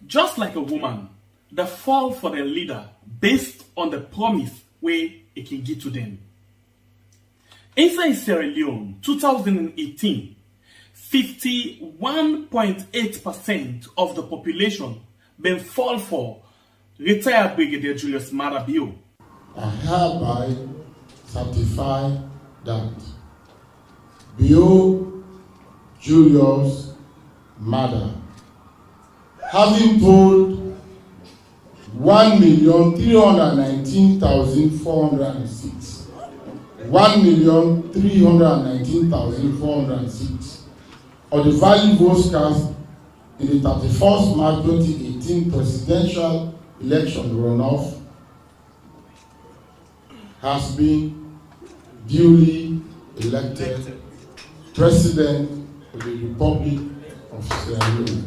Just like a woman, they fall for their leader based on the promise way it can give to them. Inside Sierra Leone, 2018, 51.8% of the population been fall for retired Brigadier Julius Maada Bio. I hereby certify that Bio Julius Maada, having told 1,319,406, 1,319,406 of the valid votes cast in the 31st March 2018 presidential election runoff has been duly elected President of the Republic of Sierra Leone.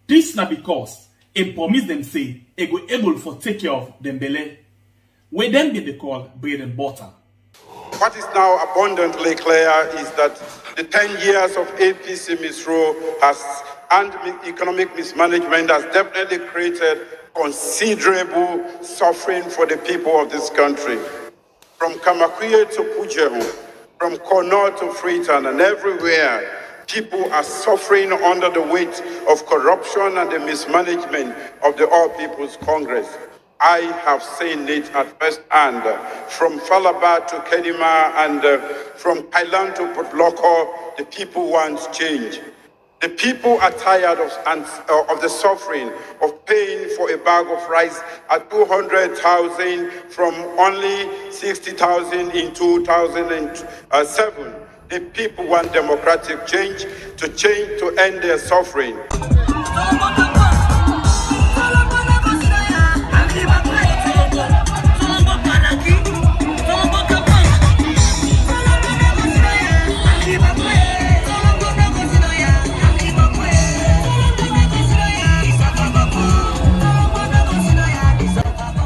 This na because it promise them say it go able for take care of them belle, where them be they call bread and butter. What is now abundantly clear is that the 10 years of APC misrule and economic mismanagement has definitely created considerable suffering for the people of this country. From Kamakwie to Pujehu, from Kono to Freetown, and everywhere, people are suffering under the weight of corruption and the mismanagement of the All People's Congress. I have seen it at first hand, from Falaba to Kedima and from Thailand to Potloko. The people want change. The people are tired of the suffering of paying for a bag of rice at 200,000 from only 60,000 in 2007. The people want democratic change to end their suffering.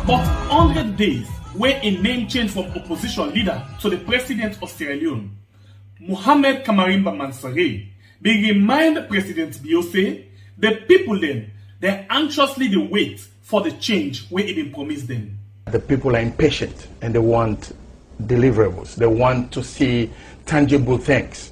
But 100 days where a name change from opposition leader to the president of Sierra Leone, Mohamed Kamarimba Mansare, they remind President Bio say the people then they anxiously wait for the change where it been promised them. The people are impatient and they want deliverables. They want to see tangible things.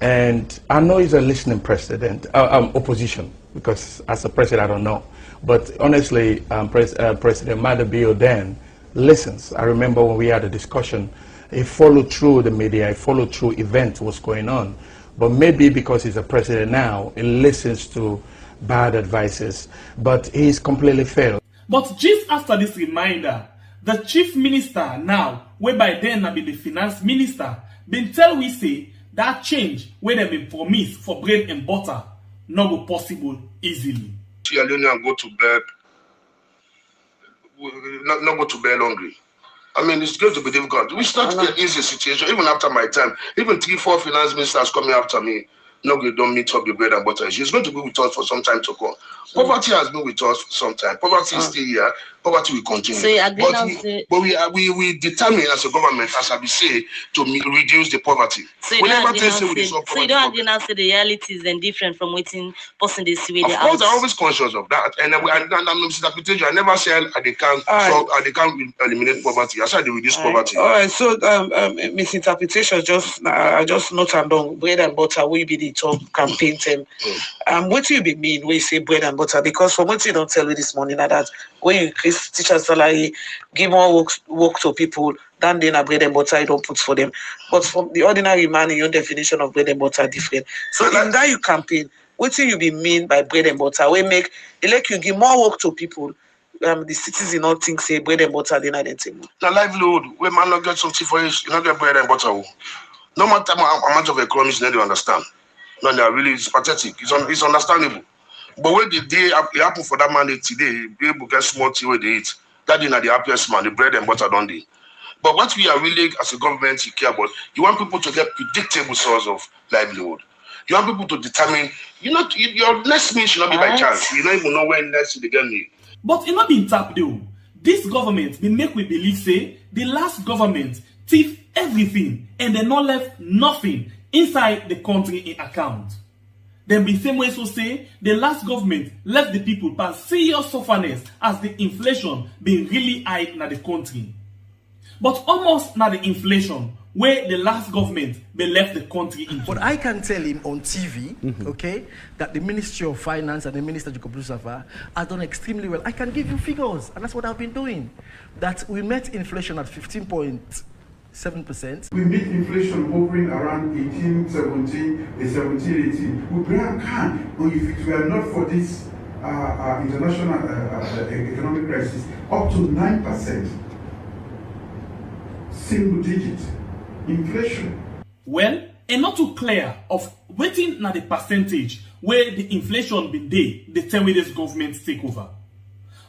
And I know he's a listening president, opposition, because as a president I don't know. But honestly, President Maada Bio then listens. I remember when we had a discussion, he followed through the media, he followed through events, what's going on. But maybe because he's a president now, he listens to bad advices, but he's completely failed. But just after this reminder, the chief minister now, whereby then I be the finance minister, been tell we say that change where they been promised for bread and butter not go possible easily. Sierra Leoneans go to bed, not go to bed hungry. I mean, it's going to be difficult. We start to get easy situation, even after my time. Even 3-4 finance ministers coming after me, they don't meet up the bread and butter. She's going to be with us for some time to come. Poverty has been with us for some time. Poverty is still here. Poverty will continue. But we determine as a government, as I will say, to reduce the poverty. So you don't agree now say the realities and different from waiting person they see. Of course, I'm always conscious of that. And I never said they can't eliminate poverty. I said they reduce poverty. All right. So misinterpretation I just note and down bread and butter will be the top campaign term. What do you mean when you say bread and butter? Because from what you don't tell me this morning that when you increase teachers' salary, give more work to people, then a bread and butter you don't put for them. But from the ordinary man, your definition of bread and butter are different. So in that you campaign, what do you mean by bread and butter? We make you give more work to people. The citizens don't think say bread and butter they not anything. The livelihood, we man not get something for it, you not get bread and butter. No matter how much of economics they understand. No, they are really pathetic. It's understandable. But when the day it happen for that man today, be able to get small tea where they eat. That is not the happiest man. The bread and butter don't they? But what we are really as a government you care about, you want people to get predictable source of livelihood. You want people to determine, your next meal should not be by chance. You don't even know when next you get me. But it not been tapped though. This government they make we believe say the last government thief everything and they not left nothing inside the country in account. Then be same way so say the last government left the people pass serious sufferness as the inflation been really high in the country. But almost not the inflation where the last government be left the country into. But I can tell him on TV, okay, that the Ministry of Finance and the Minister of Affairs have done extremely well. I can give you figures, and that's what I've been doing. That we met inflation at 15.7%. We meet inflation hovering around 1817, 1718. We can, if it were not for this international economic crisis, up to 9%. Single digit inflation. Well, and not too clear of waiting na the percentage where the inflation been there, the time where this government take over.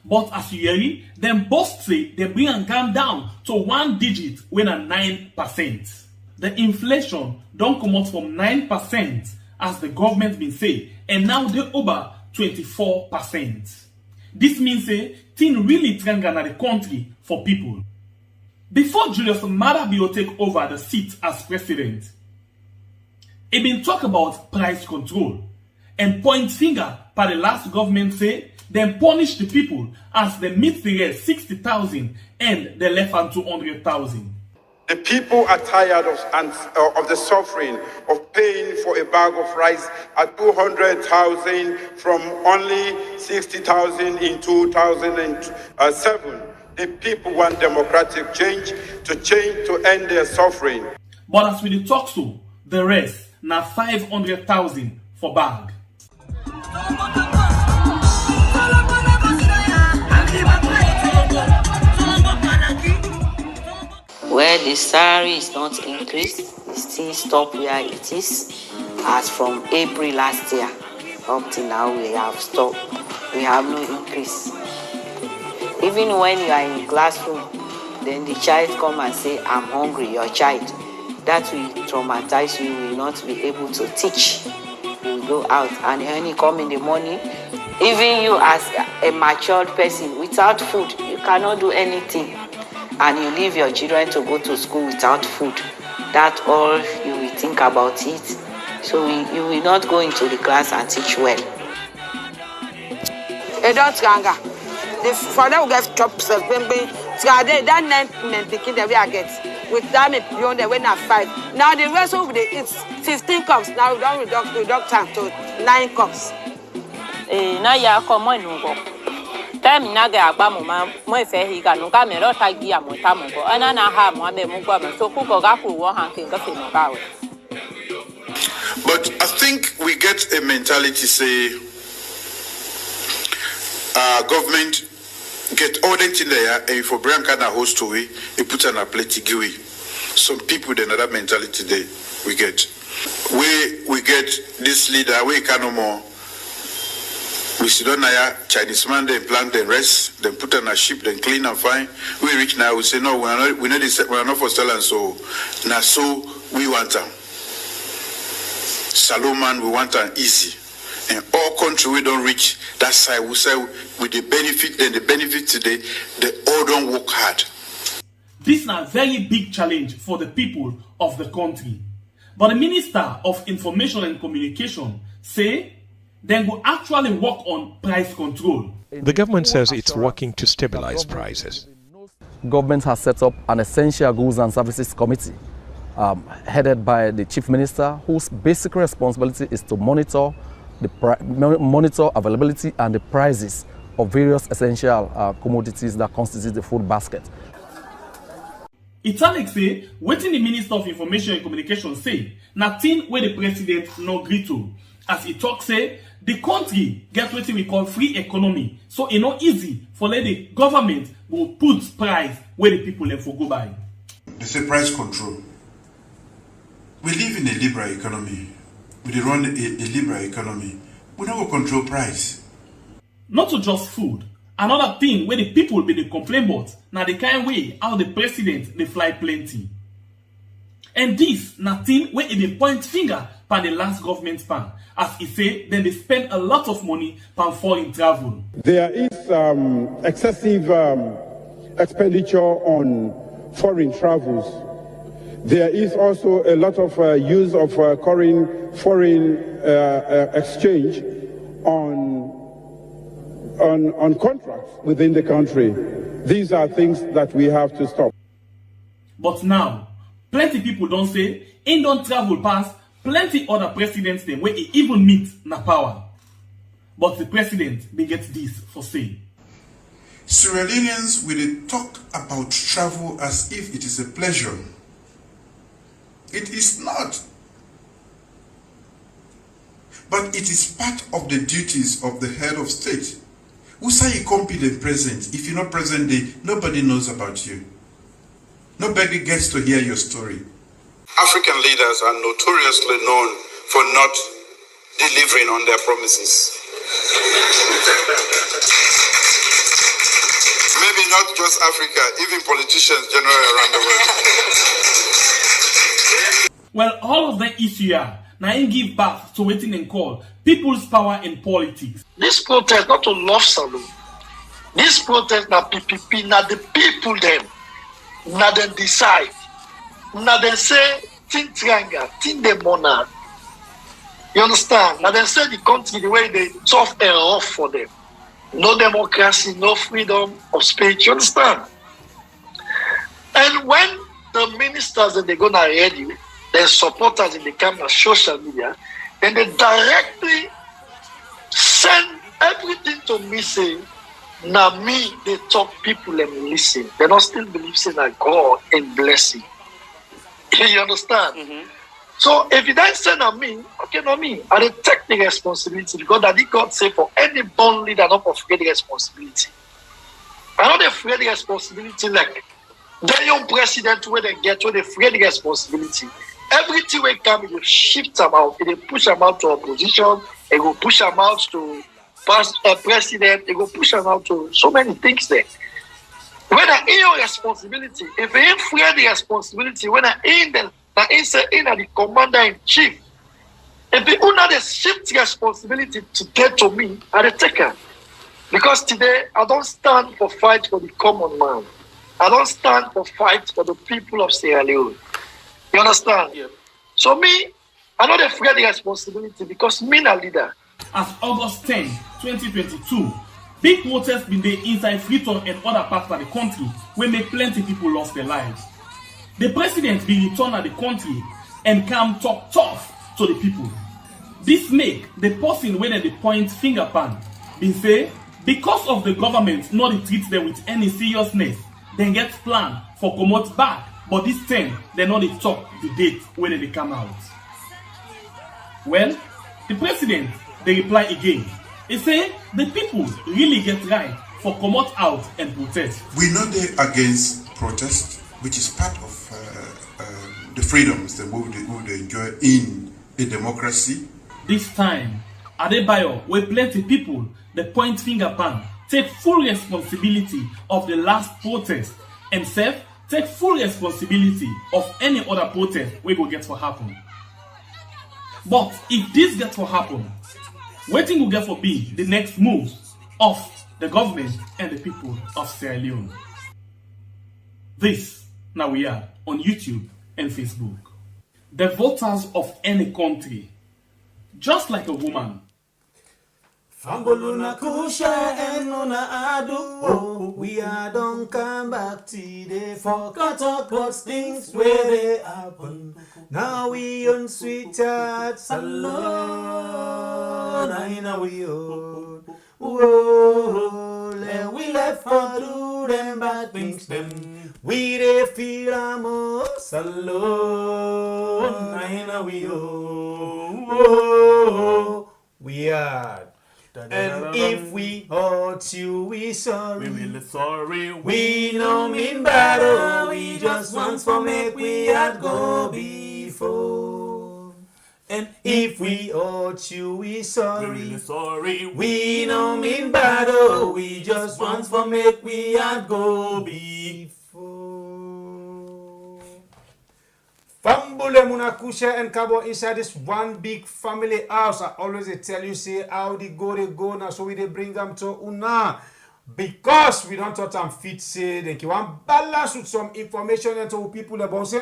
But as you hear, them both say they bring and come down to 1 digit when at 9%. The inflation don't come out from 9% as the government been say, and now they over 24%. This means say thing really triangle na the country for people. Before Julius Maada Bio take over the seat as president, he been talk about price control and point finger by the last government say them punish the people as they meet the rest 60,000 and they left on 200,000. The people are tired of the suffering of paying for a bag of rice at 200,000 from only 60,000 in 2007. The people want democratic change to end their suffering. But as we talk so, the rest now 500,000 for bag. Where the salary is not increased, it still stop where it is. As from April last year up till now, we have stopped. We have no increase. Even when you are in classroom, then the child come and say, "I'm hungry," your child. That will traumatize you, you will not be able to teach. You will go out, and when you come in the morning, even you as a matured person, without food, you cannot do anything. And you leave your children to go to school without food. That's all you will think about it. So you will not go into the class and teach well. The father will get chops of baby. That 9 men picking the way I get. With them beyond the when I 5. Now the rest of the it's 15 cups. Now we don't reduct time to 9 cups. Now you are coming no. Time na ga agba mo ma mo fe hi ga no ga me ro ta gi amo ta mo go ana na ha mo be mo go me so ku go ga ku wo han kin ga fe no ga we. But I think we get a mentality say government get all that in there and for brand kind of host to it put on a plate giwi. Some people the another mentality they we get this leader we can no more. We sit on a Chinese man, then plant, then rest, then put on a ship, then clean and fine. We reach now, we say, no, we are not for selling, so now so we want them. Salomon, we want them easy. And all country we don't reach that side, we say with the benefit, then the benefit today, they all don't work hard. This is a very big challenge for the people of the country. But the Minister of Information and Communication say, then will actually work on price control. The government says it's working to stabilize prices. Government has set up an essential goods and services committee headed by the chief minister, whose basic responsibility is to monitor availability and the prices of various essential commodities that constitute the food basket. Italic say, waiting the Minister of Information and Communication say, nothing where the president no agree to. As he talk say, the country get what we call free economy. So it's not easy for the government will put price where the people have to go by. They say price control. We live in a liberal economy. We run a liberal economy. We don't control price. Not to just food. Another thing where the people be the complain about, now the kind way how the president they fly plenty. And this nothing where it be point finger by the last government span. As he say, then they spend a lot of money on foreign travel. There is excessive expenditure on foreign travels. There is also a lot of use of foreign exchange on contracts within the country. These are things that we have to stop. But now, plenty people don't say, in don't travel past plenty other presidents them where he even meet na power. But the president begets this for say. Sierra Leoneans will talk about travel as if it is a pleasure. It is not. But it is part of the duties of the head of state. Who say you can't be the president? If you're not present there, nobody knows about you. Nobody gets to hear your story. African leaders are notoriously known for not delivering on their promises. Maybe not just Africa, even politicians generally around the world. Well, all of that issue now give birth to waiting and call people's power in politics. This protest not to love salute. This protest na PPP, na the people them. Na them decide. Na them say think triangle, think the monarch. You understand? Now they say the country the way they tough and rough for them. No democracy, no freedom of speech. You understand? And when the ministers and they go now ready, their supporters in the camera, social media, and they directly send everything to me saying, now me, they talk people and listen. They don't still believe in God and blessing. You understand? Mm-hmm. So if you don't send on me, okay, not me. I will take the responsibility because that God say for any born leader not afraid the responsibility. I not afraid the responsibility like the young president where they get where they afraid the responsibility. Everything will come, it will shift them out, it will push them out to opposition, it will push them out to past president, it will push them out to so many things there. When I in your responsibility, if you ain't afraid the responsibility, when I in the the commander-in-chief. If the owner they shift responsibility today to me, I take her. Because today I don't stand for fight for the common man. I don't stand for fight for the people of Sierra Leone. You understand? Yeah. So me, I not afraid the responsibility because me a leader. As August 10, 2022, big protests been there inside Freetown and other parts of the country where make plenty people lost their lives. The president be returned at the country and come talk tough to the people. This make the person when they point finger pan been say because of the government not treat them with any seriousness, then get plan for come out back. But this time they not talk the date when they come out. Well, the president they reply again. He say the people really get right for come out and protest. We know they against protest, which is part of the freedoms that we would enjoy in a democracy. This time, Adebayo, where plenty people, the point finger pan, take full responsibility of the last protest, and self take full responsibility of any other protest we go get for happen. But if this gets for happen, waiting will get for be the next moves of the government and the people of Sierra Leone. This now we are on YouTube and Facebook. The voters of any country, just like a woman. Famboluna kusha enona adu. Oh, we are don't come back today. Forgot about things where they happen. Now we on sweetheart salon. I know we own. Whoa, we left for do them bad things them. We de feel amos alone. I know we own. Whoa, we are. And if we hurt you, we sorry. We really sorry. We no mean battle. We just want for make we had go before. And if we hurt you, we sorry. We really sorry. We no mean battle. We just want for make we had go before. Fambule Munakusha and Cabo inside this one big family house. I always tell you, say how they go now, so we they bring them to Una. because we don't thought I'm fit say they can balance with some information into people about say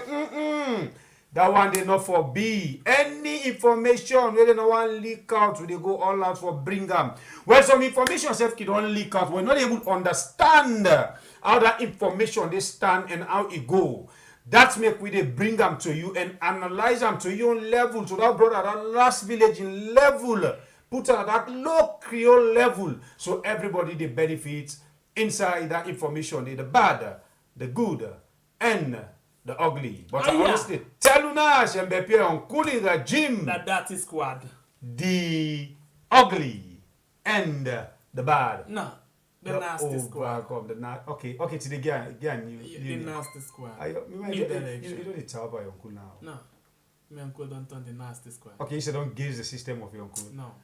that one they not for be any information where they no one leak out, they go all out for bring them. Well, some information self can don't leak out. We're not able to understand how that information they stand and how it go. That's make we they bring them to you and analyze them to your level, to that brother, that last village in level, put at that low Creole level, so everybody they benefits inside that information, the bad, the good, and the ugly. But I honestly tell you now, Shembepe on cooling regime that is squad. The ugly and the bad. No. The nasty squad. Okay, to the again. The nasty squad. You don't tell about your uncle now. No. My uncle don't turn the nasty squad. Okay, you said don't gauge the system of your uncle. No.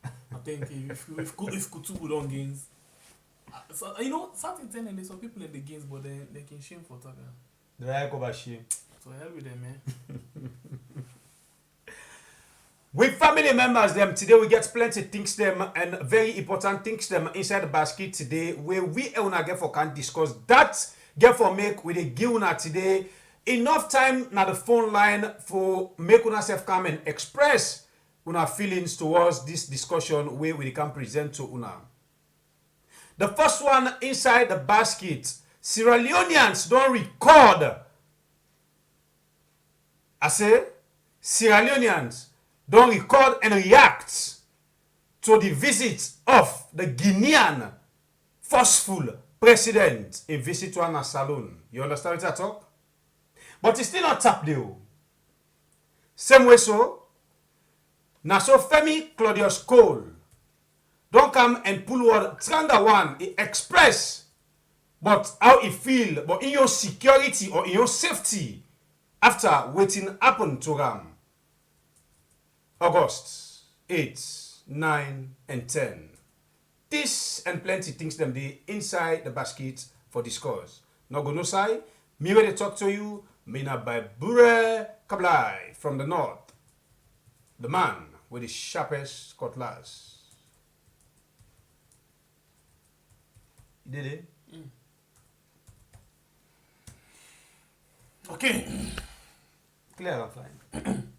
I think if Kutubu don't gains. So, you know, something telling there's some people in the games, but they can shame for talking. They like over shame. So hell with them, man. With family members them today we get plenty things them and very important things them inside the basket today where we una get for can discuss that get for make with a give una today enough time na the phone line for make una self come and express una feelings towards this discussion where we can present to una. The first one inside the basket, Sierra Leoneans don't record. I say Sierra Leoneans don't record and react to the visit of the Guinean forceful president in visit to a saloon. You understand what I talk? But it's still not tap there. Same way so, now so Femi Claudius-Cole don't come and pull word Tranga one, he express but how he feel, but in your security or in your safety after waiting happen to them. August 8, 9, and 10. This and plenty things them they inside the basket for discourse. No go no side. Me where they talk to you, Mina by Bure Kablai from the north. The man with the sharpest cutlass. You did it? Okay. Clear and fine.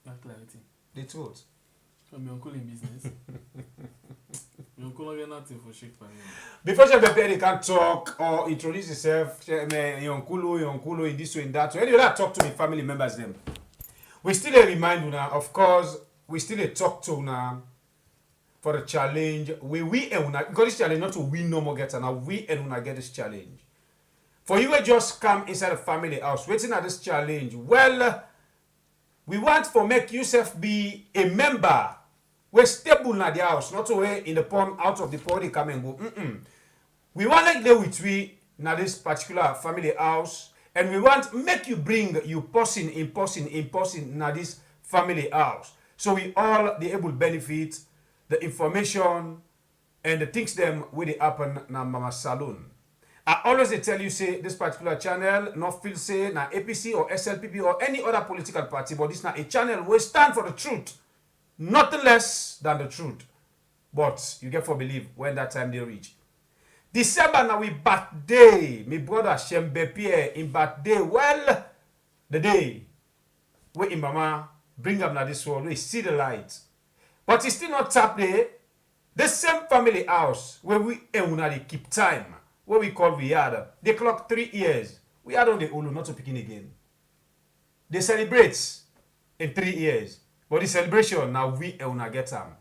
Not clarity. The truth. From your uncle in business. Your uncle get nothing for shake for him. Before they can talk or introduce yourself, your uncle in this way, in that way. Anyway, talk to the family members them. We still remind you now, of course, we still talk to now for the challenge. We and una because this challenge not to win no more get now. We and una get this challenge. For you will just come inside the family house, waiting at this challenge. Well, we want for make yourself be a member. We're stable in the house, not away in the pond, out of the pond, they come and go. We want to live with we in this particular family house, and we want make you bring you person in this family house. So we all be able to benefit the information and the things them will happen na mama saloon. I always tell you say this particular channel not feel say na APC or SLPP or any other political party, but this not a channel we stand for the truth, nothing less than the truth. But you get for believe when that time they reach. December now we birthday, my brother Shembe Pierre in birthday. Well, the day where in mama bring up now this world, we see the light, but it's still not tap there. The same family house where we they keep time. What we call we had. They clock 3 years. We had on the Ulu not to begin again. They celebrate in 3 years. But the celebration now we get them.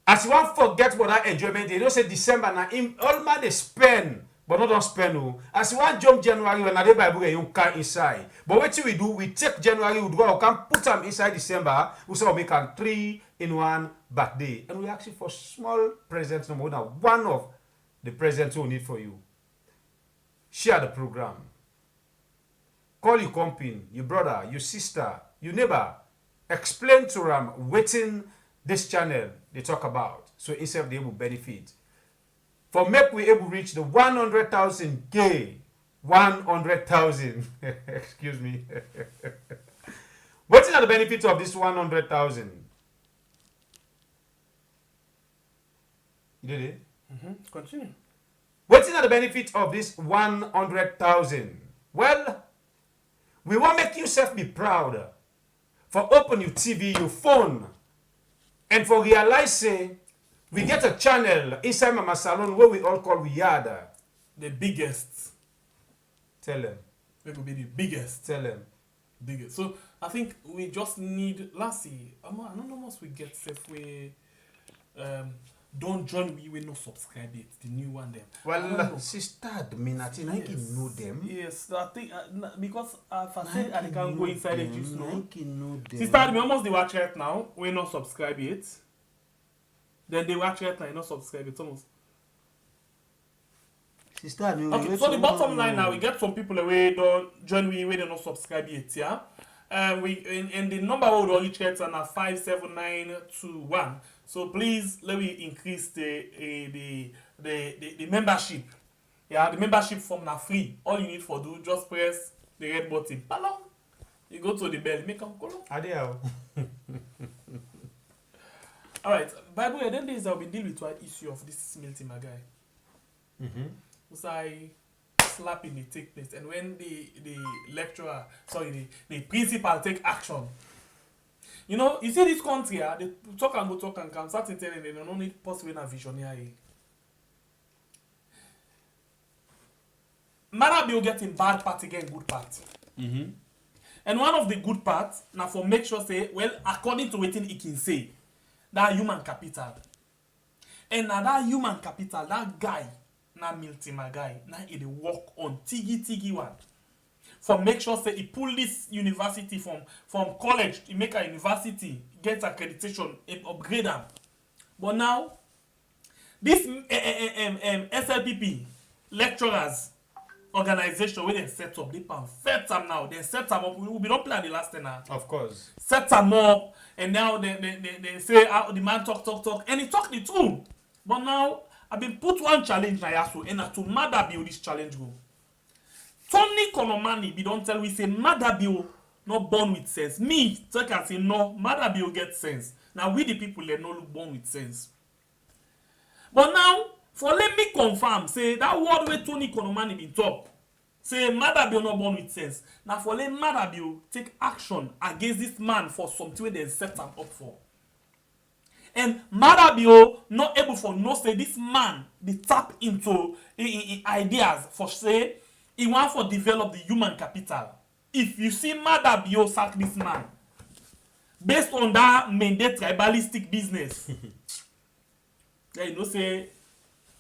As you want forget what that enjoyment, they don't say December now all man they spend, but not don't spend no. As you want jump January when they buy you can inside. But what we do, we take January, we go can put them inside December, we say we make a 3-in-1 birthday. And we actually for small presents no more than one of the presents we need for you. Share the program. Call your company, your brother, your sister, your neighbor. Explain to them waiting this channel they talk about. So instead they will benefit. For make we able reach the 100,000 K. 100,000. Excuse me. What is the benefit of this 100,000? You did it? Continue. What's the benefit of this 100,000? Well, we want to make yourself be proud for open your TV, your phone, and for realizing we get a channel inside Mama Salon where we all call we yada. The biggest. Tell them. It will be the biggest. Tell them. Biggest. So I think we just need Lassie. I don't know what we get if we don't join we will not subscribe it. The new one them. Well, sister Minati, I can know them. Yes, I think because if I say I can go inside the juice now. I can know them. Sister, we almost they watch right now. We not subscribe it. Then they watch right now. Not subscribe it almost. Sister, okay, so the bottom line now, we get some people away don't join we they not subscribe yet, yeah. And the number we would only check on 57921. So please let me increase the membership. Yeah, the membership form now free. All you need for do just press the red button. Palong. You go to the bell, make them call. Adieu. All right. By the way, then days I'll be dealing with one issue of this Milty Magai. So I slapping the take place, and when the lecturer, the principal take action. You know, you see this country, they talk and come, start telling they don't need possibly a visionary. Maada Bio getting bad part again, good part. And one of the good parts, now for make sure say, well, according to what he can say, that human capital. And now that human capital, that guy, na Milty Magai, now he work on tigi one. For make sure say he pull this university from college, he make a university, get accreditation, and upgrade them. But now, this SLPP lecturers organization where they set up, they perfect them now. They set them up. We don't play the last thing now. Of course. Set them up, and now they say the man talk, and he talk the truth. But now I've been put one challenge now, so and to Maada Bio this challenge go. Tony Colonel Mamady don't tell we say Maada Bio not born with sense. Me, so I can say no, Maada Bio get sense. Now we the people they no look born with sense. But now, for let me confirm, say that word where Tony Colonel Mamady been talk, say Maada Bio not born with sense. Now for let Maada Bio take action against this man for something where they set him up for. And Maada Bio not able for no say this man they tap into ideas for say he want to develop the human capital. If you see Maada Bio sack this man based on that mandate tribalistic business, then you know say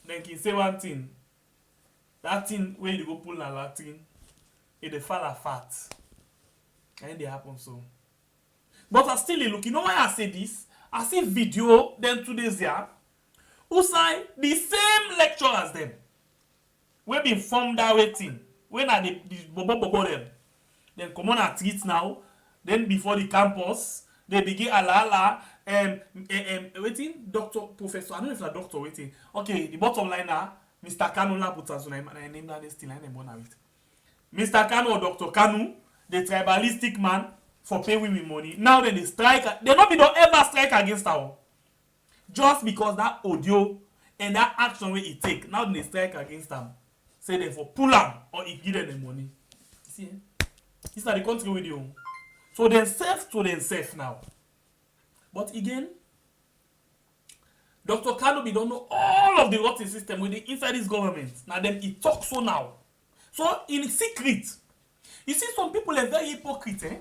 then can say one thing. That thing where you go pull na Latin, it dey fall apart. And they happen so. But I still look, you know why I say this? I see video then 2 days here who say the same lecturers them we been formed that way thing when are the bobo them then come on at tweets now then before the campus they begin ala waiting doctor professor I don't know if it's a doctor waiting okay the bottom line now Mr. Kanu la put us on I name that still I name one of it Mr. Kanu or Dr. Kanu the tribalistic man for pay with money. Now then they strike. They don't ever strike against our. Just because that audio and that action where it take. Now they strike against them. Say they for pull them or it give them the money. See? This is the country with you. So they self to themselves now. But again, Dr. Kanobi don't know all of the rotten system with the inside this government. Now then he talks so now. So in secret, you see some people are very hypocrite, eh?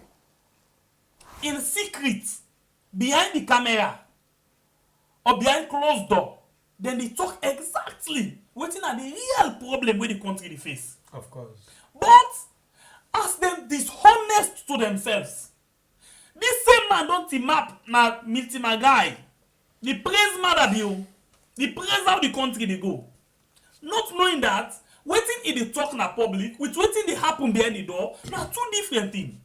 In secret, behind the camera or behind closed door, then they talk exactly waiting at the real problem where the country they face. Of course. But as them dishonest to themselves, this same man don't map na Milty Magai. The praise Maada Bio, the praise how the country they go. Not knowing that waiting in the talk na public with waiting they happen behind the door, na two different things.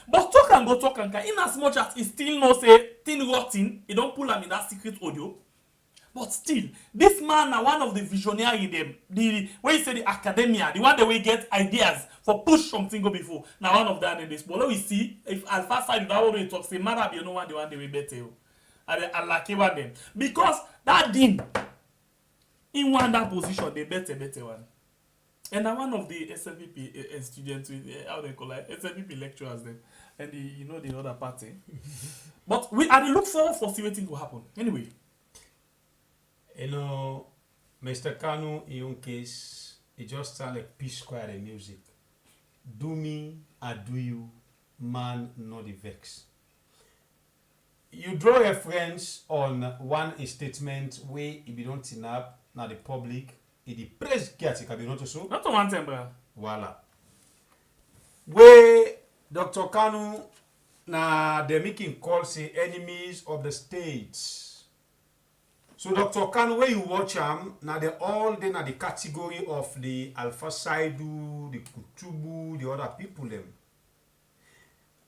But talk and go talk and go. In as much as he still no say thing rotten, he don't pull him in that secret audio. But still, this man na one of the visionary them. The where you say the academia, the one that we get ideas for push something go before. Now one of that in this. But we see if Alpha side that one talk say Maada Bio no one the one they will better. I like one them because that thing. in one that position, the better one. And now one of the SLPP students with how they call it, SLPP lecturers then, and the other party. But we are look forward for see what thing will happen. Anyway. Mr. Kanu, in your case, it just sounds like P Square and music. Do me, I do you, man, not the vex. You draw reference on one statement where if you don't turn up, now the public, it the press caretaker be not so. Not one time, bro. Voila. Where Dr. Kanu, now they're making calls say enemies of the states. So Dr. Kanu, when you watch them, now they're all then at the category of the Alpha Saidu, the Kutubu, the other people them.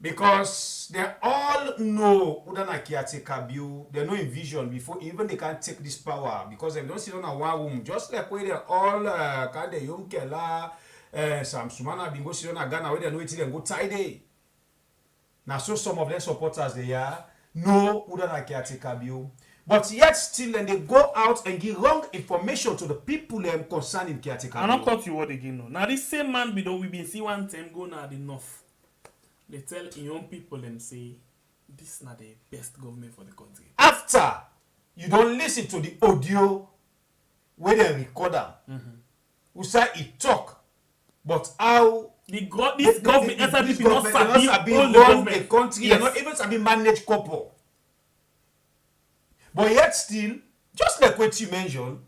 Because they all know Udana Kiateka Bio, they know in vision before even they can take this power. Because they don't sit on a one room, just like where they're all Kade Yonkela, Samsumana Bingo sit on a Ghana where they know it and go tidy. Now so some of their supporters they are know Udana Kiateka Bio. But yet still, and they go out and give wrong information to the people concerning caretaker. I'm not cut you word again. Now this same man we been see one time go now the north. They tell young people them say this is not the best government for the country. After you don't listen to the audio where they record them, who say it talk, but how this government SRP not run a country, yes. Not even sabi manage couple. But yet still, just like what you mentioned,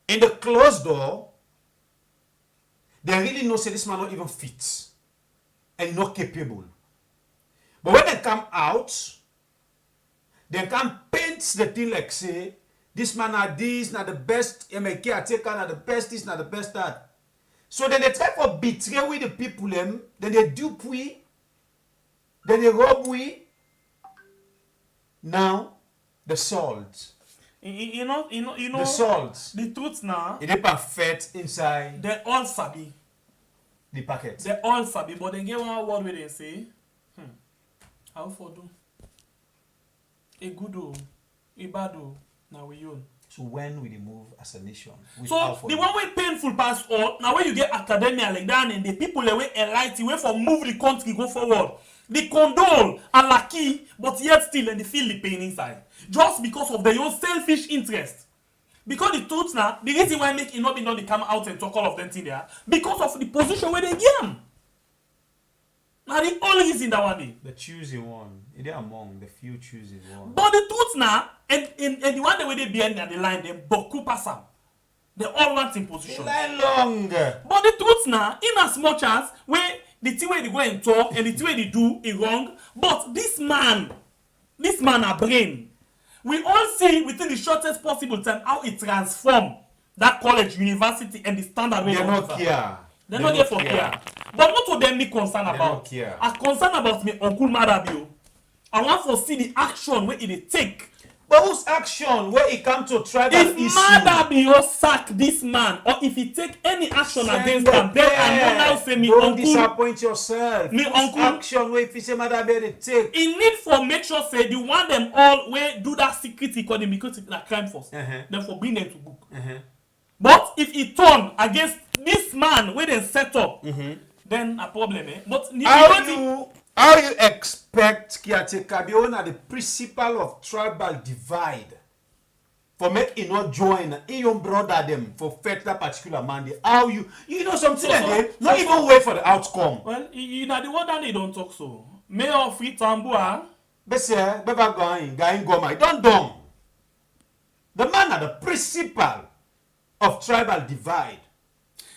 in the closed door, they really know say this man not even fit and not capable. But when they come out, they can paint the thing like say, this man are this, not the best, MK taker, not the best this, not the best that. So then they try to betray with the people them, then they dupe we, then they rob we. Now, the salt. You know, the salt. The truth now. It is perfect inside. They all sabi. The packet. They all sabi, but they get one word where they say, how for do? A good o, a bad o, now we own. So when will they move as a nation? So the one way painful pass all, now when you get academia like that and the people the way enlightened, way for move the country go forward. They condole and lucky, but yet still and they feel the pain inside. Just because of their own selfish interest. Because the truth now, the reason why make it not be done, they come out and talk all of them thing there, because of the position where they get. Now the only reason that one day. The choosing one. It is among the few choosing one. But the truth now, and the one the way they behind the line, they boku pass them. They all want in position. Line long. But the truth now, in as much as where the thing where they go and talk and the thing where they do is wrong, but this man a brain. We all see within the shortest possible time how it transformed that college, university, and the standard way. They're not here. They're not here for care. But not to them me concerned about. I'm concerned about me Col Mamady Bio. I want to see the action where it take. But whose action where it come to tribal issue? If Maada Bio sack this man, or if he take any action against them, then I now say me don't uncle. Disappoint yourself. Me uncle. Action where if you say Maada Bio they take. He need for make sure say the one them all where do that secret economy because it's a crime force. Then for bring them to book. But if he turn against this man where they set up, then a problem, eh? But how you expect caretaker be on the principle of tribal divide for make it not join in your brother them for fight that particular man? How you know something not even wait for the outcome. Well, you know the one that they don't talk so. Mayor Freetown Boa. Bese beba going goma. Don't dumb. The man are the principle of tribal divide.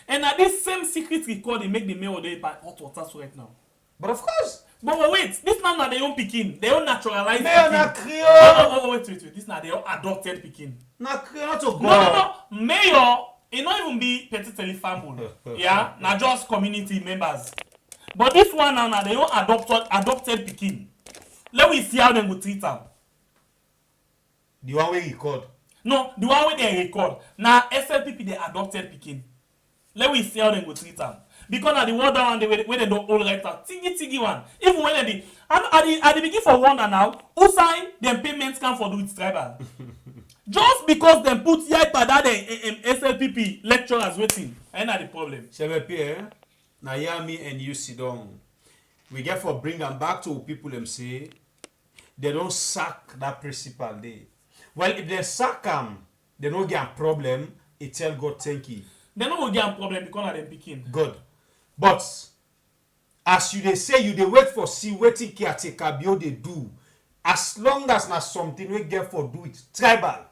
And at this same secret record they make the mayor they by hot water right now. But of course. But wait, this now na their own picking, their own naturalized Mayor picking. na Creole. Wait. This now their own adopted picking. Na Creole to go. No. Mayor, it not even be petty family. Yeah, na just community members. But this one now na their own adopted picking. Let me see how they will treat them. The one we record. No, the one where they record. Now SLPP they adopted picking. Let me see how they will treat them. Because at the water one where they don't all right that tiggy one. Even when they at the beginning for wonder now, who sign them payments come for do it tribal. Just because them put Yaipa that SLPP lecturers waiting, ain't that the problem? Pierre, Nayami and you sit down. We get for bring them back to people them say they don't sack that principal day. Well, if they sack them, they don't get a problem. It tell God thank you. They don't get a problem because of them picking. Good. But as you they say, you they wait for see waiting caretaker bio they do. As long as not something we get for do it. Tribal.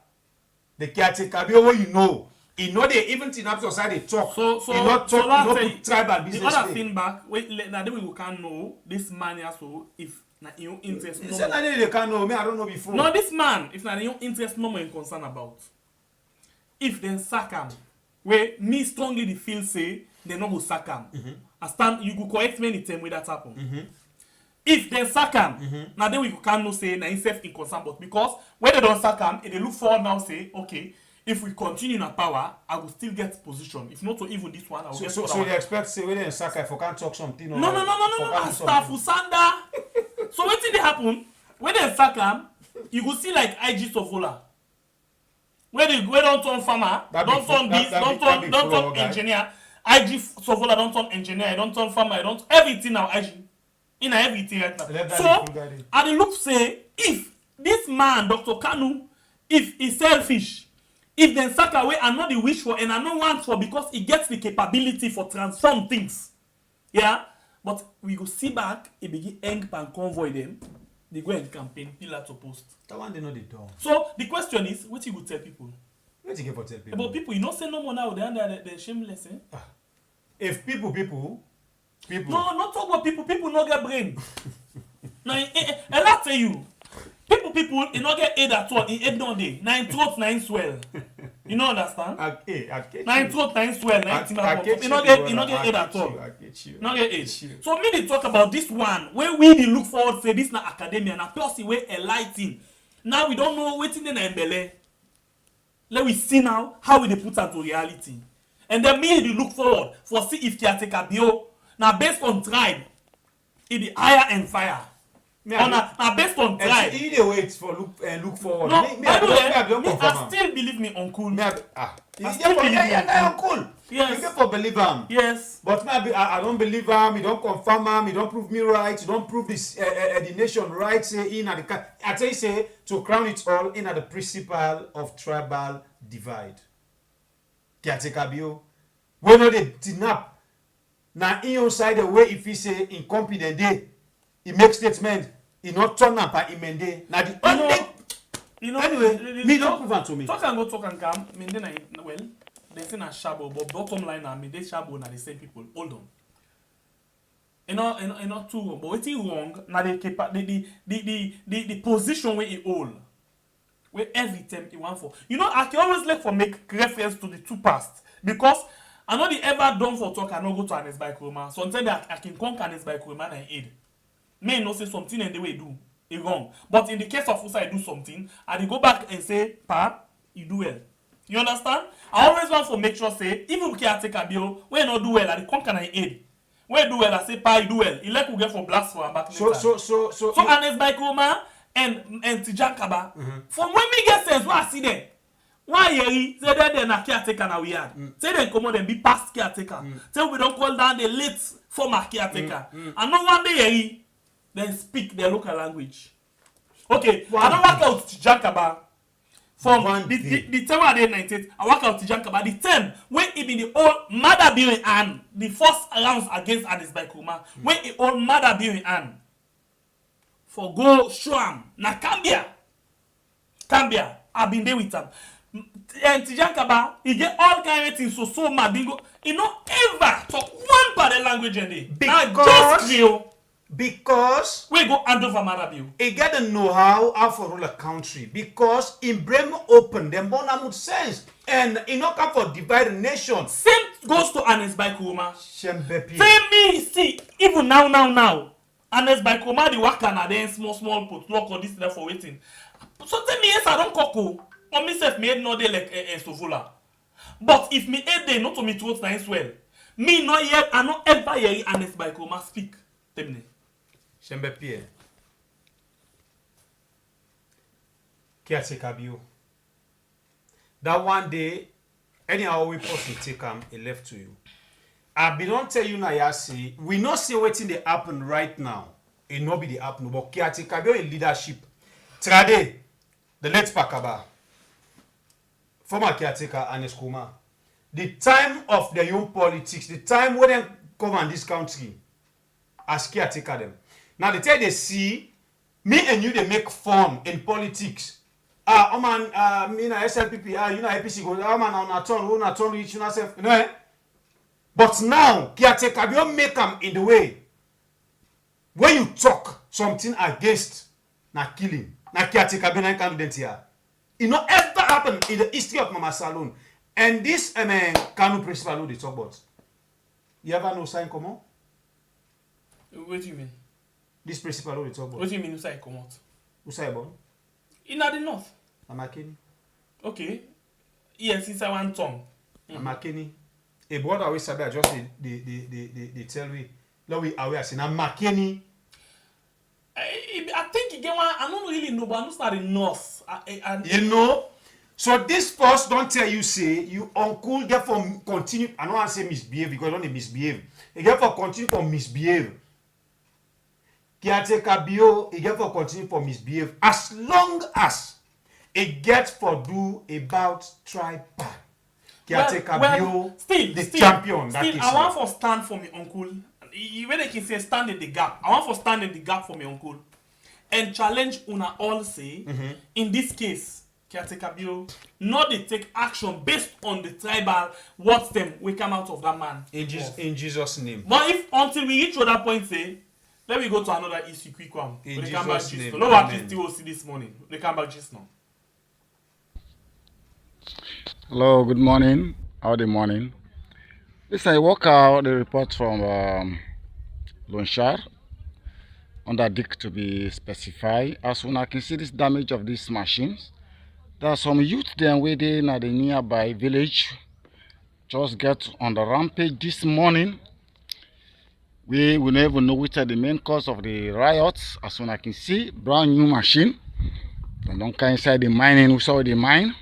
The caretaker bio what you know. You know they even in up outside they talk. So not talk, not put tribal business. The other thing back, wait, now then we can know this man here, so if not your interest no more. They can know me, I don't know before. No, this man, if not your interest no more in concern about. If then sack him, where me strongly the feel say they no go sack him. I stand you go correct me anytime where that happen. If they sack him, now then we can no say na himself in concern, but because when they don't sack him, they look forward now say, okay, if we continue in our power, I will still get position. If not to even this one, I will get so they expect say when they sack if I can't talk something or no. Staff Usanda. So what did they happen? When they sack him, you go see like IG Sovola. Where they don't turn farmer, don't turn this, don't turn engineer. IG Sovola don't turn engineer, don't turn farmer, don't everything now IG. In everything right now. So I look say if this man, Dr. Kanu, if he's selfish, if then sack away and not the wish for and I not want for because he gets the capability for transform things. Yeah? But we go see back, he begin eng pan convoy them. They go and campaign, pillar to post. That one they know they don't. So the question is, what you would tell people? What you get for tell people? About people, you don't say no more now, they're shameless, eh? If people. No, not talk about people no get brain. Now, and I tell you, people, you not get aid at all, in aid no day. Nine throat, nine swell. You don't understand? Nine throat, nine swell, you not get aid at all. Not get aid. So me they talk about this one, where we dey look forward say this na academia, na person way enlighten. Now we don't know waiting in Mbele. Let we see now how we dey put that to reality. And then me they look forward for see if caretaker bio. Now based on tribe, it the higher and fire. Now based on tribe. He dey wait for look forward. No, I still believe me, uncle. I still believe me, uncle. Yes. You for believe him. Yes. But maybe I don't believe him. He don't confirm him. He don't prove me right. He don't prove this the nation right. Say in at the I tell you say to crown it all in at the principle of tribal divide. Caretaker bio. When they kidnap. Now inside the way if he say incompetent day, he makes statement, he not turn up at Imende. Now the anyway, me don't prove to me. Talk and come. Me then well, they say na shabo, but bottom line na me they shabo na the same people. Hold on. You know too wrong. But what's wrong? Now the position where he hold, where every time he want for. You know, I can always like for make reference to the two past because. I know the ever done for talk, I no go to Anes by Kroma. Sometimes I can conquer Anes by Kroma and aid. May not say something and the way do it wrong. But in the case of Usa, I do something, and they go back and say, Pa, you do well. You understand? I always want to make sure say, even if I take a bill, when I do well, I conquer and aid. When I do well, I say, Pa, you do well. He like to get for blast for a back. So Anes by Kroma and Tijankaba. From when me get sense, what I see there. Why say that they're not caretaker now we had. Say they come on and be past caretaker. Say we don't call down the late former caretaker. And no one day then speak their local language. Okay, I don't work out Tijankaba from the time I did 98. I work out Tijankaba the time when it be the old Maada Bio and the first rounds against Addis by Kuma. When it old Maada Bio and for go show am na Cambia. I've been there with them. And Tijankaba, he get all kind of things so mad. He don't ever talk one part of language in there. Because we go hand over Maada Bio. He get the know-how to rule a country. Because in Bremen open, them born with sense. And he not come for divide the nation. Same goes to Anes by Kuma. Femi, see, even now. Anes by Kuma, the worker na then small put work on this there for waiting. So tell me yes, I don't cocoa. Or myself made no day like a Sovola. But if me a day not to me towards nice well, me not yet, I not ever hear Anes by Kuma speak. Tell me. Shembe Pierre. Caretaker bio. that one day, anyhow we possibly take him, he left to you. I be don't tell you now, I say, we not see what's in the happen right now. It not be the happen, but caretaker be in leadership. Trade, the Let's Pakaba, former caretaker and Eskuma. The time of the young politics, the time when they govern this country, as caretaker them. Now the time they see, me and you they make fun in politics. Me na SLPP, you na APC go, man on turn each yourself, you know. But now, caretaker you make them in the way. When you talk something against na killing, na caretaker be na candidate here. It not ever happen in the history of Mama Salon. And this Kanu principal who they talk about. You ever know sign come out? What do you mean? This principal who they talk about. What do you mean sign come out? Who say about? In the north. Amakeni. Okay. Yes, it's one tongue. Amakeni. A brother always said that just they tell me. Now we are saying Amakeni. I think again I don't really know, but I'm not the north. You know? So this post don't tell you say you uncle get for continue. I don't want to say misbehave because I don't misbehave. You get for continue for misbehave. Caretaker Bio, you get for continue for misbehave as long as it gets for do about tribal. Caretaker Bio, the champion. Still, I want for stand for me uncle. When they can say stand in the gap, I want for stand in the gap for me uncle and challenge una all say in this case. Caretaker Bio, not they take action based on the tribal what them we come out of that man. In Jesus' name. But if until we reach to that point, say, let me go to another issue quick one. In Jesus' name. No what is still see this morning. They come back just now. Hello, good morning. Howdy morning. Listen, I walk out the report from Lonshar under Dick to be specified. As soon as I can see this damage of these machines. There are some youth then waiting at the nearby village. Just get on the rampage this morning. We will never know which are the main cause of the riots. As soon as I can see, brand new machine. They don't come inside the mining. We saw the mine.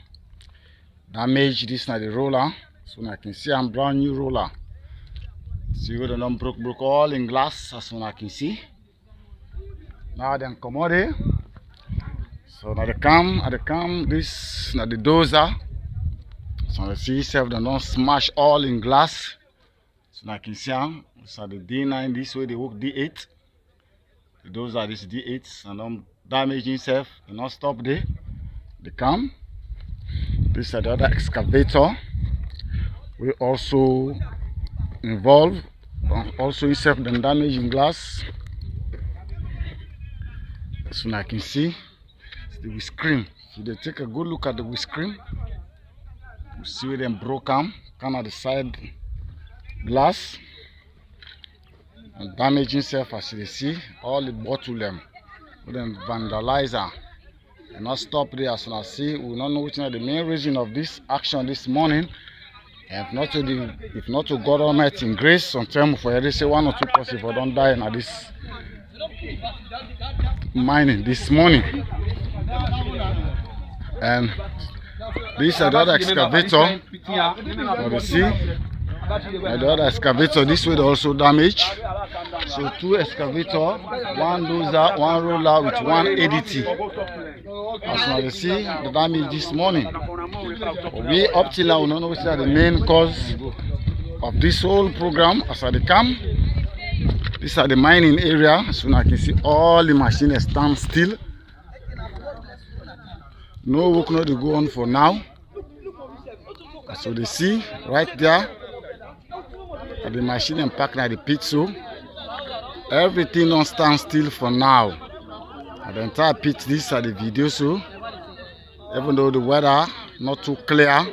Damage this now the roller. As soon as I can see, I'm brand new roller. See where they don't broke all in glass. As soon as I can see. Now then come out there. So now they come, this now the dozer. So the see itself they don't smash all in glass. So now I can see them. So the D9 this way they work D8. The dozer this D8 and don't damage itself. They not stop there. They come. This is the other excavator. We also involve also itself the damage in glass. So now I can see. The windscreen. So they take a good look at the windscreen. You see where them broke come at the side glass and damage itself as you see. All the bottle them with them vandalizer. And not stop there as soon as see. We don't know which is the main reason of this action this morning. And if not to God Almighty in grace, sometimes for every say 1 or 2 person if I don't die in this mining this morning. And this is the other excavator. You see, the other excavator this way also damaged. So 2 excavator, 1 dozer, 1 roller with 1 ADT. As you see, the damage this morning. We up till now don't know which are the main cause of this whole program. As they come, these are the mining area. As soon as I can see all the machines stand still. No work not to go on for now. So they see right there the machine and pack now the pit so everything don't stand still for now. And the entire pit, these are the videos so even though the weather not too clear,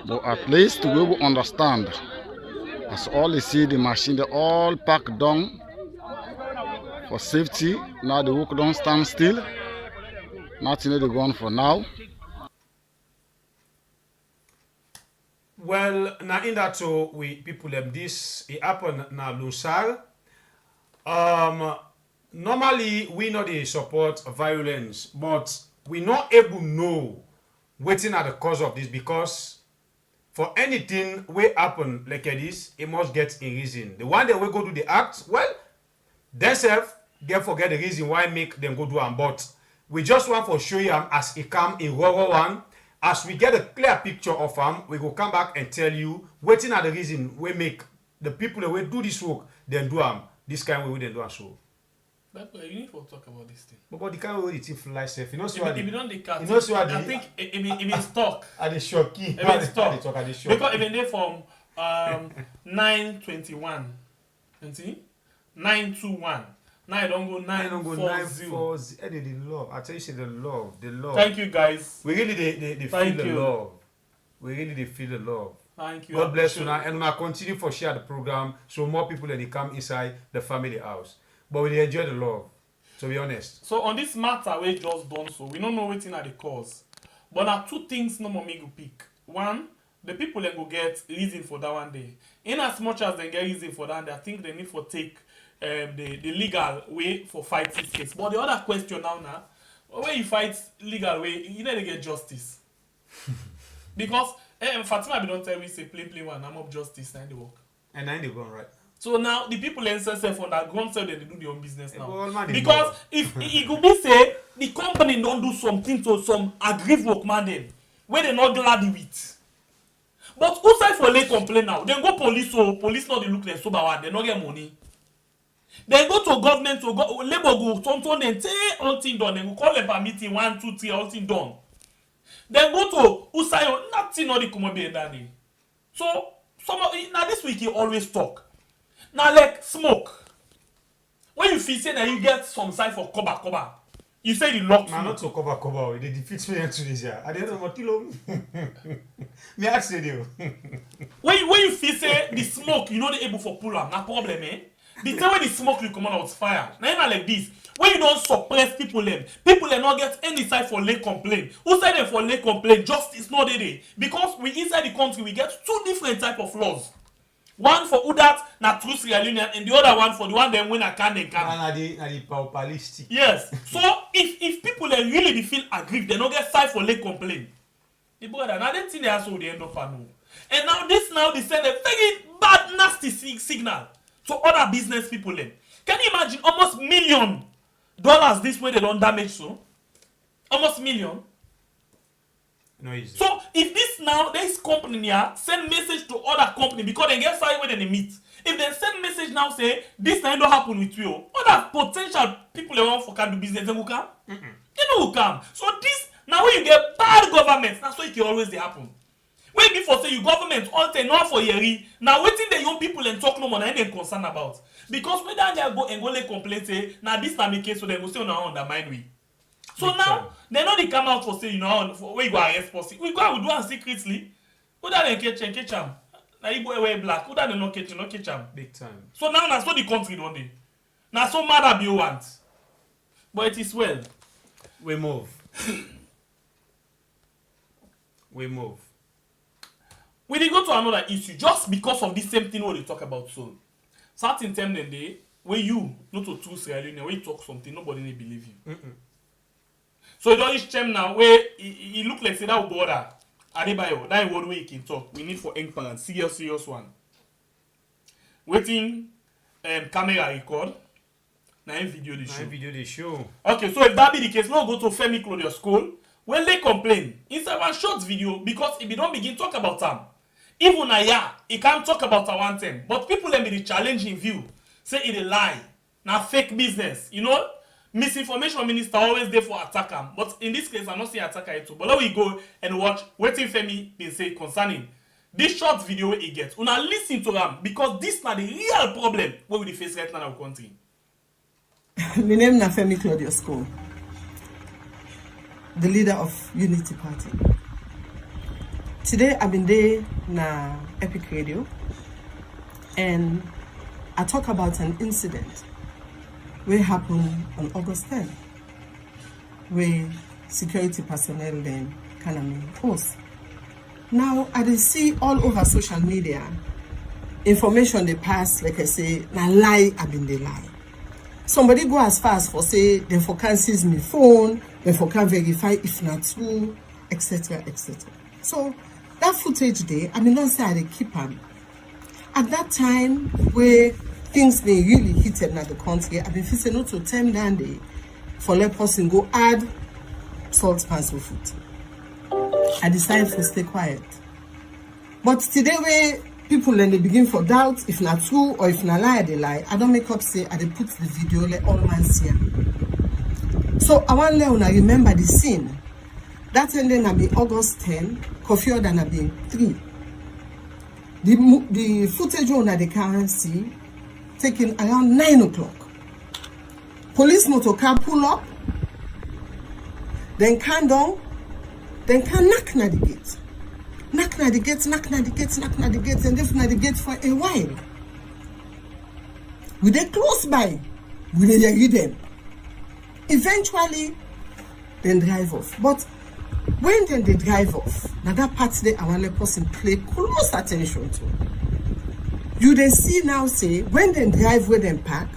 but at least we will understand. As all they see the machine they all packed down for safety. Now the work don't stand still. Nothing to go on for now. Well, now in that so we people them this it happened now Lusal. Normally we know they support violence, but we not able to know waiting at the cause of this, because for anything will happen like this, it must get a reason. The one that will go do the act, well, themselves, they forget the reason why make them go do them. But we just want to show you as it come in raw one. As we get a clear picture of them, we will come back and tell you waiting at the reason we make the people that will do this work, then do them. This kind of way we then do a show. But you need to talk about this thing. But the kind of way it fly safe. You know, so if you don't the cat, you know, so I think it means stock. At the shocking. It means stock. Because even they from 921. You see? 921. Now I don't go 940. The love. I tell you, the love. Thank you, guys. We really they feel the love. We really they feel the love. Thank you. God bless you now, and we continue for share the program so more people they come inside the family house. But we enjoy the love, to be honest. So on this matter, we just done so. We don't know what's in at the cause. But now two things no more me go pick. One, the people then go get reason for that one day. In as much as they get reason for that, I think they need to take the legal way for fight this case. But the other question now, when you fight legal way, you need to get justice. Because Fatima don't tell me say plain one, I'm up justice and the work. And then they go right. So now the people in self on that ground sell they do their own business now. Because if it could be say the company don't do something to some aggrieved workman then, where they not glad with. But who side for late complaint now? Then go police, so police not they look them sober one, they not get money. Then go to government to go labor go turn and say all thing done. Then go call them per meeting 1, 2, 3, all thing done. Then go to Usayo, nothing not the come be done. So now this week you always talk. Now like smoke. When you feel say that you get some sign for cover, you say you lock. Man, not to cover. They defeat me into this year. At the end of Matilo, me ask you. When you feel say the smoke, you know they able for pull up. No problem, eh? The time when the smoke will come out fire. Now not like this. When you don't suppress people not get any side for late complaint. Who said them for late complaint? Justice not there. Because we inside the country we get two different type of laws. One for Udat, na true Sierra Leonean, and the other one for the one them when I can. And the paupalistic. Yes. So if people really feel aggrieved, they don't get side for late complaint. The brother, now they think they are so they end up and now they send a very bad, nasty signal to other business people. Can you imagine almost $1 million this way they don't damage so? Almost $1 million. No easy. So if this company here send message to other company because they get sorry when they meet. If they send message now say this now don't happen with you, other potential people they want for can do business, they will come. They know will come. So this now when you get bad government, that's why it can always happen. When before say you government all take not for year, now waiting the young people and talk no more and they concerned about. Because when they go and go like complain say now this time case so they go say now undermine we. So now, they know they come out for say, you know, for where you go arrest person. We go and do it secretly. Who that they catch them? Now you go away black. Who that they not catch them? Big time. So now that's what the country don't do. Now so Maada Bio wants. But it is well. We move. We move. We did go to another issue just because of this same thing what they talk about so. Certain time the day where you not to true Sierra Leone, when you talk something, nobody will believe you. So you don't issue now where he look like say that border. Adebayo, that word way he can talk. We need for parents. Serious one. Waiting camera record. Now video they show. Okay, so if that be the case, now go to Femi Claudius-Cole. When they complain, inside one short video, because if you don't begin talk about them, even he can't talk about one thing. But people let me the challenging view. Say it a lie. Now fake business. You know? Misinformation minister always there for attacker, but in this case, I'm not saying attacker too. But let we go and watch what Femi been say concerning this short video he gets. Una listen to them because this is the real problem what we face right now in our country. My name is Femi Claudius-Cole, the leader of Unity Party. Today I've been there na Epic Radio, and I talk about an incident what happened on August 10, where security personnel then can post. Now, I did see all over social media, information they pass, like I say, na lie, I been the lie. Somebody go as far as for say, they for can seize me phone, they for can verify if not true, etc., etc. So that footage there, I mean, don't say I keep them. At that time, where things they really heated in the country, I've been facing not to time down there for let person go add salt pans with food. I decided to stay quiet. But today where people then they begin for doubt if not true or if not lie, they lie. I don't make up say I they put the video let all man see. So I want Leona remember the scene. That ended up being August 10, Kofi Odan have been 3. The footage on the currency taken around 9 o'clock. Police motor car pull up, then can down, then can knock na the gate. Knock na the gate, knock na the gate, knock na the gate, and left na the gate for a while. We they close by, we they hear them. Eventually, then drive off. But when then they drive off, now that part there I want the person pay close attention to. You then see now say when they drive where they park,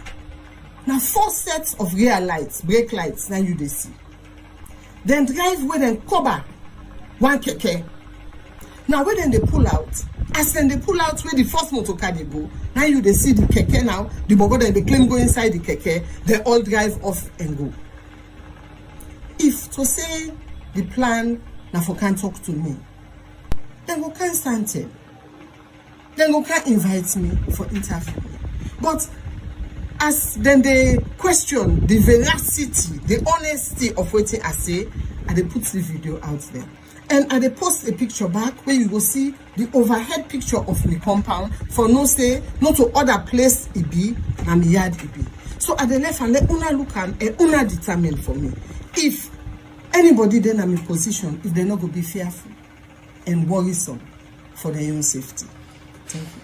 now 4 sets of rear lights, brake lights, now you they see. Then drive where they cover 1 keke. Now when then they pull out, as then they pull out where the first motor car they go, now you they see the keke now, the bogo then they claim go inside the keke, they all drive off and go. If to say the plan now for can talk to me, then go can stand it. Then go can invite me for interview. But as then they question the veracity, the honesty of what I say, and they put the video out there. And they post a picture back where you will see the overhead picture of the compound for no say, not to other place it be, and the yard it be. So at the left and let una look and una determine for me. If anybody then I'm in position, if they're not going to be fearful and worrisome for their own safety. Thank you.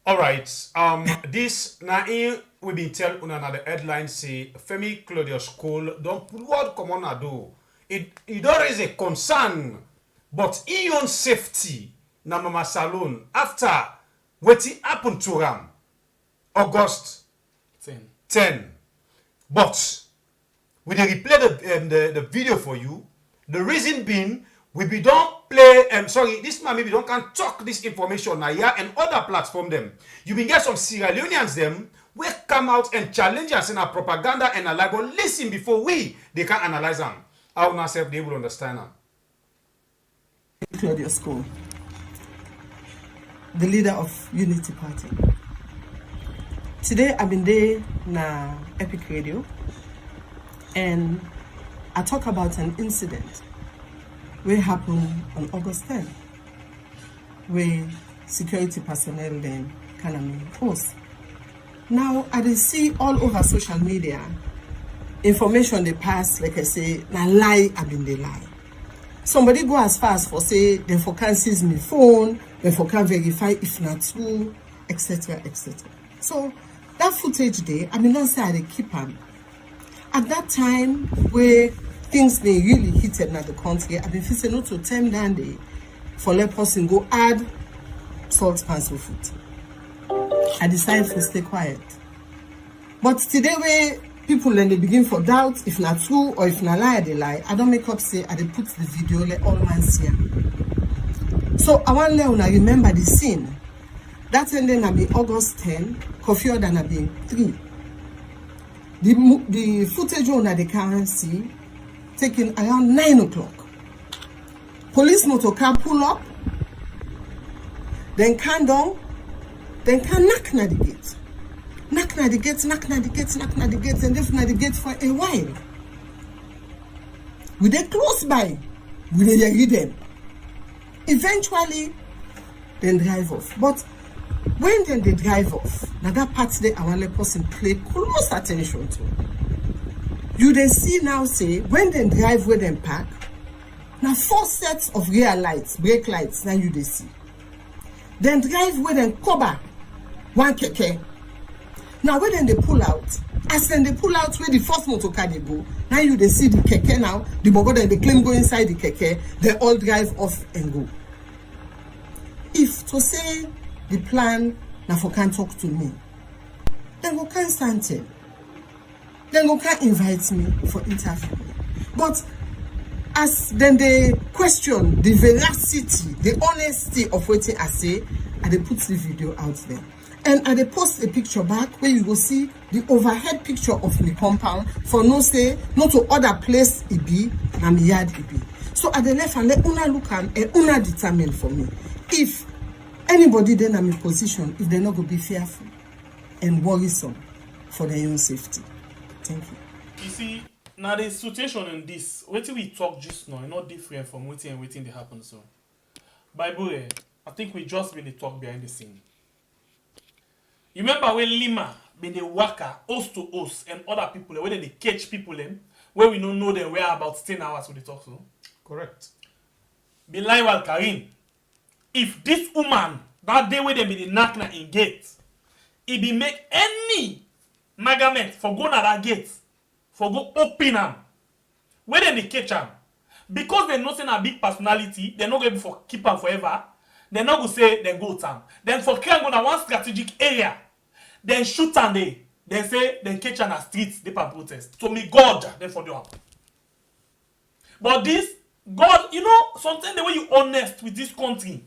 All right. This now we been tell una another headline say Femi Claudius-Cole don't put word come on do. It don't raise a concern, but his own safety na mama salon after what happened to him August 10. But we dey replay the video for you. The reason being we be don't play. This man maybe don't can talk this information now here and other platform them. You been get some Sierra Leoneans them we come out and challenge us in our propaganda and a like, but listen before they can analyze them. How now self they will understand them. Claudius-Cole, the leader of Unity Party. Today I've been there na Epic Radio and I talk about an incident where happened on August 10 where security personnel then kind of post. Now I see all over social media information they pass, like I say, na lie I been they lie. Somebody go as far as for say they for can seize me phone, they for can verify if not true, etc., etc. So that footage there, I mean, don't say I keep them. At that time where things they really heated in the country, I've been facing not to time down there for let person go add salt pans with food. I decided to stay quiet. But today where people then they begin for doubt if not true or if not lie, they lie. I don't make up say I they put the video let all man see. So I want Leona remember the scene. That ended up being August 10, Kofi Odan have been 3. The footage on the currency taken around 9 o'clock. Police motor car pull up, then can down, then can knock na the gate. Knock na the gate, knock na the gate, knock na the gate, and left na the gate for a while. We they close by, we they hear them. Eventually, then drive off. But when then they drive off, now that part there I want the person pay close attention to. You then see now say when they drive where they park, now 4 sets of rear lights, brake lights, now you they see. Then drive where they cover 1 keke. Now when they pull out, as then they pull out where the first motor car they go, now you they see the keke now, the bogo then they claim go inside the keke, they all drive off and go. If to say the plan now for can talk to me, then go can stand it. Then go can invite me for interview. But as then they question the veracity, the honesty of what I say, and they put the video out there. And they post a picture back where you will see the overhead picture of the compound for no say, not to other place it be, and my yard it be. So at the left and let una look and una determine for me. If anybody then in a position, if they're not going to be fearful and worrisome for their own safety. Thank you. You see, now the situation in this, what we talk just now, not different from waiting and waiting to happen. So, Bible, I think we just been the talk behind the scene. You remember when Lima been the worker, host to host, and other people, where they catch people them, where we don't know them, where about 10 hours when they talk so? Correct. Bilai wal Karim. If this woman, that day where they be the knock in gate, it be make any magament for go na that gate, for go open them, where they catch them. Because they know say a big personality, they're not going to keep them forever. They're not going to say they go time. Then for can go na one strategic area, then shoot and they say then catch on the streets, they can protest. So me God, then for do happen. But this God, you know, sometimes the way you honest with this country,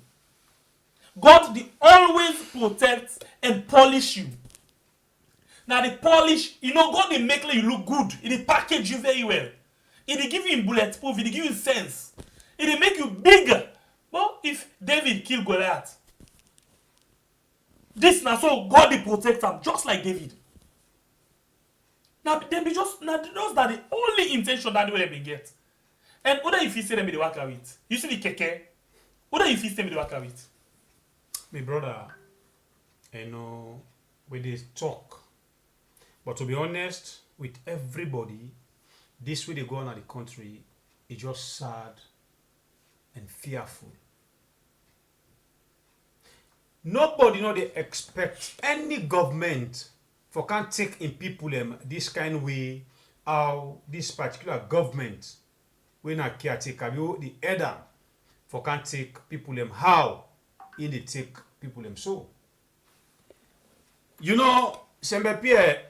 God they always protects and polish you. Now the polish, you know, God they make you look good. It package you very well. It give you bulletproof. It give you sense. It make you bigger. Well, if David killed Goliath, this now so God they protect him just like David. Now then be just now those that the only intention that they will get. And other if you say them be the work with. You see the keke. Other if you say them be the work with. My brother, you know, when they talk, but to be honest with everybody, this way they go on at the country is just sad and fearful. Nobody know they expect any government for can take in people them this kind of way how this particular government when a caretaker the header for can take people them how in they take people them so. You know, Sembe Pierre,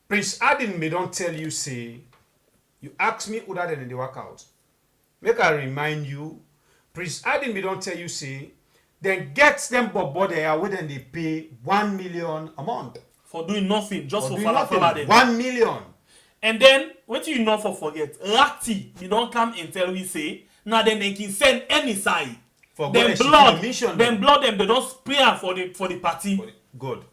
Prince Adin may don't tell you say you ask me who that in the workout. Make I remind you, Prince Adin may don't tell you say then gets them bobo there where then they pay 1 million a month. For doing nothing, just for follow them. 1 million. And then, what you know for forget, Rati, you don't come and tell me say, now then they can send any side. For then blood, then blood them, they don't spare for the party. Good.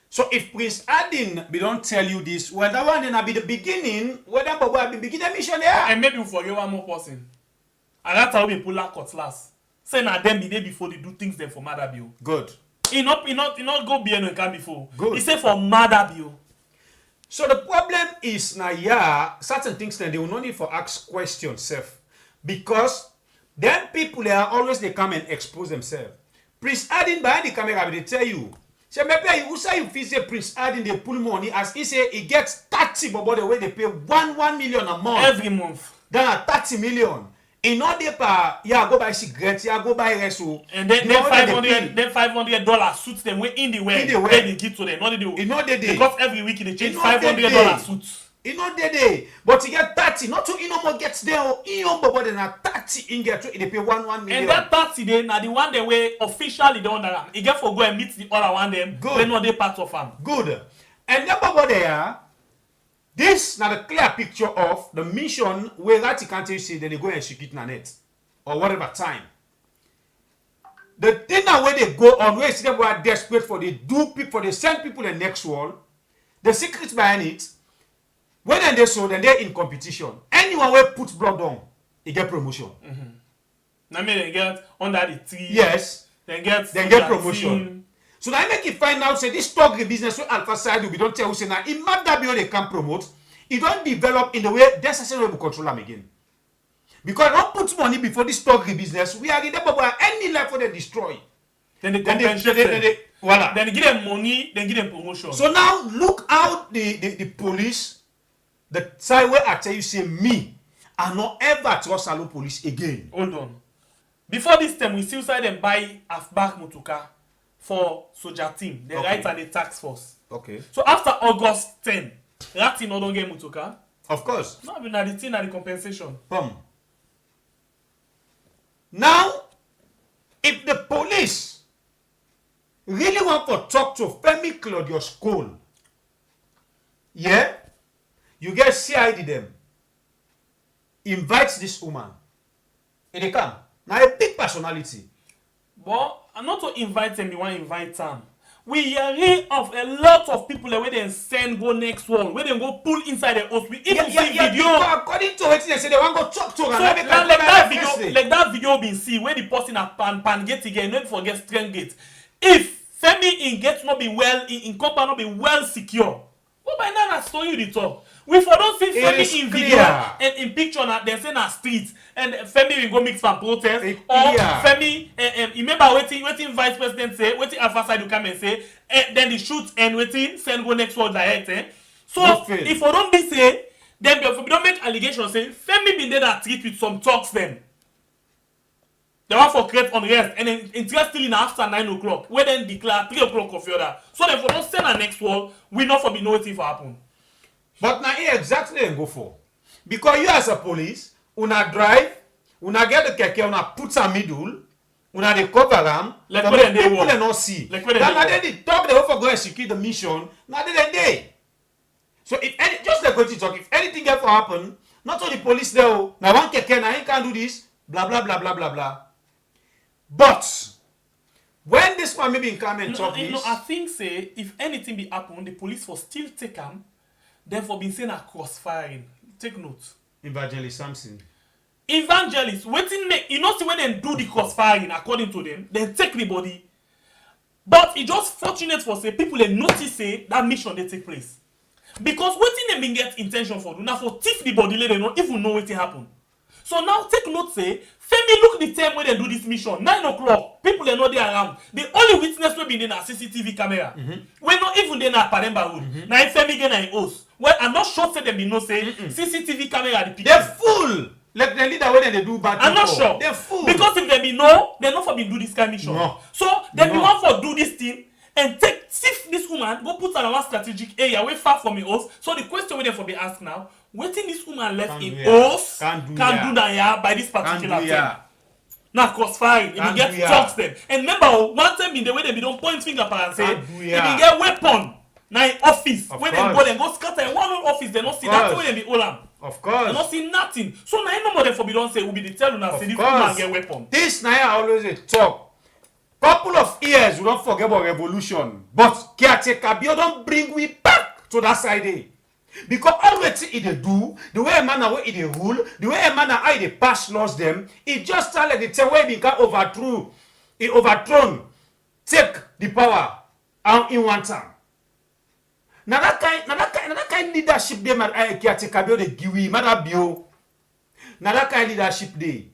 So if Prince Adin be don't tell you this, well that one then be the beginning, where that bobo be beginning mission there. And maybe we forget one more person. And that's how we pull out cutlass. Say now them be there before they do things them for Maada Bio. Good. He not go beyond and come before. Good. He say for Maada Bio. So the problem is now yeah, certain things then they will not need for ask questions self. Because then people they are always they come and expose themselves. Prince Adin behind the camera they tell you. Say maybe you say if he say Prince Adin they pull money as he say he gets 30 but the way they pay 1 million a month. Every month. Then 30 million. In order per yeah go buy cigarettes, yeah go buy reso. And then $500 suits them way in the way they give to them. Not they do. Because every week they change $500 suits. You know they but he get 30, not to no more gets there or but then 30 in get to they pay 1 million. And that 30 day now the one they way officially the under them. He get for go and meet the other one them. Good. They know they part of them. Good. And then over there, this now the clear picture of the mission where that you can't say then they go and shoot it in a net or whatever time. The thing now where they go on where they were desperate for they do people for they send people the next world. The secret behind it. When they so then they're in competition. Anyone will put blood on, they get promotion. I mean they get under the tree. Yes. They get promotion. So now I make it find out say this talk business with Alpha Side we don't tell you say now in Maada Bio they can promote. It don't develop in the way necessary to control them again. Because don't put money before this talk business, we are in the any life for they destroy. Then they compensate. Voila. Then they give them money, then give them promotion. So now look how the police, the side where I tell you say me, I not ever trust Salo police again. Hold on. Before this time, we still saw them buy Afbak Mutuka for soldier team. They write at the tax force. Okay. So after August 10, that thing no don't get Mutuka. Of course. No, but now the thing and the compensation. Now, if the police really want to talk to Femi Claudius-Cole, yeah, you get CID them, invites this woman, and they come. Now a big personality. But I'm not to invite them, you want to invite them. We hearing of a lot of people where they send go next one, where they go pull inside the house. We even see video. According to what they say, they want to go talk to her. So like that video been see where the person a pan gate again, not forget strength gate. If Femi in gate not be well, in company not be well secure. What by now story you the talk? We for don't see Femi in video and in picture they say na street and Femi will go mix for protest or Femi remember waiting vice president say waiting alpha side you come and say then the shoot and waiting send go next one direct so if we don't be say then we don't make allegations say Femi been there that treat with some talks them. They want for create unrest and then interest still in after 9 o'clock where then declare 3 o'clock of order. So then for don't send a next wall, we not for be nothing for happen. But now here exactly and go for. Because you as a police, una drive, una get the keke, una put a middle, una the cover them, like when they people they not see. Like when now they talk, they offer go execute the mission, now they. So if any, just like what you talk, if anything get to happen, not only the police there, now one keke, now he can't do this, blah blah blah blah blah blah. But when this man maybe come and talk this, I think say if anything be happen, the police will still take him. Therefore, been saying a crossfiring. Take note. Evangelist Samson. Evangelists, waiting make you know see when they do the crossfiring according to them, they take the body. But it's just fortunate for say people they notice say that mission they take place. Because waiting they been get intention for do now for thief the body they don't even know what happen. So now take note say Femi look the time when they do this mission 9 o'clock people they know they around. The only witness will be in a CCTV camera. We're not even there na Paremba road. Now Femi get na host. Well, I'm not sure say them be no say CCTV camera the picture. They're full. Like the leader when they do bad. I'm not sure. They're full. Because if they be no, they're not for be do this kind of mission. No. So they be want for do this thing and take thief this woman, go put her in one strategic area way far from the house. So the question we them for be asked now, waiting this woman left in house can do that by this particular time. Now crossfire, if you get talks them. And remember, one time in the way they be don't point finger and say, if you get weapon. Now in office, when they go, they go scatter in one office, they don't see that way they be all Of course. They don't see nothing. So now no more than for be don't say we be the tell now say this woman get weapon. This now always a talk. Couple of years, we don't forget about revolution. But caretaker Bio don't bring we back to that side. Because always it they do, the way a man way it they rule, the way a man how they pass laws them, it just tell like the time where we can overthrown, take the power out in one time. Now that kind leadership they man caretaker Bio the Maady Maada Bio. Now that kind leadership they.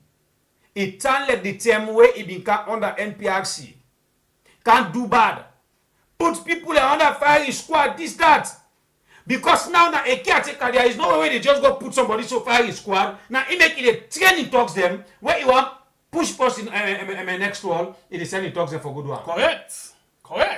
It turn like the term where it been under NPRC. Can't do bad. Put people under firing squad, this, that. Because now a caretaker, there is no way they just go put somebody so firing squad. Now he make it a training talks them where you want push person next wall, it is sending talks them for good one. Correct.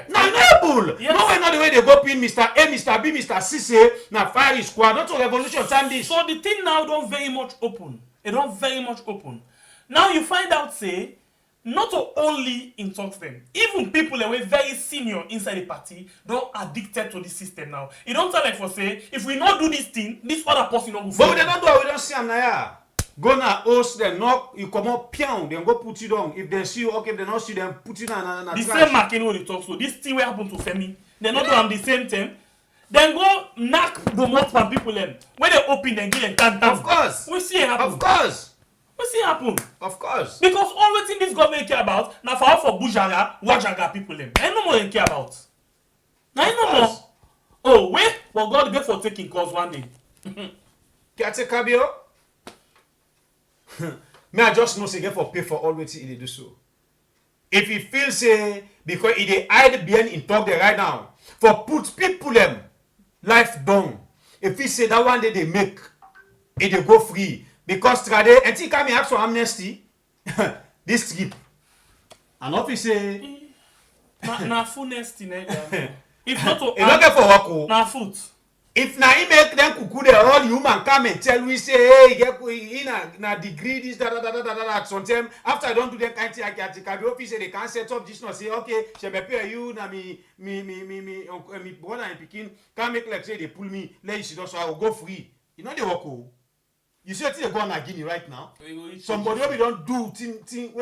Now enable. Yes. No way not the way they go pin Mr. A, Mr. B, Mr. C say now firing squad, not to revolution time this. So the thing now don't very much open. It don't very much open. Now you find out, say, not only in talks them, even people that were very senior inside the party don't addicted to the system now. It don't tell like for say, if we not do this thing, this other person don't go. But they don't do it, we don't see them now. Go na host them, knock, you come up pion, then go put you down. If they see you, okay, if they not see them, put you down. The same marking what they talk so. This thing will happen to Femi. They not do them the same time. Then go knock the most from people them. When they open, then give them 10 times. Of course. We see it happen. Of course. What see happen? Of course. Because all the thing this government care about, now for Bujaga, Wajaga people them. I no more they care about. Now no more. Oh, wait, well God get for taking cause one day. Caretaker Bio. Me I just know say get for pay for all what he do so. If he feels say because he dey hide behind in talk there right now, for put people them life down. If he say that one day they make, it they go free. Because today, and he come ask for amnesty, this trip. And if he say, na full nesty, if not to not get for work, na foot. If na he make them cuckoo, the all human come and tell we say, hey, get na degree this that. Sometimes after I don't do that kind of thing, I get the office they can't set up this. No say okay, she be pay you na me brother and pikin can't make like say they pull me. Let you so I will go free. You know they work. You see they go on Guinea right now. Somebody we don't do thing.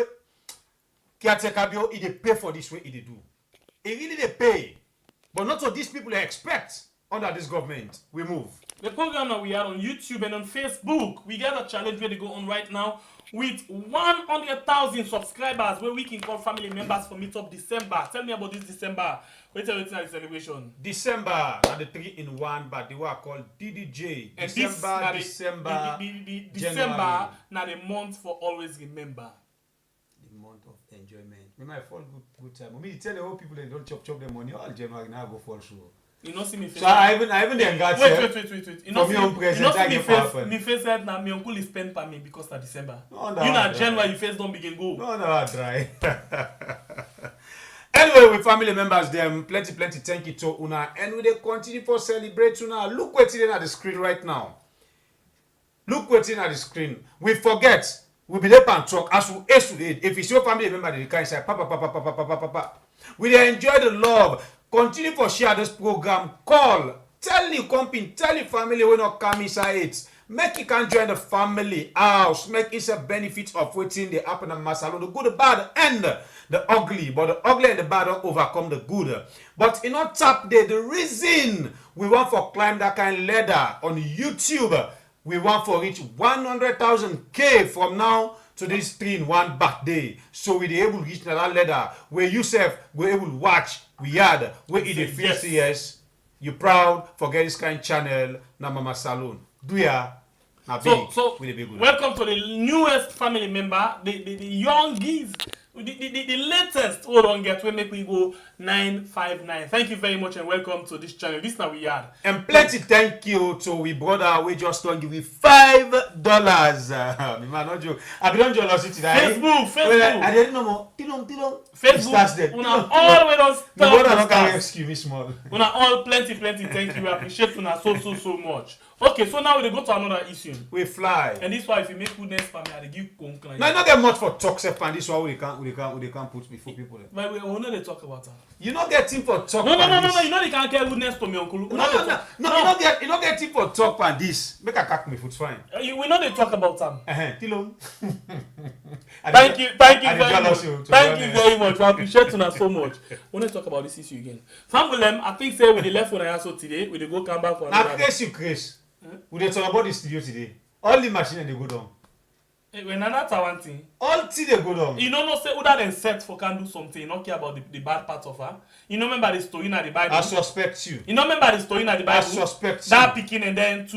Caretaker Bio, they pay for this way. They do. It really they pay, but not so these people they expect. Under this government, we move. The program that we are on YouTube and on Facebook, we got a challenge where they go on right now with 100,000 subscribers where we can call family members for meet up December. Tell me about this December. Wait till it's the celebration. December, not the 3-in-1, but they were called DDJ. And December, December, now the month for always remember. The month of enjoyment. We might fall good time. I mean, tell the whole people they don't chop their money all January now go fall through. You know see me face. So I even then got wait. You know see me face that now my uncle is spent by me because of December. No, you know January you face don't begin go. No, dry. Anyway, with family members, them plenty thank you to Una and we they continue for celebrate Una. Look what's in at the screen right now. Look what's in at the screen. We forget. We be there and talk as we ace to it. If it's your family member, they can say papa. We they enjoy the love. Continue for share this program. Call. Tell your company. Tell your family when not come inside it. Make you can join the family house. Make it a benefit of waiting the happen and masalo. The good, the bad, and the ugly. But the ugly and the bad don't overcome the good. But in our tap day, the reason we want for climb that kind of ladder on YouTube, we want for reach 100,000K from now to this 3-in-1 back day. So we be able to reach that ladder where you self we able to watch. We had where it feel yes. You proud for get this kind of channel na Mama Salon. Do ya? So welcome to the newest family member, the young geese, the latest. Hold on, get we make we go 959. Thank you very much and welcome to this channel. This now we had and plenty thank you to we brother. We just don't give you $5. Me man not joke. I be don't jealous today. Facebook. I didn't know more. Tilong. Facebook. Una all we don't stop. The brother not can excuse me small. Una all plenty. Thank you. We appreciate una so much. Okay, so now we go to another issue. We fly. And this why if you make goodness for me, I give conclusion. No, I not get much for talk self and this why we can't put before people. But we know they talk about that. You not get him for talk. No. You know they can't get goodness to me, uncle. No. You not get him for talk and this. Make a cack me foot fine. We know they talk about them. Tilong. Thank you very much. Thank you very much. I appreciate you so much. We want to talk about this issue again. Family, I think say with the left one I also today, we go come back for another. Now, Chris. We dey talk about the studio today. All the machine they go down. When another one thing. All thing they go down. You know say who that then set for can do something. Not care about the bad part of her. You know remember the story in the Bible. I suspect you. You know remember the story in the Bible. I suspect that picking and then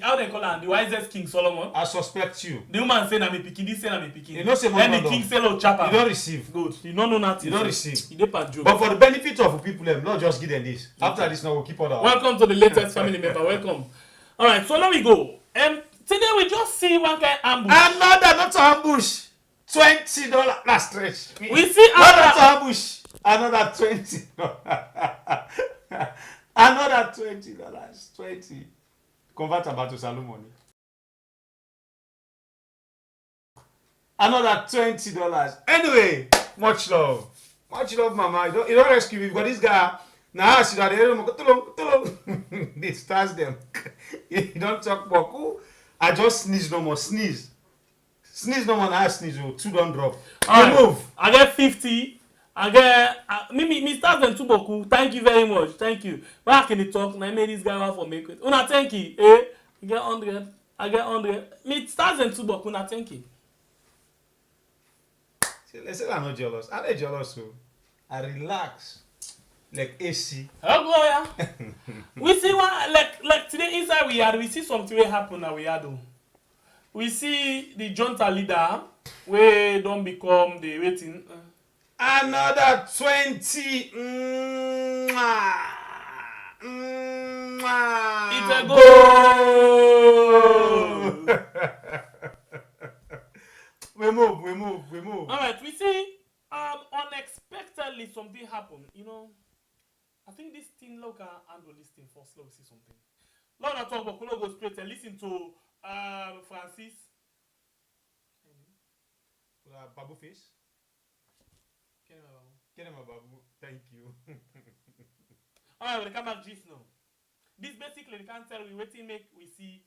how they call her the wisest King Solomon. I suspect you. The woman say na me picking. This say na me picking. You know say then the king say oh chapa. You don't receive. Good. You don't know nothing. You don't receive. You dey part joke. But for the benefit of people, not just give them this. After this now we'll keep on. Welcome to the latest family member. Welcome. All right. So now we go. Today we just see one kind of ambush. Another not ambush. $20 last stretch. We see another ambush. Another $20. Another $20. 20. Convert about to salon money. Another $20. Anyway, much love. Much love, mama. You don't rescue me because this guy. Now see that they stars them. You don't talk boku. I just sneeze no more. Sneeze no more. Now sneeze. 2 don't drop. Move. I get 50. I get me stars them 2 boku. Thank you very much. Thank you. Why can you talk? Now I made this guy want for make it. Una thank you. I get 100. I get 100. Me stars them 2 boku. Una thank you. Let's say I'm not jealous. I'm not jealous. So I relax. Like AC. Oh yeah. We see one like today inside we see something will happen now we had. We see the junta leader we don't become the waiting. Another 20. It's a goal. We move. All right, we see unexpectedly something happened. You know, I think this thing local handle this thing first. Let's see something. Lord, I talk about Kolo go straight and listen to Francis. Babu face. Kenema Babu. Thank you. Alright, we come back just now. This basically we can't tell we waiting make we see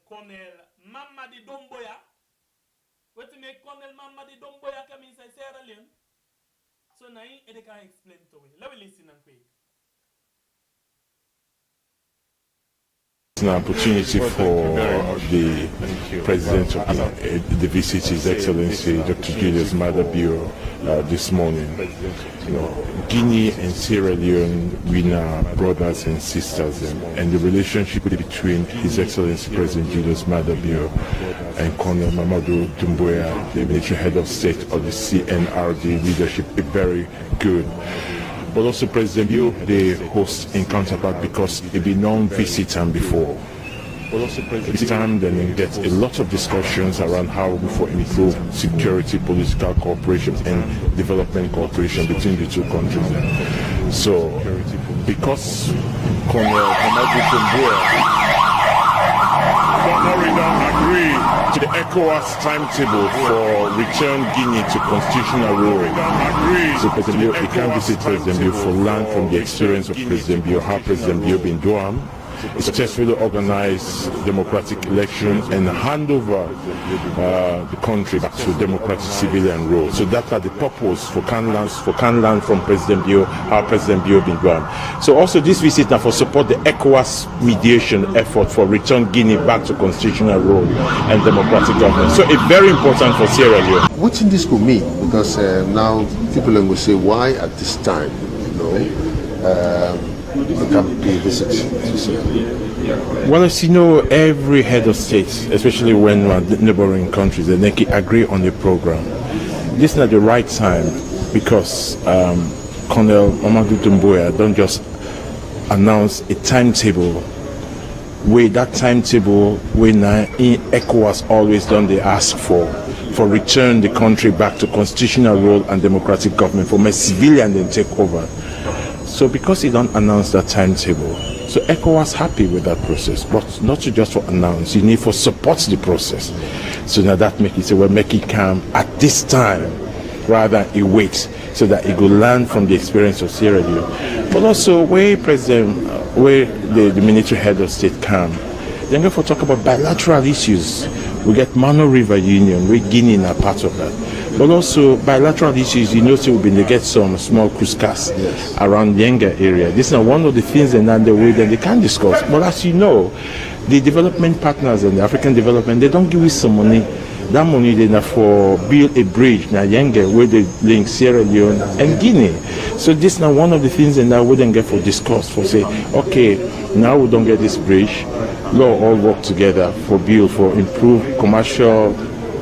Colonel Mamady Doumbouya. Waiting make Colonel Mamady Doumbouya come inside Sierra Leone. So now they can explain to me. Let me listen and quick. It's an opportunity for the President of the visit, His Excellency Dr. Julius Maada Bio this morning. Guinea and Sierra Leone, we are brothers and sisters, and the relationship between His Excellency President Julius Maada Bio and Colonel Mamady Doumbouya, the military head of state of the CNRD leadership, is very good. But also President Bio, the host in counterpart, because it be non-visit time before. But also this time then you get a lot of discussions around how we for improve security, political cooperation and development cooperation between the two countries. So because Colonel Mamady Doumbouya don't agree to the ECOWAS timetable for return Guinea to constitutional rule. So President Bio, he can't visit President Bio for learn from the experience of President Bio, how President Bio been doing. He successfully organized democratic election and hand over the country back to democratic civilian rule. So that are the purpose for can learn from President Bio, how President Bio been doing. So also this visit now for support the ECOWAS mediation effort for return Guinea back to constitutional rule and democratic government. So it's very important for Sierra Leone. What in this could mean? Because now people will say, why at this time? Become a visit. Well, as you know, every head of state, especially when we're neighboring countries, they can agree on the program. This is not the right time because Colonel Mamady Doumbouya don't just announce a timetable where that timetable when ECOWAS always done they ask for return the country back to constitutional rule and democratic government for my civilian then take over. So because he don't announce that timetable, so ECOWAS happy with that process, but not just for announce, you need for support the process. So now that make it say, well, make it come at this time rather than it waits so that it will learn from the experience of Sierra Leone. But also where the military head of state come, then go for talk about bilateral issues. We get Mano River Union, where Guinea are part of that. But also bilateral issues, you know, so we've been to get some small cruise cars around the Yenga area. This is one of the things and the way that they can discuss. But as you know, the development partners and the African development, they don't give us some money. That money they for build a bridge now Yenga where they link Sierra Leone and Guinea. So this is now one of the things and that we don't get for discuss for say, okay, now we don't get this bridge. We'll all work together for build for improve commercial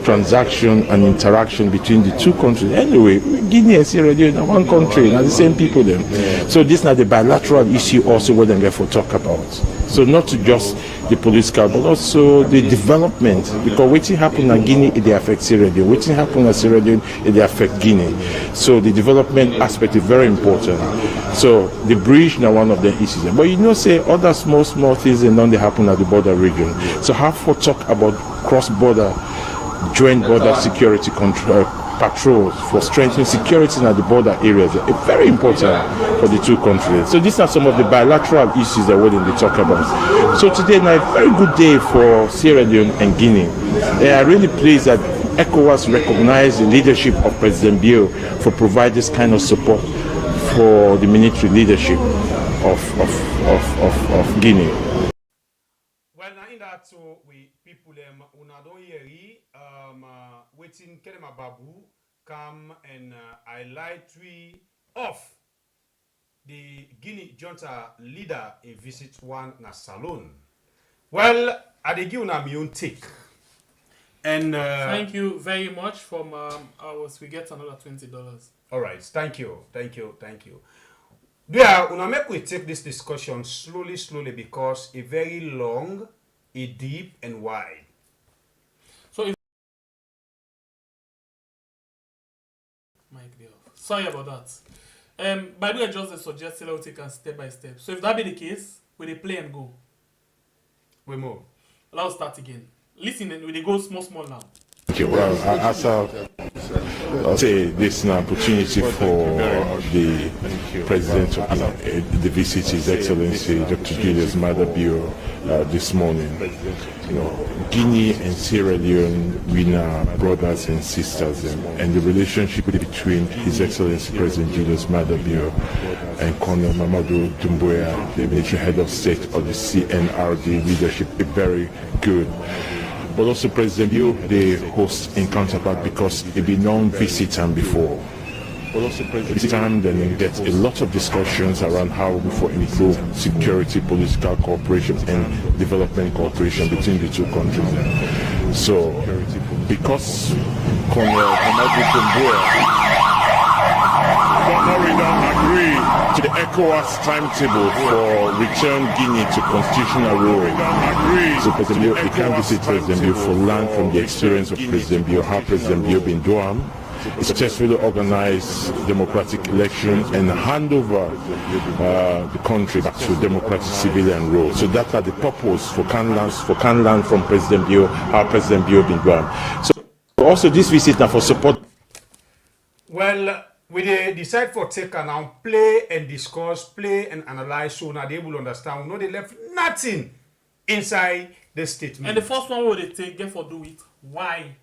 transaction and interaction between the two countries. Anyway, Guinea and Sierra Leone are one country, and the same people then. So this is not the bilateral issue also what they get for talk about. So not to just the political, but also the development. Because what happen in Guinea, it affect Sierra Leone. What happen in Sierra Leone, it affect Guinea. So the development aspect is very important. So the bridge now one of the issues. But you know, say other small things and then they happen at the border region. So how for talk about cross-border joint border security control patrols for strengthening security at the border areas. It's very important for the two countries. So these are some of the bilateral issues that we're going to talk about. So today is a very good day for Sierra Leone and Guinea. They are really pleased that ECOWAS recognized the leadership of President Bio for providing this kind of support for the military leadership of Guinea. Well, now in that, so we people una don't hear waiting Kelema Babu come and highlight three of the Guinea junta leader a visit one na salon. Well, I dey give una my own take. And thank you very much from ours. We get another $20. All right, thank you. There, una make we take this discussion slowly because it's very long, it's deep and wide. So sorry about that. By the way, just suggest we take us step by step. So if that be the case, we play and go. We move. Let's start again. Listen, we go small now. Okay, well, I'll say this is an opportunity for the President of the visit, His Excellency Dr. Julius Maada Bio this morning. You know, Guinea and Sierra Leone, we are brothers and sisters, and the relationship between His Excellency President Julius Maada Bio and Colonel Mamady Doumbouya, the military head of state of the CNRD leadership, is very good. But also President Bio, the host in counterpart, because it be non-visit time before. But also President time, then you get a lot of discussions around how we for improve security, political cooperation, and development cooperation between the two countries. So, because Colonel Mamady Doumbouya we don't agree to the ECOWAS timetable for return Guinea to constitutional rule. So President Bio, we can visit President Bio for learn from the experience of President Bio, how President Bio been doing. Successfully organize democratic elections and hand over the country back to democratic civilian rule. So that's the purpose for can learn from President Bio, how President Bio been doing. So also this visit now for support. Well, we decide for take and now play and discuss, play and analyze, so now they will understand. We know they left nothing inside the statement. And the first one will they take, get for do it. Why?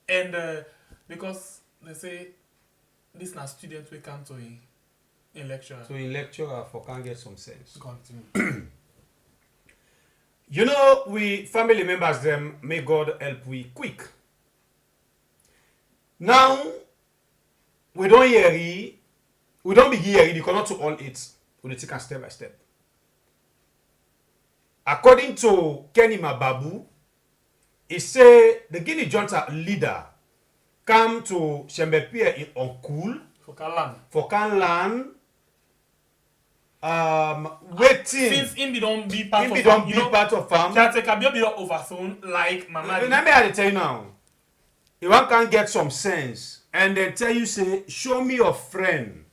And because they say this na students we come to in lecture. So in lecture for can get some sense. Continue. You know, we family members them, may God help we quick. Now we don't be here, you cannot to all it. We take it step by step. According to Kenny Mababu, he say the Guinea junta leader come to Shembepia in Onkul for can land waiting. Since him don't be part of farm, you know, part of farm. Kabio be overthrown like Mamady. Let me tell you now. If one can get some sense and then tell you, say, show me your friend,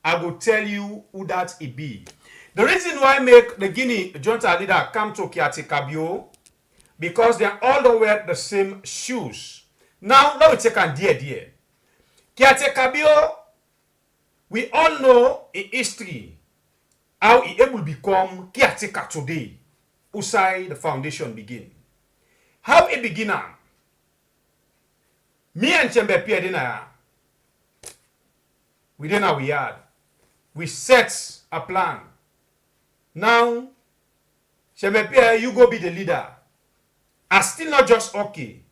I will tell you who that it be. The reason why I make the Guinea junta leader come to Kabio, because they all wear the same shoes. Now we take a dear. Kabio, we all know in history how he able to become caretaker today. Usai the foundation begin. How it began? Me and Chembepia dinner. We didn't we had. We set a plan. Now, Chembepia, you go be the leader. I still not just okay.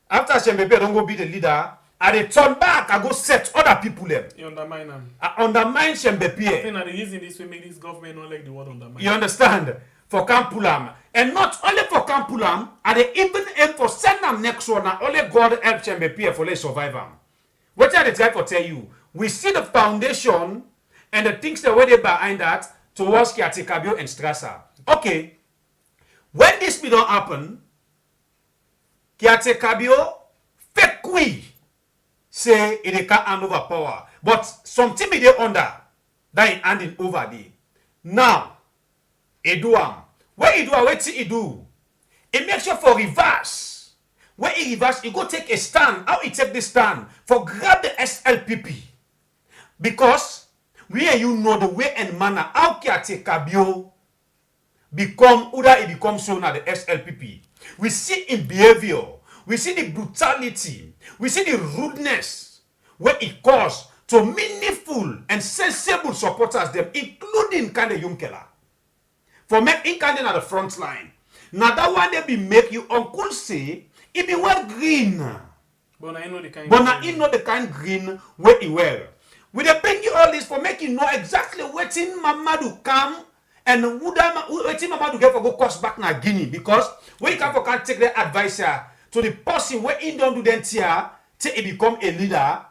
After Chembepia don't go be the leader, I dey turn back, I go set other people them. You undermine them. I undermine Chembepia. I think that the reason this will make this government not like the word undermine. You understand? For Kampulam. And not only for Kampulam, I dey even aim for send them next one. Now only God help Chembepia for let survive them. What I try to tell you, we see the foundation and the things that were there behind that towards Kabio and Strasser. Okay. When this be don't happen, Kabio fake we say it can't hand over power. But something be there under that he handing over there. Now, he do what he do, what he do? He make sure for reverse. When he reverse, he go take a stand. How he take the stand? For grab the SLPP. Because we and you know the way and manner how Kabio become, either he becomes so now the SLPP. We see in behavior, we see the brutality, we see the rudeness where it caused to meaningful and sensible supporters them, including Kande Yunkela. For make in Kande at the front line. Now that one they be make you uncle say it be well green. But I know the kind. But now you know the kind green where he wear. We dey bring you all this for make you know exactly what in Mamady come and wetin Mamady get for go cost back na Guinea, because when you come for can take the advisor to the person where he don't do them here till he become a leader.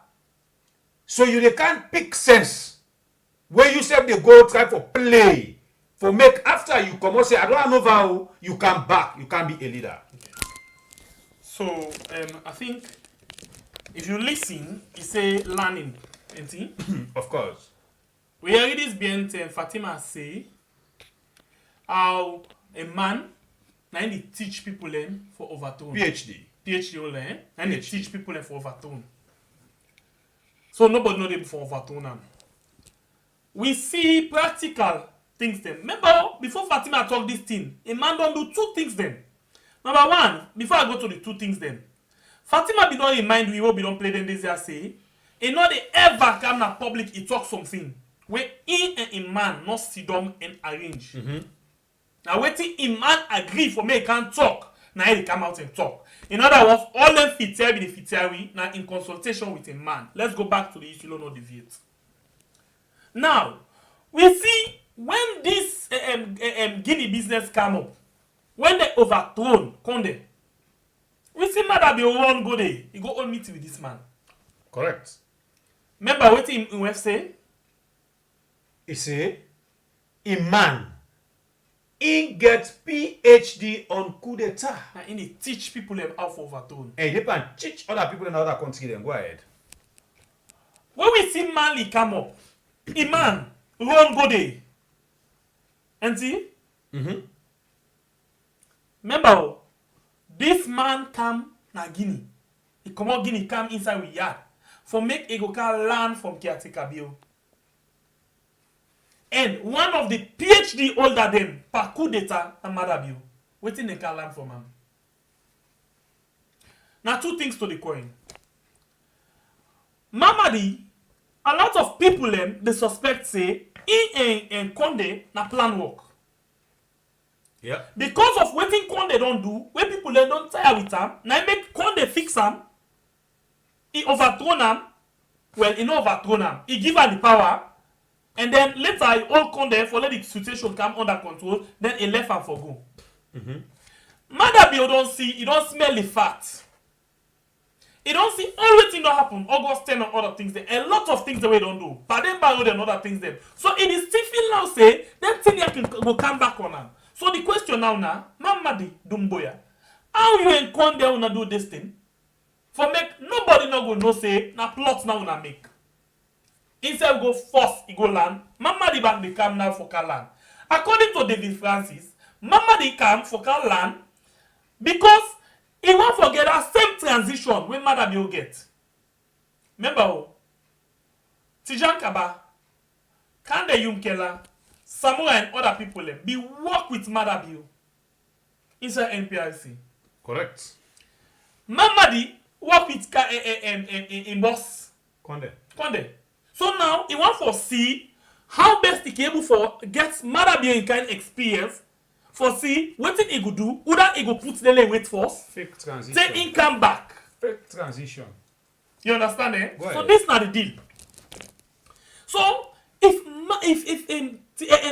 So you can't pick sense where you say they go try for play for make after you come and say I don't know how you come back, you can't be a leader. Okay. So I think if you listen, you say learning. Of course. We heard this Fatima say how a man Now they teach people them for overthrown. PhD only, and they teach people them for overthrown. So nobody know them for overthrown them. We see practical things then. Remember, before Fatima talk this thing, a man don't do two things then. Number one, before I go to the two things then, Fatima be don't remind we will be don't play them this year say, and not they ever come na public he talk something where he and a man not sit down and arrange. Now waiting a man agree for me can talk. Now he come out and talk. In other words, all them fitiari be the fitiari now in consultation with a man. Let's go back to the issue, no deviate. Now, we see when this Guinea business come up, when they overthrown Conde, we see Maada Bio one go there. He go on meeting with this man. Correct. Remember what him say? He say, a man, he get PhD on coup d'etat. And he teach people them how to overthrown. And he can teach other people in other countries. Then go ahead. When we see Mali come up, a man run go there. And see? Remember, this man come na Guinea. He come out Guinea, come inside with yard. For make ego can learn from caretaker Bio. And one of the PhD holder them, par coup d'etat and Maada Bio. Waiting they can learn from him. Now two things to the coin. Mamady, a lot of people them, they suspect say, he and Conde na plan work. Yeah. Because of what Conde don't do, when people then don't tire with him, now make Conde fix him, he overthrown him, well, he not overthrown him, he give her the power, and then later he hold Conde for let the situation come under control, then he left him for go. Maada Bio don't see, he don't smell the fat. He don't see everything that happen, August 10 and other things there. A lot of things that we don't do. But then borrowed and other things there. So it is still feel now say, that thing here will come back on him. So the question now, Mamady Doumbouya, how you and Conde wanna do this thing? For make nobody no go no say na plot now wanna make. Instead go force he go land. Mamady back the come now for land. According to David Francis, Mamady come for land because he won't forget that same transition when Maada Bio get. Remember, Tijan Kaba, Kande Yumkela, Samoa and other people be work with Maada Bio inside NPRC. Correct. Mamady work with in boss Conde. So now he want to see how best he can able for get Maada Bio in kind experience. For see what he go do, either he go put the wait force, fake transition, then he come back. Fake transition. You understand, eh? Go so ahead. this not the deal. So if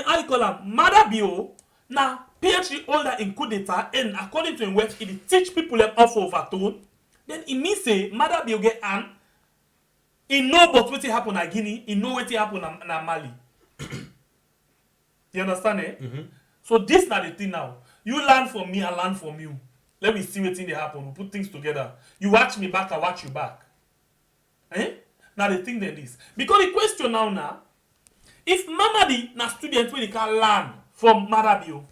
how you call him Maada Bio now PhD holder in coup d'etat and according to him work he teach people them off overthrown, then it means say Maada Bio get an he know about what happen in Guinea, he know what happen in Mali. You understand, eh? So this not the thing now. You learn from me, I learn from you. Let me see what thing they happen. We put things together. You watch me back, I watch you back. Eh? Now the thing then is. Because the question now, if Mamady na student when they can learn from Maada Bio,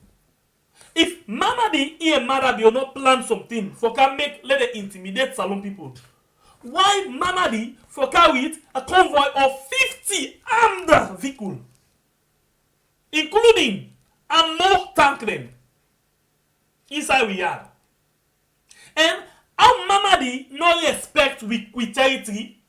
if Mamady and Maada Bio not plan something for can make let it intimidate Salon people, why Mamady for carry a convoy of 50 armed vehicles, including and more tank them inside we are. And how Mamady no respect with territory,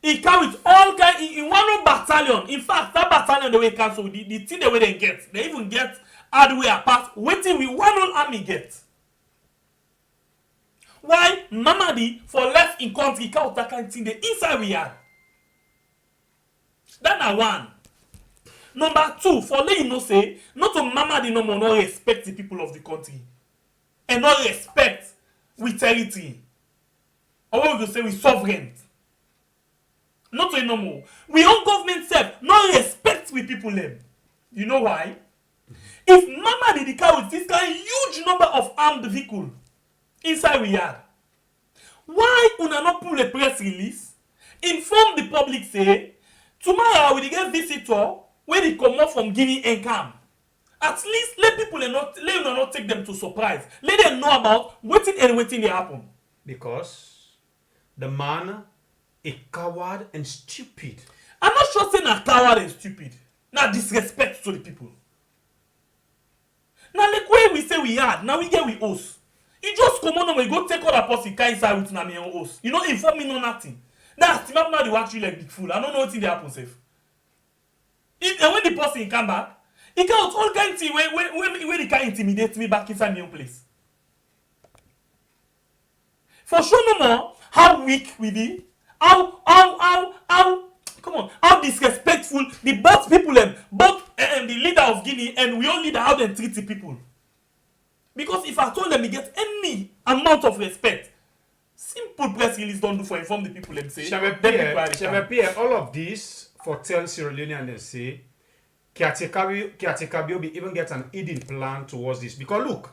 he come with all kind in one battalion. In fact, that battalion they will cancel the thing they will get. They even get hardware apart, waiting with one whole army get. Why Mamady for left in country count that kind of thing they inside we are. That na one. Number two, for let you know say, not to Mamady no more no respect the people of the country. And not respect with territory. Or what we go say with sovereign. Not to no more. We own government self, no respect with people them. You know why? If Mamady the car with this kind huge number of armed vehicles inside we are, why una not pull a press release, inform the public say, tomorrow we get visitor where they come out from Guinea and come. At least let people not take them to surprise. Let them know about waiting and waiting they happen. Because the man is coward and stupid. I'm not sure saying a coward and stupid. Now disrespect to the people. Now like where we say we had, now we get with us. You just come on and we go take all the person can inside with me on us. You know, inform me no nothing. That's now they watch you like big fool. I don't know what thing they happen safe. And when the person come back, he got all kinds of things where he can intimidate me back inside my own place. For sure no more how weak we be, how disrespectful the both people both the leader of Guinea and we all leader how they treat the people. Because if I told them they get any amount of respect, simple press release don't do for inform the people and say all of this for tell Sierra Leone and say Caretaker Bio even get an hidden plan towards this. Because look,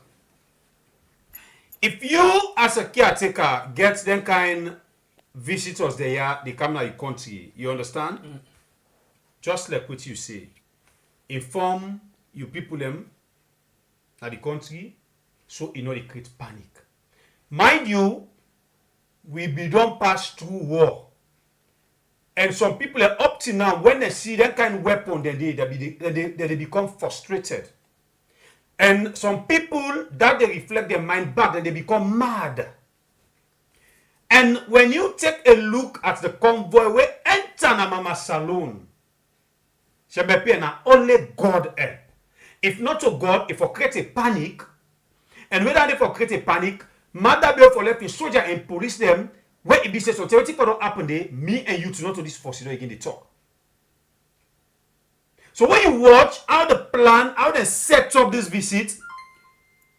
if you as a caretaker get them kind visitors there, they come to your country, you understand? Just like what you say, inform you people them at the country, so you know they create panic. Mind you, we be don't pass through war, and some people are up to now when they see that kind of weapon, they become frustrated, and some people that they reflect their mind back, then they become mad. And when you take a look at the convoy where enter na mama saloon, only God help. If not to God, if for create a panic, and whether they for create a panic, Maada Bio for left in soldier and police them, where it be says so what don't happen there, me and you to not to this force, you know, again they talk. So when you watch how the plan, how they set up this visit,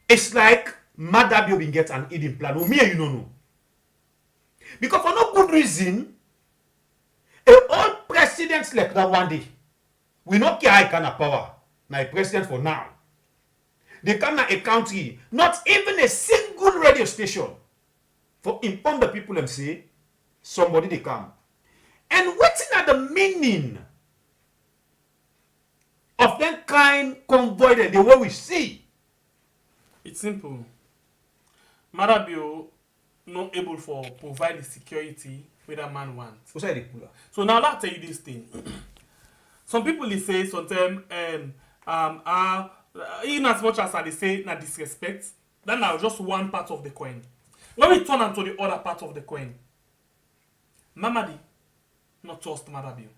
it's like Maada Bio been get an hidden plan. Well, me and you don't know. Because for no good reason, all presidents like that one day, we not care how kind of power. Now a president for now. They come to a country, not even a single radio station, for inform the people and say, somebody they come. And what's not the meaning of that kind convoy that the way we see? It's simple. Maada Bio not able for provide the security where that man wants. So now I'll tell you this thing. Some people they say sometimes in as much as they say na disrespect, that now just one part of the coin. When we turn onto the other part of the coin, Mamady not trust Maada Bio.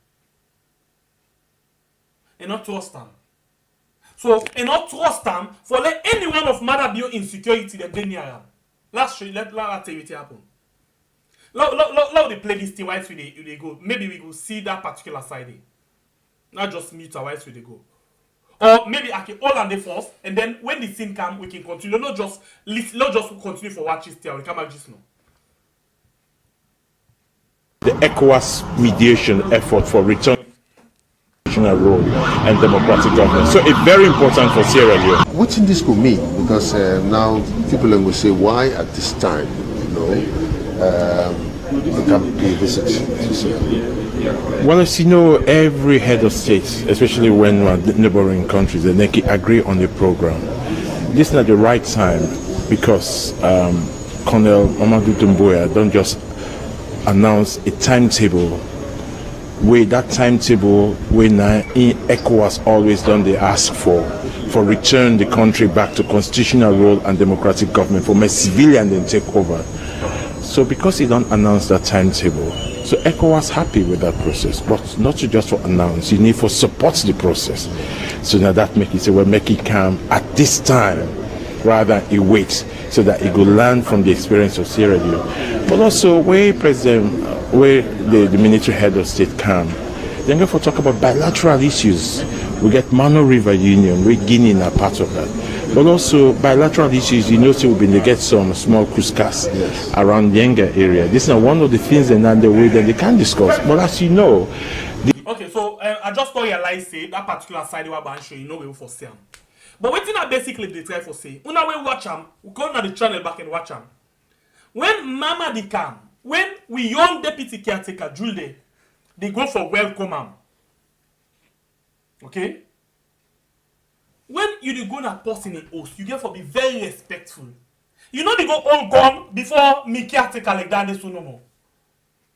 And not trust them. So and not trust them for let any one of Maada Bio insecurity them they near them. Let's tell you what happen. Let they play this thing while they go. Maybe we go see that particular side. Not just mute our while they go. Or maybe I can hold on the force, and then when the scene come, we can continue. Not just continue for watch it. We come back just now. The ECOWAS mediation effort for return role and democratic government. So it's very important for Sierra Leone. What in this could mean? Because now people will say, why at this time, you know, they can pay visit to Sierra Leone? Well, as you know, every head of state, especially when neighboring countries, they agree on the program. This is not the right time because Colonel Mamady Doumbouya don't just announce a timetable. With that timetable, when ECOWAS always done they ask for return the country back to constitutional rule and democratic government, for my civilian then take over. So because he don't announce that timetable, so ECOWAS happy with that process, but not just for announce, you need for support the process. So now that make it say, well, make it come at this time rather than it waits, so that it will learn from the experience of Sierra Leone. But also where the military head of state come, then go talk about bilateral issues. We get Mano River Union, we Guinean are part of that. But also bilateral issues, you know, so we've been to get some small cruiscas around the Yenga area. This is one of the things that they can discuss. But as you know, okay, so I just thought you realize say that particular side you are showing, you know, we will for Sam. But what I basically they try for say, when we watch them, we go on the channel back and watch them. When Mamady come, when we young deputy caretaker Jules, they go for welcome him. Okay? when you dey go na person in host, you get for be very respectful. You know they go all gone before me caretaker like that, so no more.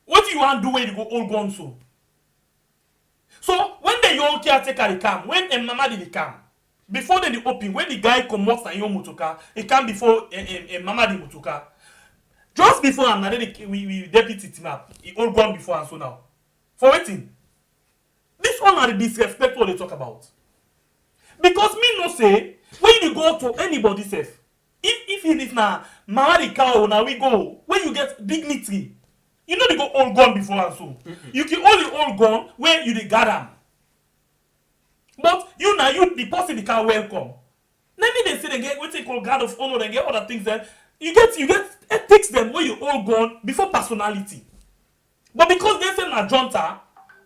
What you want to do when you go all gone so? So when the young caretaker they come, when Mamady they come, before they open, when the guy come out and young motoka, he come before Mamady motoka. Just before I'm not we deputy team up, he all gone before and so now. For waiting. This one are the disrespect what they talk about. Because me no say when you go to anybody safe. If it is now Mamady cow now we go when you get dignity. You know they go all gone before and so. You can only all gone when you the gather. But you now you the person they can welcome. Maybe they say they get what they call guard of honor, they get other things there. You get ethics them when you all gone before personality. But because they say na junta,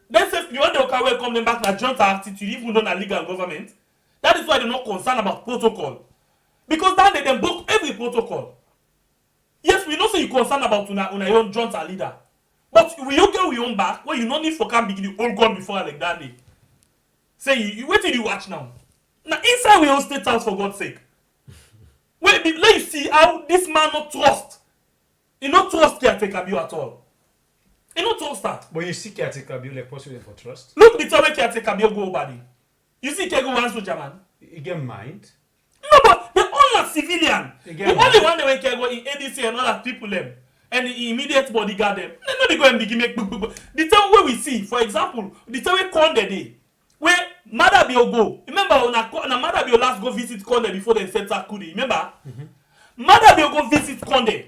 they say you want to welcome them back na junta attitude even though na legal government. That is why they're not concerned about protocol. Because that they broke every protocol. Yes, we know say you concerned about una own junta leader. But we you get we own back when you no need for can begin all gone before like that day. Say you wait till you watch now. Now inside we own state house for God's sake. Wait, let you see how this man not trust. He not trust caretaker Bio at all. He not trust that. But you see caretaker Bio like possible for trust. Look the time when caretaker Bio go body. You see Kego one soldier man. You get mind. No, but the only civilian. The only one that when Kego in ADC and other people them. And the immediate bodyguard them. They know they go and begin make the time where we see, for example, the time we Conde day. Where Maada Bio go. Remember when Maada Bio last go visit Conde before they set Sakudi. Remember? Maada Bio go visit Conde.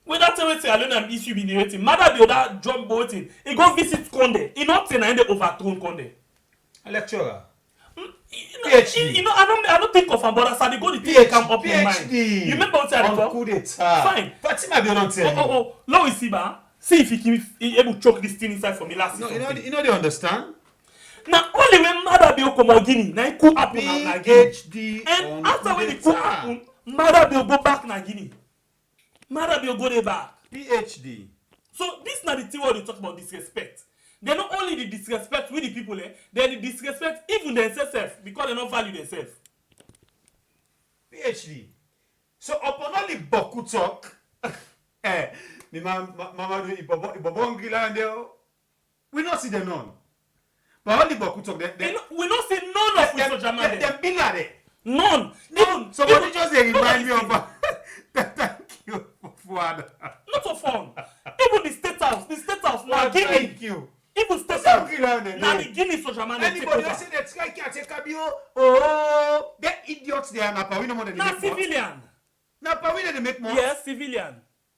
When that time we say Leoneans issue be narrating, Maada Bio that job voting, he go visit Conde. He not saying they overthrown Conde. A lecturer. You know, I don't think of him, but as I go the thing come up in mind. You remember what I recall? Coup d'etat. Fine. Fatima Bio don't tell Oh. Now we see, ba. See if he able to choke this thing inside for me last. No, you know they understand. Now only when Maada Bio come on Guinea, now he coup happen na Guinea. And after when the coup happen, Maada Bio go back na Guinea. Maada Bio go there back. PhD. So this now the thing what they talk about disrespect. They not only the disrespect with the people, they the disrespect even themselves because they don't value themselves. PhD. So upon only Boku talk, the Mamady Doumbouya, we not see them none. But only Boku talk, we not see none of Mr. Jamal. They be like that. None. Somebody just remind me of. Thank you, Fuad. Not so fun. Even the state house, now Guinea. Thank you. Even state house. Now the Guinea so Jamal. Anybody say that sky can't take a bio? Oh, they idiots there. Now, we no more than now civilian. Now, we they make more. Yes, civilian.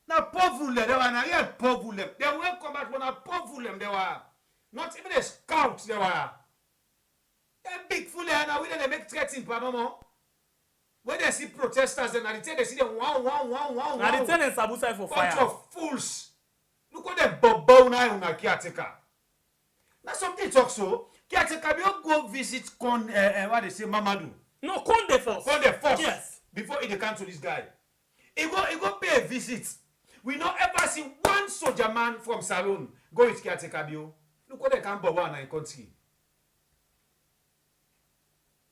Now, poor they were not real poor them. They won't come back when a poor them they were. Not even the scouts they were. They big fool there now. We they make threats in Panama. When they see protesters, and they see them wow. Now they tell them Sabusa for fire. Bunch of fools. Look what they bow now on a caretaker. Now something talk so. Caretaker, you go visit what they say, Mamady. No, Conde first. Yes. Before he cancel this guy. He go pay a visit. We not ever see one soldier man from Salon go with caretaker. Look what they can bow on in country.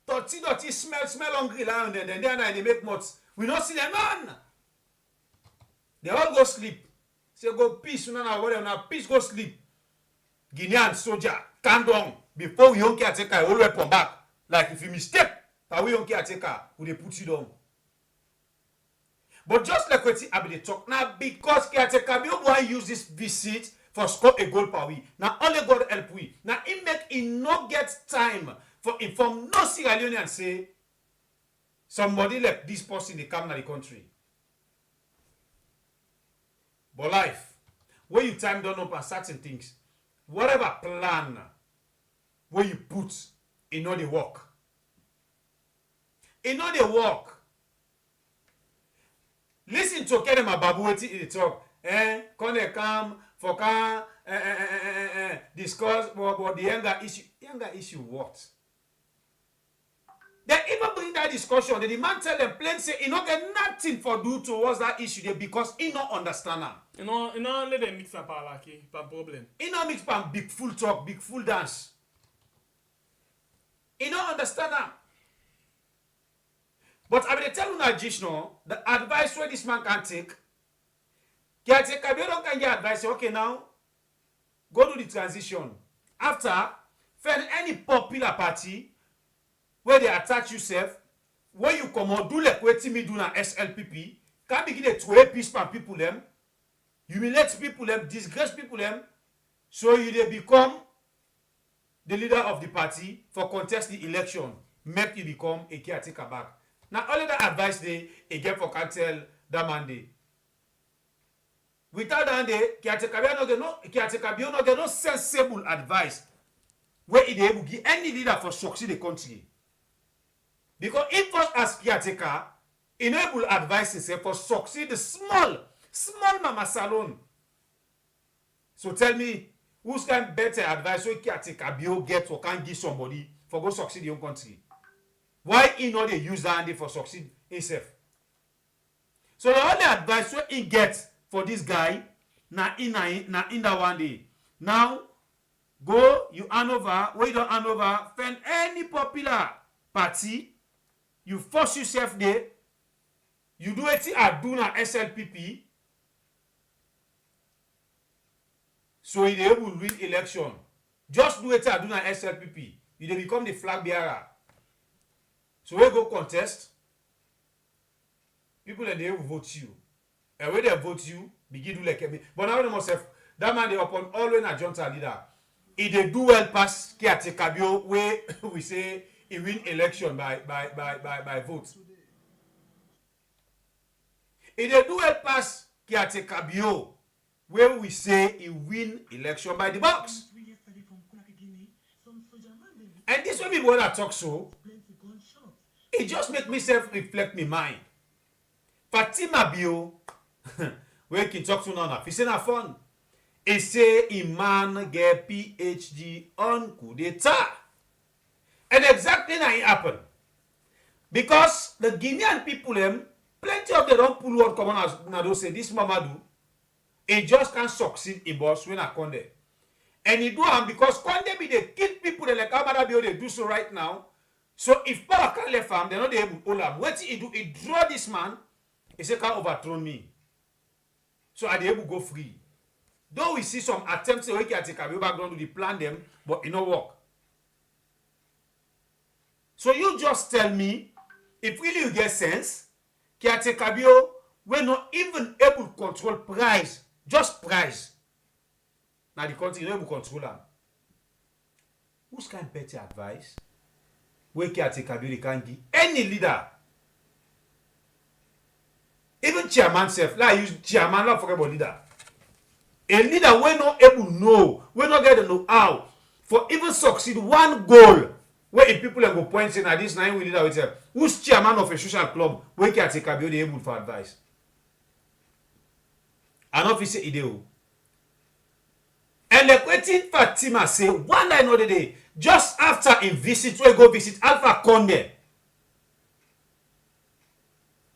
Dirty smell hungry land and then they make mods. We don't see them none. They all go sleep. Say go peace, peace go sleep. Guinean soldier, calm down. Before we don't caretaker, all weapon back. Like if you mistake, we don't caretaker, we they put you down. But just like what I be talk now, because caretaker, we want use this visit for score a goal per week. Now only God help we. Now it make it not get time for inform no Sierra Leone and say somebody like this person they come to the country. But life, when you time down up on certain things, whatever plan where you put, it know they work. It know they work. Listen to Colonel Mamady in the talk. When they come for discuss about the younger issue. Younger issue what? They even bring that discussion. The man tell them plain say he not get nothing for do towards that issue there because he not understand them. You know, let them mix up like no problem. He not mix up big full talk, big full dance. He not understand them. But I will tell you now, Jishno, the advice where this man can take, caretaker Bio can get advice. Okay, now go do the transition. After, find any popular party where they attach yourself, where you come out, do like what me do na SLPP, can begin to throw peace for people them, humiliate people them, disgrace people them, so you they become the leader of the party for contest the election, make you become a caretaker back. Now only the advice they get for cartel that Monday. Without that day, caretaker no get no sensible advice where it able give any leader for succeed the country. Because if us as caretaker enable advice himself for succeed the small mama salon. So tell me, who's can better advice so caretaker Bio get or can give somebody for go succeed your country? Why he not they use that for succeed himself? So the only advice what he gets for this guy, na in that one day. Now go you hand over, where you don't hand over, find any popular party, you force yourself there, you do it at do na SLPP, so you able to win election. Just do it at do na SLPP, you dey become the flag bearer. So we go contest, people and they will vote you. And when they vote you, begin to like me. But now myself, that man they upon always a junta leader. If they do well pass caretaker Bio, where we say he win election by vote. If they do well pass caretaker Bio, where we say he win election by the box. And this when people that talk so, it just make me self-reflect my mind. Fatima Bio, where can talk to none of, he say na fun. He say a man get PhD on coup d'etat. And exactly now it happened. Because the Guinean people them, plenty of them don't pull what common as Nado say, this Mamadou, he just can't succeed in boss when I Conde. And he do him because Conde be they kill people they like Mamady Bio they do so right now. So if power can't left him, they're not able to hold him. What he do, he draw this man, he say can't overthrow me. So are they able to go free? Though we see some attempts to take a background to the plan them, but it no work. So you just tell me, if really you get sense, caretaker Bio, we're not even able to control price, just price. Now the country not able to control them. Who's can better advice? Where caretaker Bio they can give any leader. Even chairman self, like use chairman, not forget about leader. A leader we not able to know, we not get to know how for even succeed one goal where if people go point in at this 9 we leader with them. Who's chairman of a social club where caretaker Bio they able for advice? An officer ideo. And the question Fatima say one line of the day, just after a visit, we go visit Alpha Conde.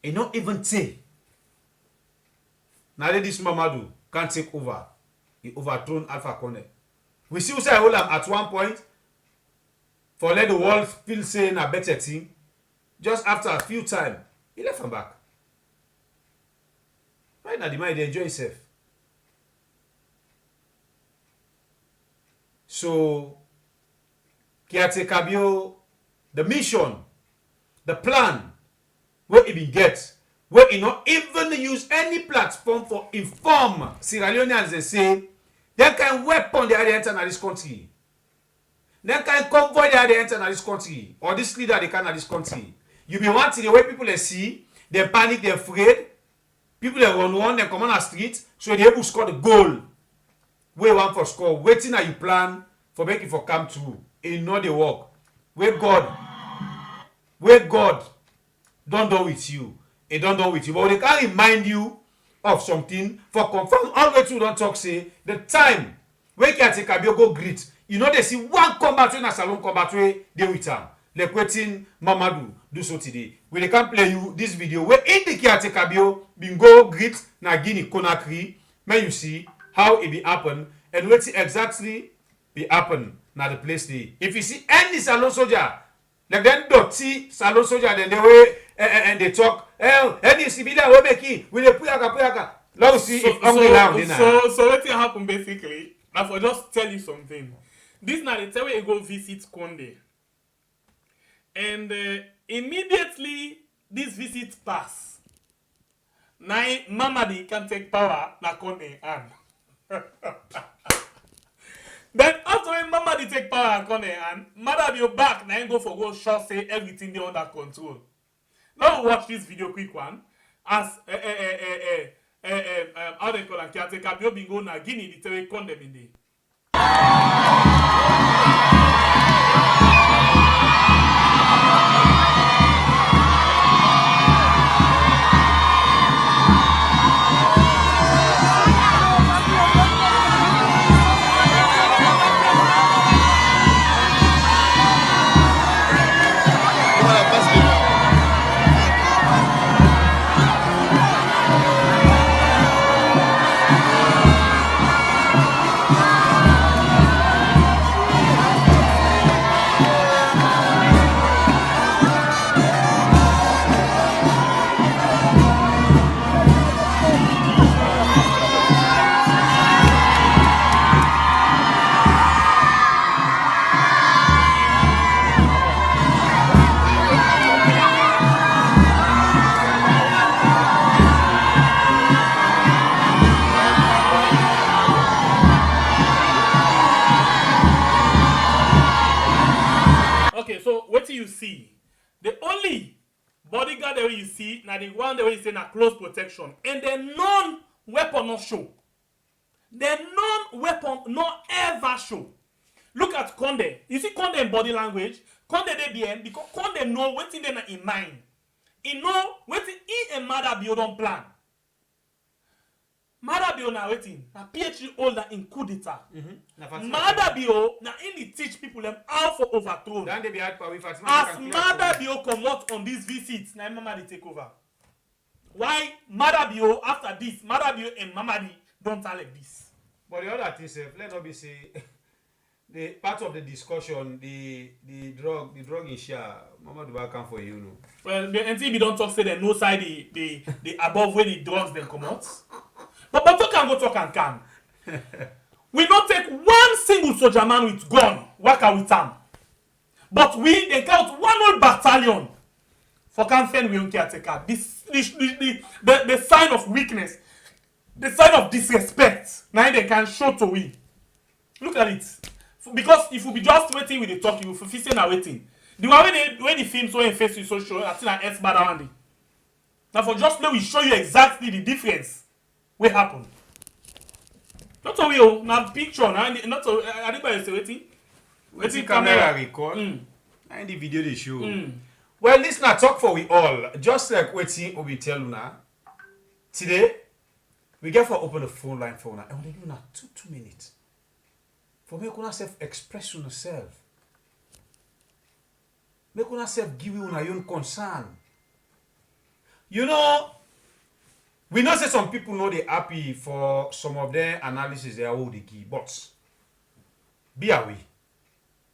He not even say. Now this Mamadou can't take over. He overthrown Alpha Conde. We see who say hold him at one point for let the world feel saying a better thing. Just after a few times, he left him back. Right now, the man enjoy himself. So, caretaker Bio, the mission, the plan, where he been get, where he not even use any platform for inform Sierra Leoneans they say, they can weapon the enter in this country. They can convoy the enter in this country. Or this leader they can in this country. You be wanting the way people they see, they panic, they're afraid. People they run, they come on the street, so they able to score the goal. Where one for score, waiting at you plan for making for come true. It know the work. Where God don't do with you. It don't do with you. But they can remind you of something for confirm. Always you don't talk say the time where caretaker Bio go greet. You know they see one combat in a salon combat way they with him. Like waiting Mamadou do so today. We they can play you this video where in the caretaker Bio been go greet na Guinea Conakry. May you see how it be happen and what exactly be happen na the place day. If you see any salon soldier like then dirty salon soldier then the way and they talk, oh, and you see me there, we make it, we puyaka. Now we see if hungry lamb dinner. So what happened basically? Now for just tell you something. This now they tell you go visit Conde. And immediately this visit pass. Now Mamady can take power na Conde hand. Then after when Mamady take power and Conde hand, Maada Bio back now go for go short say everything they under control. Now watch this video quick one as how they call and caretaker Bio bingo na Guinea the tell Conde in there. Okay, so what do you see? The only bodyguard that you see, now the one that you say na close protection, and the non-weapon not show. The non-weapon not ever show. Look at Conde. You see Conde in body language. Conde they bien because Conde know what's in there in mind. He know what he and Maada Bio don't plan. Maada Bio na waiting. Na PhD holder in coup d'etat. Maada Bio na only teach people them how for overthrow. As Maada Bio come out on this visit, na Mamady take over. Why Maada Bio after this, Maada Bio and Mamady don't tell like this. But the other thing, let not be say the part of the discussion, the drug issue, Mamady Doumbouya come for you, know. Well, the NTB don't talk say they no side the above where the drugs then come out. But talk and go talk and come. We don't take one single soldier man with gun, work out with them. But we they count one whole battalion for campaign we don't care take out. The sign of weakness, the sign of disrespect. Now they can show to we. Look at it. Because if we be just waiting with the talk, you will feel now waiting. The one when the film so in face you so show, I think I bad one day. Now for just now we show you exactly the difference. What happened? Not so we now picture now. Not so anybody say waiting camera record. And the video they show. Well, this not talk for we all. Just like waiting we tell you now. Today we get for open the phone line for now. And we do now 2 minutes. For make una self express yourself. Make una self give you your own concern. You know. We know say some people know they happy for some of their analysis they are all the key, but be away.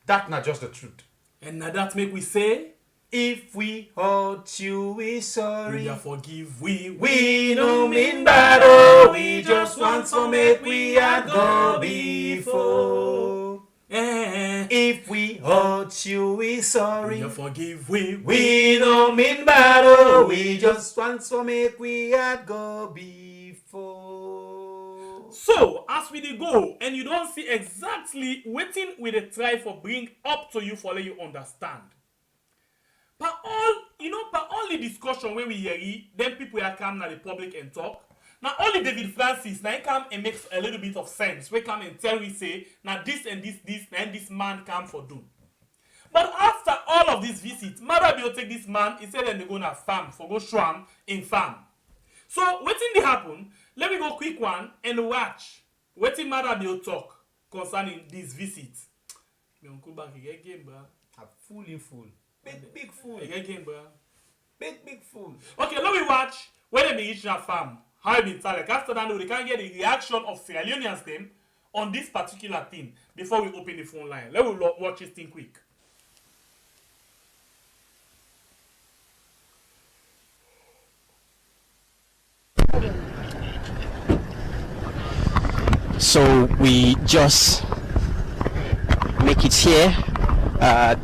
That's not just the truth. And now that make we say, if we hurt you, we sorry. We forgive we. We no mean bad, oh, we just want to make we had go before. If we hurt you, we sorry. We forgive we. We no mean bad, oh, we just want to make we had go before. So, as we dey go, and you don't see exactly waiting with a try for bring up to you for let you understand. But all the discussion when we hear it, then people are come to the public and talk. Now only David Francis now he come and makes a little bit of sense. We come and tell we say now this and this and this man come for do. But after all of this visit, Maada Bio take this man, he said then they go na farm for go show him in farm. So waiting they happen, let me go quick one and watch waiting Maada Bio talk concerning this visit. Me uncle back again, bro. A full. Big fool. Again, bro. Big fool. Okay, let me watch when they reach that farm. How it been like after that, they can get the reaction of Sierra Leoneans them on this particular thing before we open the phone line. Let me watch this thing quick. So we just make it here.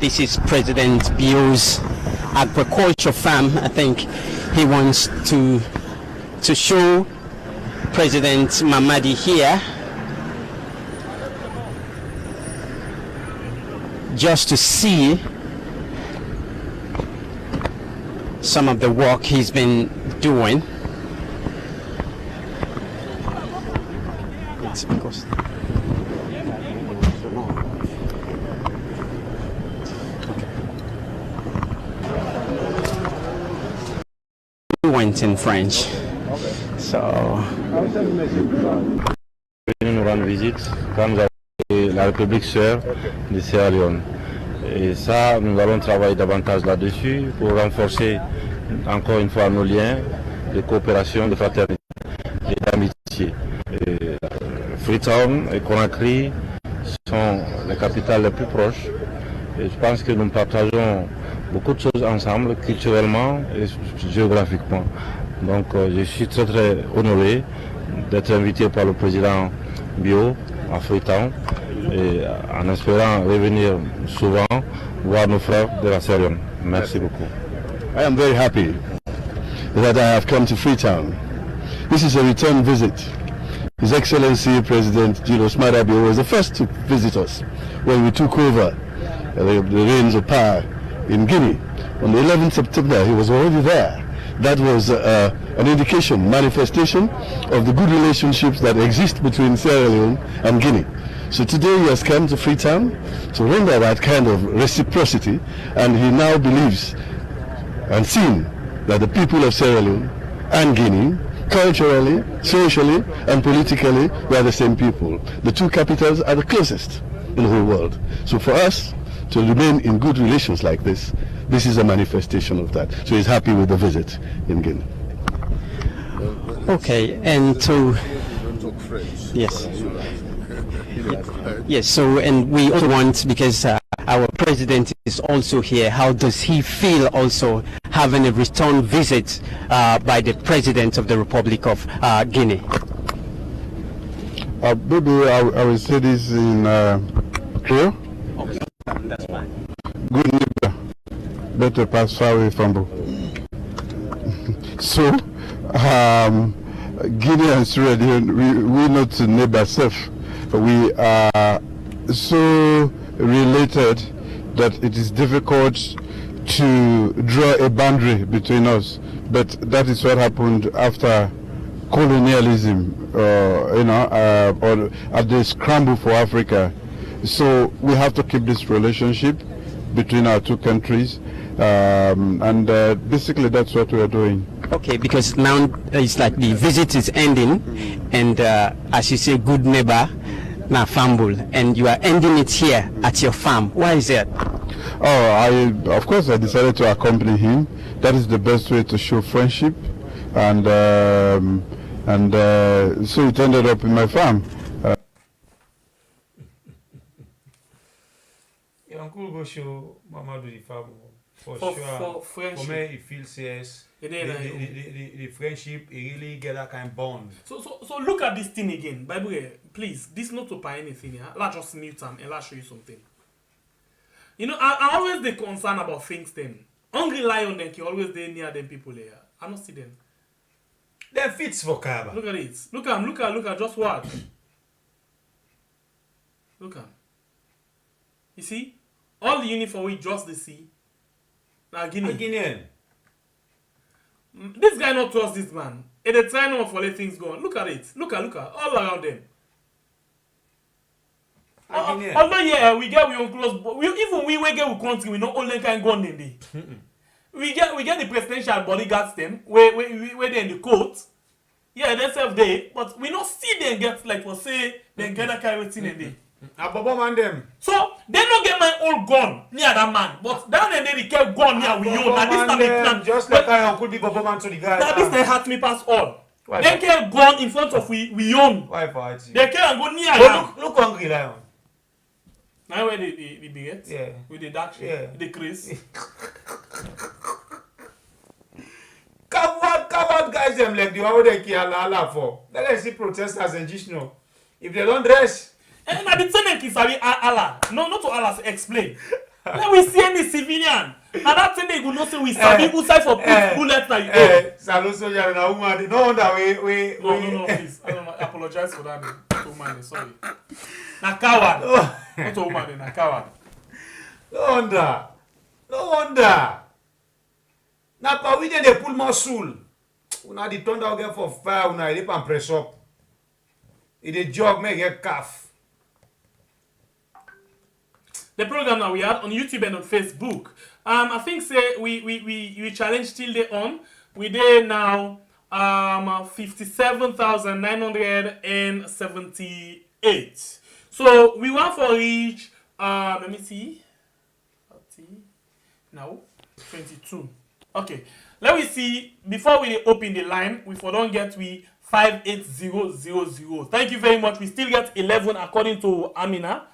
This is President Bio's agriculture farm. I think he wants to show President Mamady here, just to see some of the work he's been doing. It's because fluent in French, so nous rendre visite quand nous avons la République sœur de Sierra Leone. Et ça, nous allons travailler davantage là-dessus pour renforcer encore une fois nos liens de coopération, de fraternité et d'amitié. Freetown et Conakry sont les capitales les plus proches et je pense que nous partageons beaucoup de choses ensemble, culturellement et géographiquement. Donc je suis très très honoré d'être invité par le président Bio à Freetown et en espérant revenir souvent voir nos frères de la Sierra Leone. Merci beaucoup. I am very happy that I have come to Freetown. This is a return visit. His Excellency President Julius Maada Bio was the first to visit us when we took over the reins of power in Guinea. On the 11th September, he was already there. That was an indication, manifestation of the good relationships that exist between Sierra Leone and Guinea. So today he has come to Freetown to render that kind of reciprocity, and he now believes and seen that the people of Sierra Leone and Guinea, culturally, socially, and politically, we are the same people. The two capitals are the closest in the whole world. So for us to remain in good relations like this, this is a manifestation of that. So he's happy with the visit in Guinea. okay, and to yes. Yes, so, and we also want, because our president is also here, how does he feel also having a return visit by the president of the Republic of Guinea? Maybe I will say this in clear. Okay, that's fine. Good neighbor, better pass far away from both. So, Guinea and Sierra Leone, we're not neighbors safe. We are so related that it is difficult to draw a boundary between us. But that is what happened after colonialism, or at the scramble for Africa. So we have to keep this relationship between our two countries, and basically that's what we are doing. Okay, because now it's like the visit is ending, and as you say, good neighbor, now fumble, and you are ending it here at your farm. Why is that? Oh, of course I decided to accompany him. That is the best way to show friendship, and so it ended up in my farm. Your uncle go show Mamady the farm for sure. For friendship. For me, it feels yes. The friendship, it really get that kind of bond. So look at this thing again. Bible, please, this not to buy anything. Yeah? Let's just mute and let's show you something. You know, I always the concern about things then. Hungry lion then you always there near them people there. I don't see them. Them fits for Kaba. Look at it. Look at just what? Look at. You see? All the uniform we just the see. Now Guinean. This guy not trust this man. And they try not to let things go on. Look at it. Look at all around them. Although yeah, we get we on close, but even we get we country, we not only can go on in there. We get the presidential bodyguards them where they in the court. Yeah, they serve day, but we not see them get like for say they get a carry in there. Man them. So they don't get my old gun near that man, but down and then they kept gun near we own. Now this time they plan. Just like I could be Bobo man to the guy. Now this they hurt me past all. They kept gun in front of we own. Why fight? They can't go near them. Look hungry lion. Now where the bigot? Yeah. With the dark shade, yeah. The Chris. Covered guys them like the one they kill Allah for. Let's see protesters and Jishno. If they don't dress. And I did say Kisabi Allah. No, not to Allah explain. Let we see any civilian. Now that thing they go not say we sabi who side for put bullet like you. Saluso ya na woman. No wonder we. No, please. I apologize for that. Woman, sorry. Na coward. Not a woman, na coward. No wonder. Na pa we dey pull more soul. Una di thunder get for fire. Una dey pan press up. It a jog make get calf. The program that we had on YouTube and on Facebook. I think say we challenge till day on. We did now 57,978. So we want for each let me see. 30 now 22. Okay. Let me see before we open the line, we for don't get we 58000. Thank you very much. We still get 11 according to Amina.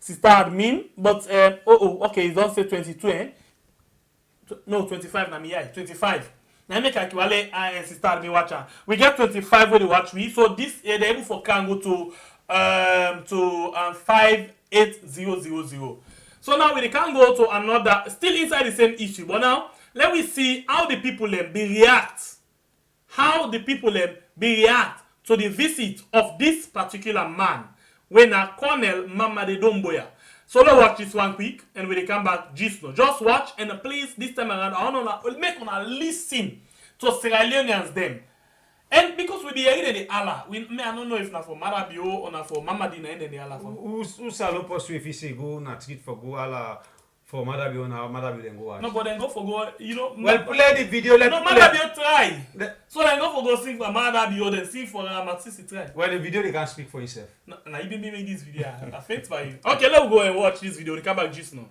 Sister admin, but okay, it don't say 22, eh? No, 25 na me, 25. Now make Akiwale sister admin watcher. We get 25 when they watch me. So this they're able for can go to 58000. So now we can go to another, still inside the same issue, but now let me see how the people be react. How the people be react to the visit of this particular man. When Colonel Mamady Doumbouya. So let's watch this one quick and when they come back, just watch and please this time around I want to make una listen to Sierra Leoneans them. And because we be here in the Allah, I don't know if not for Maada Bio or not for Mamady na in the Allah. Who salopo if he say go na treat for go Allah for Maada Bio na Maada Bio then go watch. No, but then go for go, you know. Well, play the video. No, Maada Bio try. So then go for go sing for Maada Bio, then sing for Matisi try. Well, the video they can't speak for himself. No, you didn't make this video. I felt by you. Okay, let's go and watch this video. We come back just now.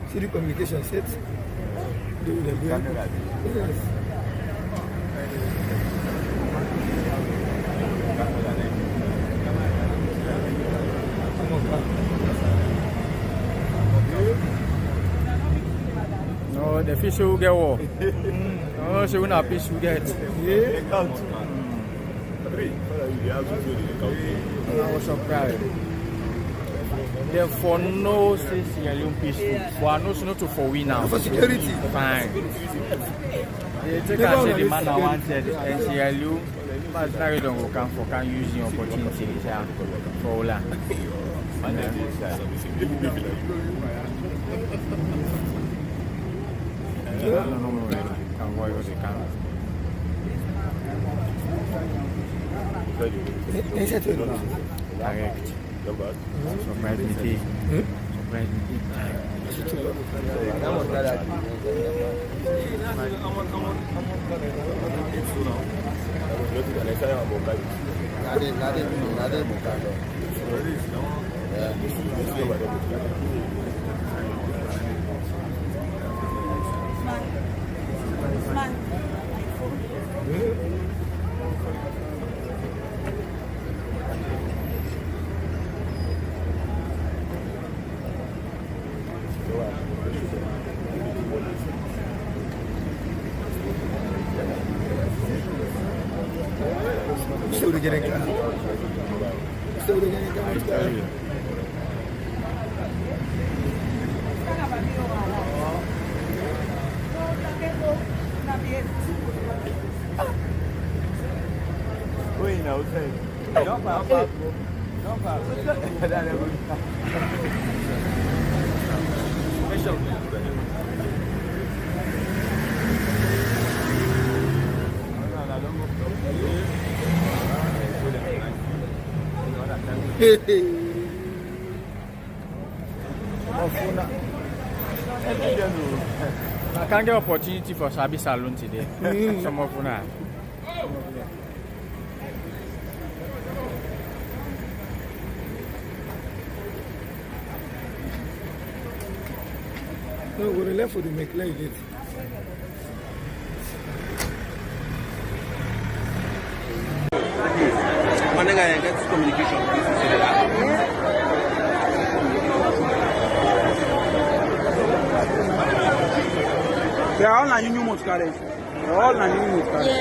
See the communication set. Yes. No, the fish will get war. No, she will not fish will get. Yeah. I was surprised. Therefore, no say Sierra Leone peaceful. For no, not to for we now. For security. Fine. They take and say the man I wanted and Sierra Leone. But now you don't come for can use the opportunity for all that. Direct. Surprise me. Surprise me. Still getting it. Wait, no, okay. Don't pass. I can't get opportunity for Sabi Salon today. Some of them. No, we're left for the make like it. They are all new moves carry. They are all new moves carry.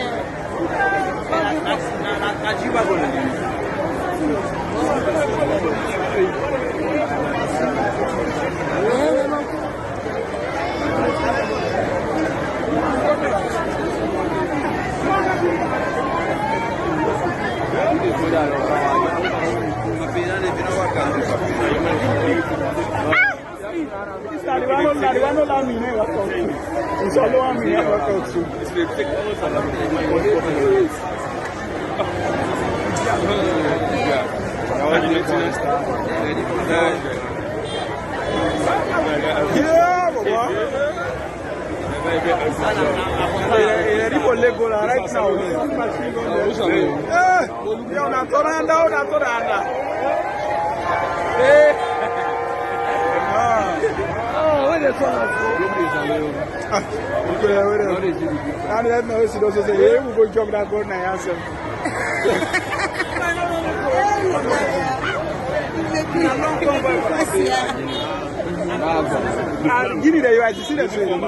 Guinea, you are to see the training.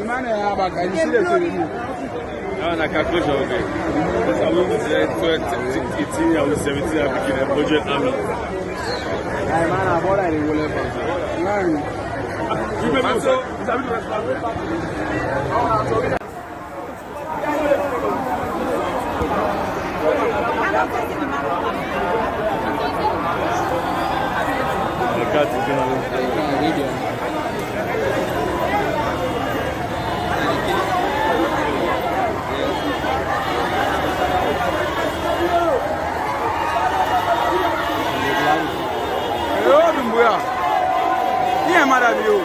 Man, I see the training. I calculate okay. I will say 18 I will 17 I became a budget army. Man, I bought it in whatever. Man. Hello, Doumbouya. Sierra Maada Bio.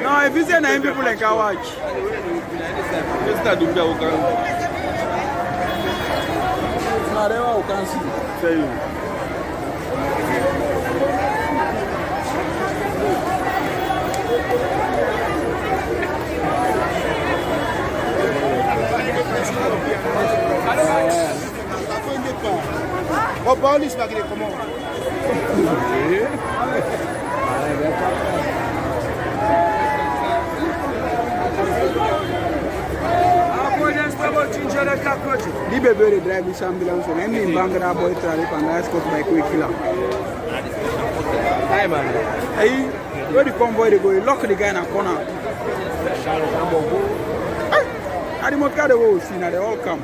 No, if you say 9 people like I watch. Mr. Doumbouya who can. No, they who can see. Tell you. Oh, Paulis va dire comment? The baby drive this ambulance and any Bangara boy traffic and I escort by quick killer. Hey man. Hey, where the convoy they go, lock the guy in a corner. I the motor they go see now they all come.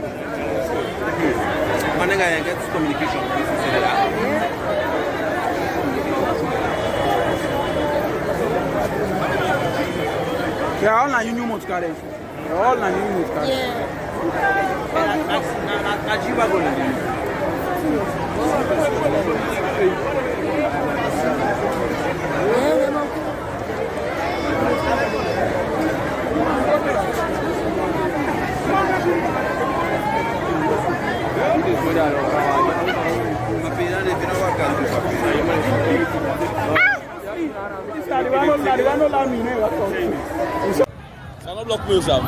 Man, I get communication. They are all new moves carry. They are all new moves carry. Ça va bloquer ça.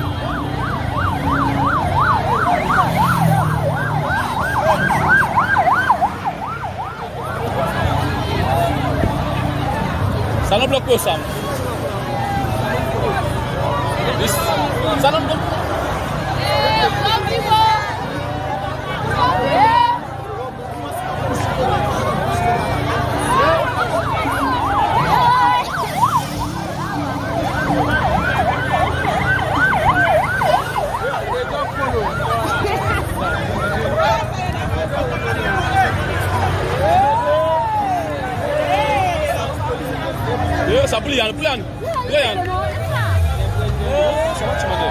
Ça ne bloque pas ça. Ça ne bloque pas. Pulian. Oh, so much money.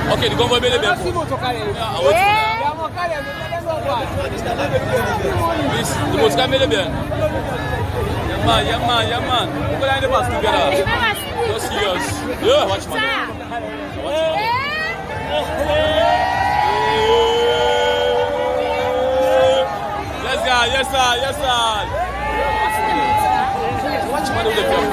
Okay, the government made it. Please, the most can made it. Yeah, man. Look at the pass together. No serious. Yeah, watch man. Yes, sir. Watch man with the film.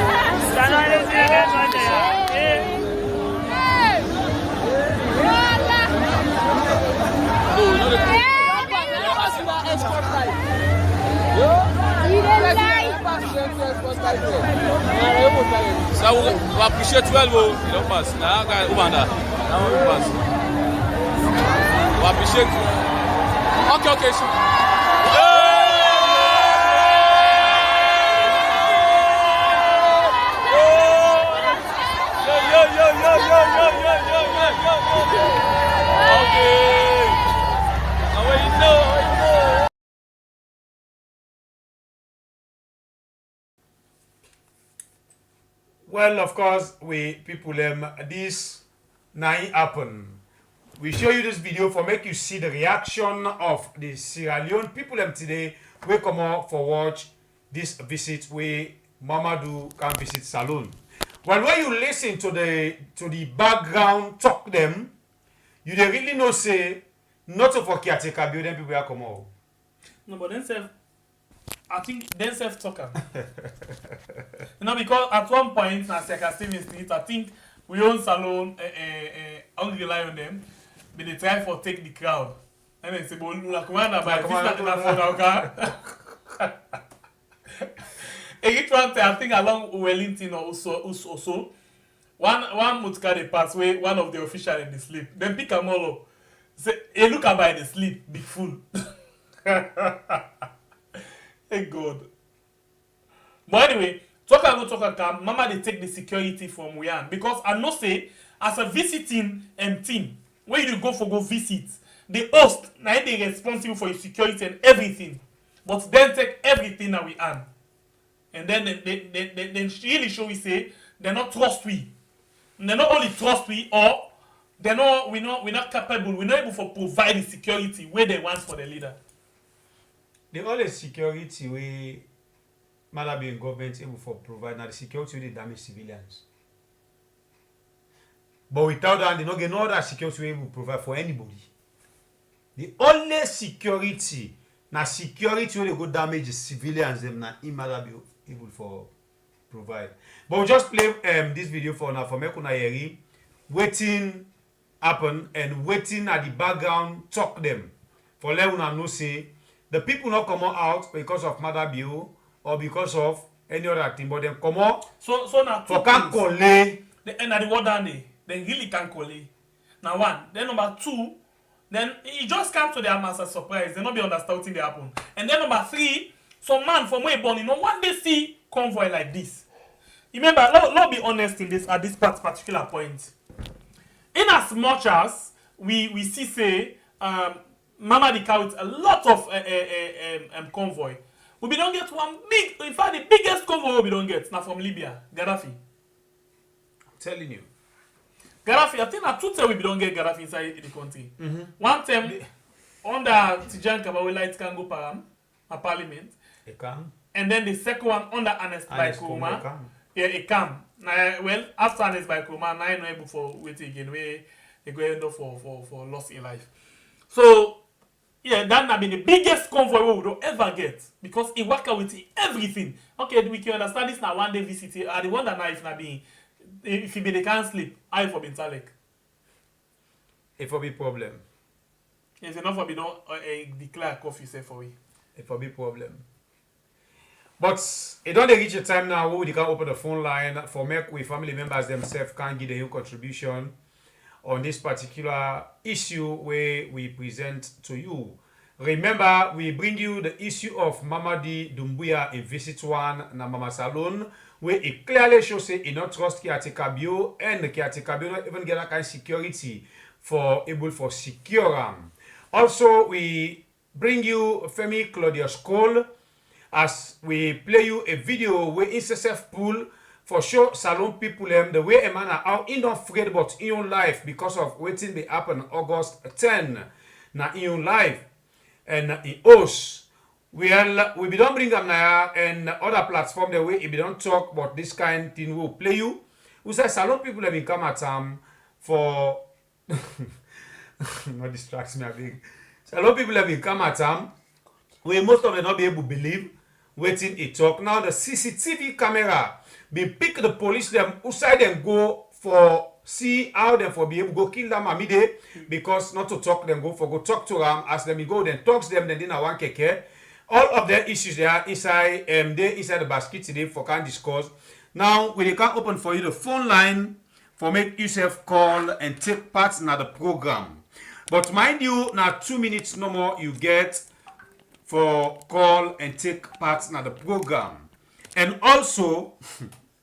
So we appreciate well, you don't pass. Now, guys, we pass. We appreciate. Okay. Well, of course, we people this now happen. We show you this video for make you see the reaction of the Sierra Leone people today. We come out for watch this visit where Mamadou can visit Saloon. Well, when you listen to the background talk them, you don't really know say not for caretaker building people are come out. No, but then self, I think then self talker. Because at one point, as I think we own Salon, only rely on them, but they try for take the crowd. And they say, "Well, like one about I think along Wellington also. One mutka they pass away, one of the officials in the sleep. Then pick them all up. Say, hey, look about the sleep, big fool. Hey God. But anyway, talk about Mama they take the security from Wian. Because I know say, as a visiting team, where you go visit, the host, now they responsible for your security and everything. But then take everything that we earn. And then they really show we say they're not trust we. They're not only trust we, or we're not capable, we're not able to provide the security where they want for the leader. The only security we Maada Bio government able for provide now the security they damage civilians. But without that, they don't get no other security we able provide for anybody. The only security now security when they go damage the civilians them now Maada Bio able for provide. But we'll just play this video for now for me kuna yeri waiting happen and waiting at the background talk them for let una know say the people not come out because of Maada Bio or because of any other thing, but they come out so now for can't collect the end of the word down there. They really can't collect. Now one. Then number two, then it just comes to them as a surprise. They not be understand what they happen. And then number three, some man from where born, one day see convoy like this. Remember, let's be honest in this at this particular point. In as much as we see say Mamady carries a lot of convoy, we don't get one big. In fact, the biggest convoy we don't get now from Libya, Gaddafi. I'm telling you, Gaddafi. I think at 2 times we don't get Gaddafi inside the country. One time under Tijan Kabawe light can go a parliament. It can. And then the second one under Ernest Baikoma. Yeah, it can. Well, after Ernest Baikoma, now I know able for waiting again where they go end up for loss in life. So yeah, that have been the biggest convoy we would ever get because it work out with everything. Okay, we can understand this now one day visit. The one that now if they can't sleep, I for been talek. It will be problem. It's enough for me don't declare coffee say for we. It will be problem. But it don't reach a time now where we can open the phone line for make we family members themselves can give their own contribution on this particular issue where we present to you. Remember, we bring you the issue of Mamady Doumbouya in visit one na Mama Salon, where it clearly shows say he not trust Kiatika Bio and Kiatika Bio not even get that kind of security for able for secure. Also, we bring you Femi Claudius-Cole as we play you a video where SSF pool for sure Salon people the way a man are how in don't forget about in your life because of waiting they happen August 10 na in your life and in us well we don't bring them now and other platform the way if we don't talk about this kind of thing we'll play you. We say Salon people have come at for not distracts me a big. Salon people have come at where most of them not be able to believe waiting a talk. Now the CCTV camera be pick the police them outside and go for see how them for be able to go kill them Mamady because not to talk them go talk to them as them go then talks them then I want keke. All of their issues they are inside they inside the basket today for can discuss. Now we can open for you the phone line for make yourself call and take part in the program. But mind you, now 2 minutes no more you get for call and take part in the program. And also,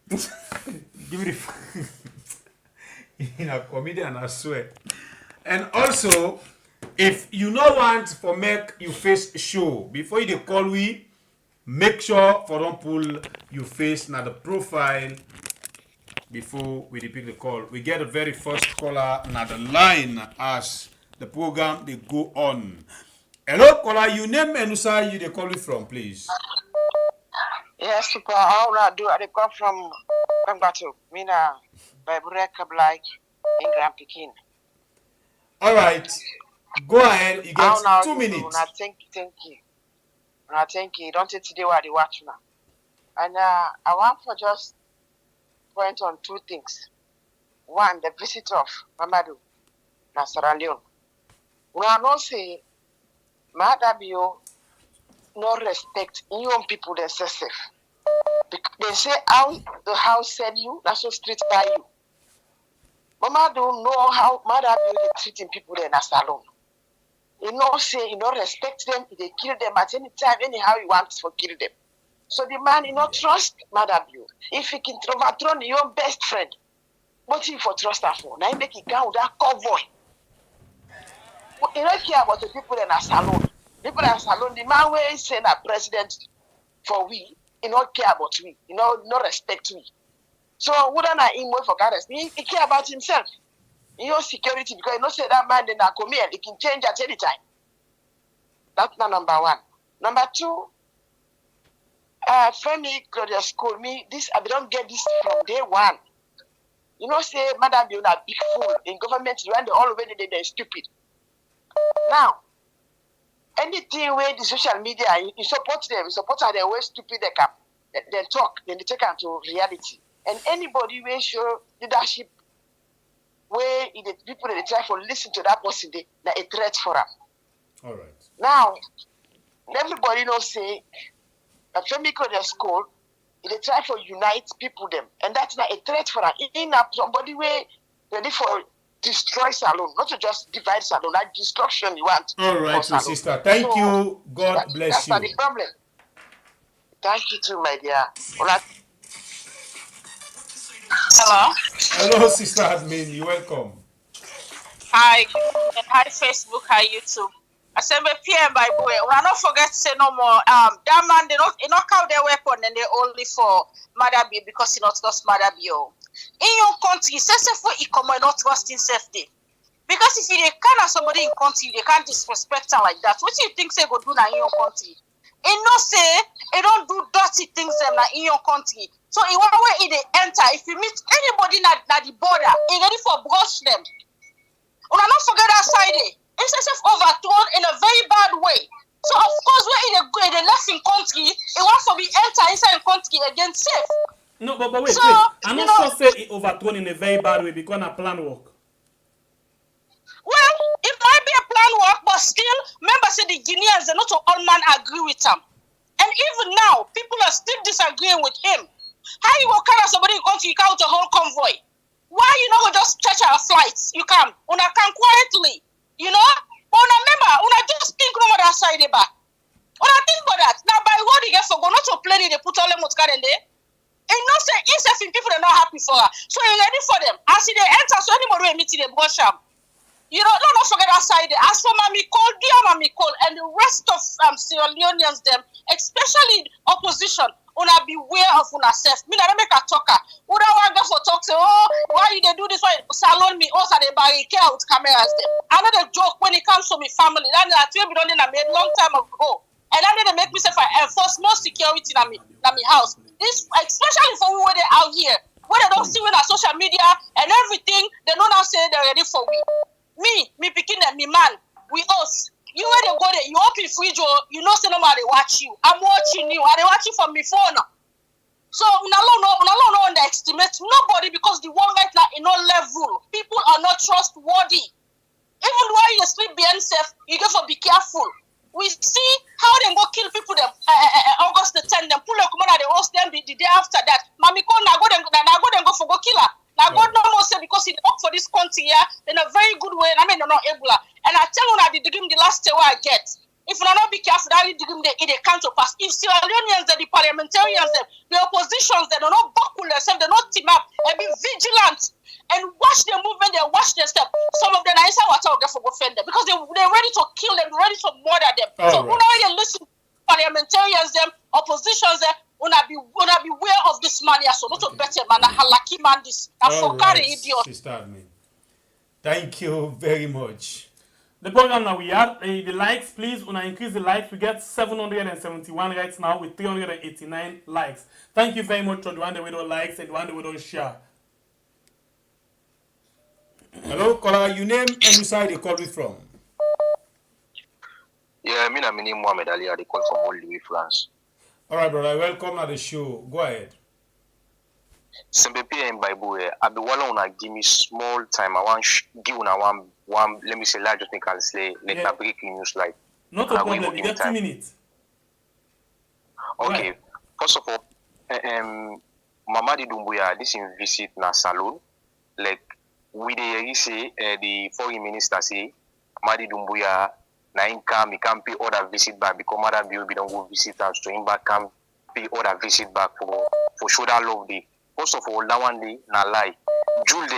give me in a comedian, I swear. And also, if you no want for make your face show, before you call we, make sure for don't pull your face now the profile before we pick the call. We get the very first caller now the line as the program they go on. Hello, caller. You name and you they call you from, please. Yes, super. How I do? I come from Bangatu. Mina by Bureka Black in Grand Pekin. All right. Go ahead. You get 2 minutes. Thank you. Thank you. Don't take today while they watch now. And I want for just point on two things. One, the visit of Mamady na Sierra Leone. We are not saying Maada Bio no respect young people themselves. They say how the house send you, that's so street by you. Mama don't know how Maada Bio is treating people there in a salon. You know, say you don't respect them, they kill them at any time, anyhow you want to kill them. So the man you not trust Maada Bio. If he can overthrow your best friend, what if for trust her for? Now he make it go with that convoy. You don't care about the people in a salon. People in a salon, the man will send a president for we, he not care about we, you know, no respect we. So wouldn't I him wait for guidance? He care about himself. He knows security because he knows say that man in a come here, he can change at any time. That's not number one. Number two, Femi Claudius-Cole, me, this I don't get this from day one. You know, say Madam you're a big fool in government, you and they all already they're stupid. Now, anything where the social media, you support them, you support how they're way stupid they talk, then they take them to reality. And anybody will show leadership where the people they try to listen to that person, they're a threat for them. All right. Now, everybody knows say Femi Claudius-Cole, they try to unite people them, and that's not a threat for them. In somebody way ready for destroy salon, not to just divide salon, like destruction you want. All right, my sister. Thank you. God bless you. That's not the problem. Thank you too, my dear. Hello. Hello, sister Admin. You're welcome. Hi. Hi, Facebook. Hi, YouTube. I said, PM by the way. We'll not forget to say no more. That man, they not count their weapon and they only for Maada Bio because he not trust Maada Bio. In your country, successful economy not trust in safety. Because if you can't have somebody in country, they can't disrespect her like that. What do you think they go do now in your country? It no say they don't do dirty things them like in your country. So in one way they enter, if you meet anybody at the border, they ready for brush them. Una not forget that side. It's overthrown in a very bad way. So of course when they left in country, it wants to be enter inside the country again safe. No, but wait, so, wait. I'm not sure say it overthrown in a very bad way because a plan work. Well, it might be a plan work, but still, members say the Guineans, they not all man agree with him. And even now, people are still disagreeing with him. How you will carry somebody in country, you count a whole convoy? Why you not just charge our flights? You come. Una come quietly. You know? But una remember, una just think no more that side the back. Una think about that. Now by what you get for go not to play they put all them what's got in there. And not say if people are not happy for her. So you're ready for them. As they enter, so anybody will meet them, go sham. You know, don't forget that side. As for Mamady Cole, dear Mamady Cole, and the rest of Sierra Leoneans, them, especially opposition, una beware of una self. Me na make a talker. Una want go for talk say, oh, why you they do this? Why salon me? Also they barricade out cameras them. Another joke when it comes to me family. That we done in a made long time ago. And then they make me say I enforce more security in my house. This especially for where they out here, where they don't see with our social media and everything. They don't now say they're ready for we. Me picking them, me man, we us. You where they go there, you open fridge, you know say nobody watch you. I'm watching you, and they watching from my phone. So no underestimate nobody because the one right now in no level. People are not trustworthy. Even while you sleep behind safe, you have to be careful. We see how they go kill people them August the 10th, them pull a command they host them the day after that. Mamady Cole now go for go kill her. Now God no more say because he work for this country here in a very good way. I mean not Ebola. And I tell you now the give him the last day I get. If you not be careful, that dig him it can't pass. If Sierra Leoneans, the parliamentarians, the oppositions, they don't buckle themselves, they don't team up and be vigilant and watch their movement, they watch their step. Some of them are inside water they for offend them because they're ready to kill them, ready to murder them. So when I listen to parliamentarians, them, oppositions, them, una beware of this man here. So not to better man, a halaki man this. A fokari idiot. Sister, thank you very much. The program now we have the likes, please. Una increase the likes. We get 771 right now with 389 likes. Thank you very much to the one that we don't likes and the one that we don't share. Hello, caller. You name and you side they call me from? Yeah, my name Mohamed Ali. I call from Louis, France. All right, brother. Welcome to the show. Go ahead. Sembepi in Bible, I be one give me small time. I want give una one. Let me say, large thing can say let a breaking news like. Not a problem. You get 2 minutes. Okay. Right. First of all, Mamady Doumbouya this in visit na salon. Like we dey say the foreign minister say Mamady Doumbouya na him come, he can pay other visit back because Maada Bio don't go visit us, so him back can pay other visit back for show that love day. First of all, that one day na lie. Jules,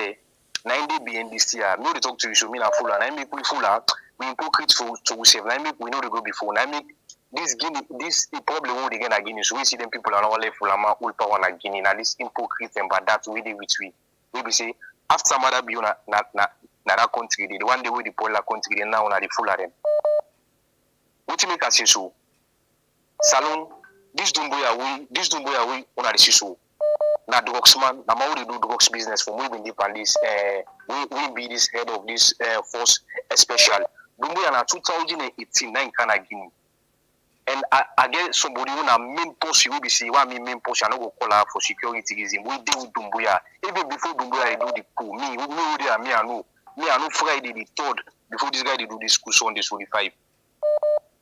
9 day be in this year. No, they talk to you, so me na full and I make we full out. We hypocrite for to save. I make we know they go before. I make this Guinea, this problem what they get at Guinea. So we see them people are not left full and all power na Guinea. Now this hypocrite and but that we dey with we be say after Maada Bio na that country, the one day we the Polar country, they now na the full of them. What you make us say so? Salon, this Doumbouya we on the so. Na drugs man, na how they do drugs business for we been deep on this. We be this head of this force special. Doumbouya na 2018 na in Guinea. And I get somebody who na main post you will be see why me main post I no go call her for security reason. We deal with Doumbouya. Even before Doumbouya do the coup, me I know Friday the 3rd before this guy they do this coup Sunday 25.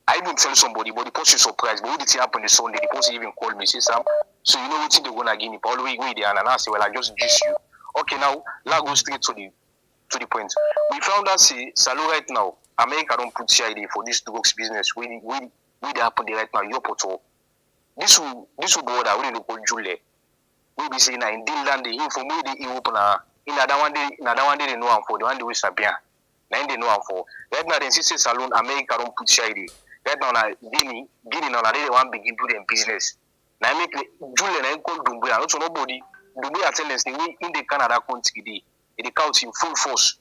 I even tell somebody, but the person is surprised. But what did it happen this Sunday? The person even called me, say Sam, so you know what they're gonna give me? Paul, we there, and I say, well, I just juice you. Okay, now let's go straight to the point. We found out say Salo right now, America don't put CID for this drugs business. We they happen there right now. Your portal. This will border. We don't call Julie. We be saying in Dinland the info we the Europe na in that one day they know am for the one day we Sabia. Now they know am for. Right now they say Salon America don't put CID. Right now na Guinea now they want begin do them business. Now make Julie na call Doumbouya. Not so nobody. Doumbouya tell us we in the Canada country they count in full force.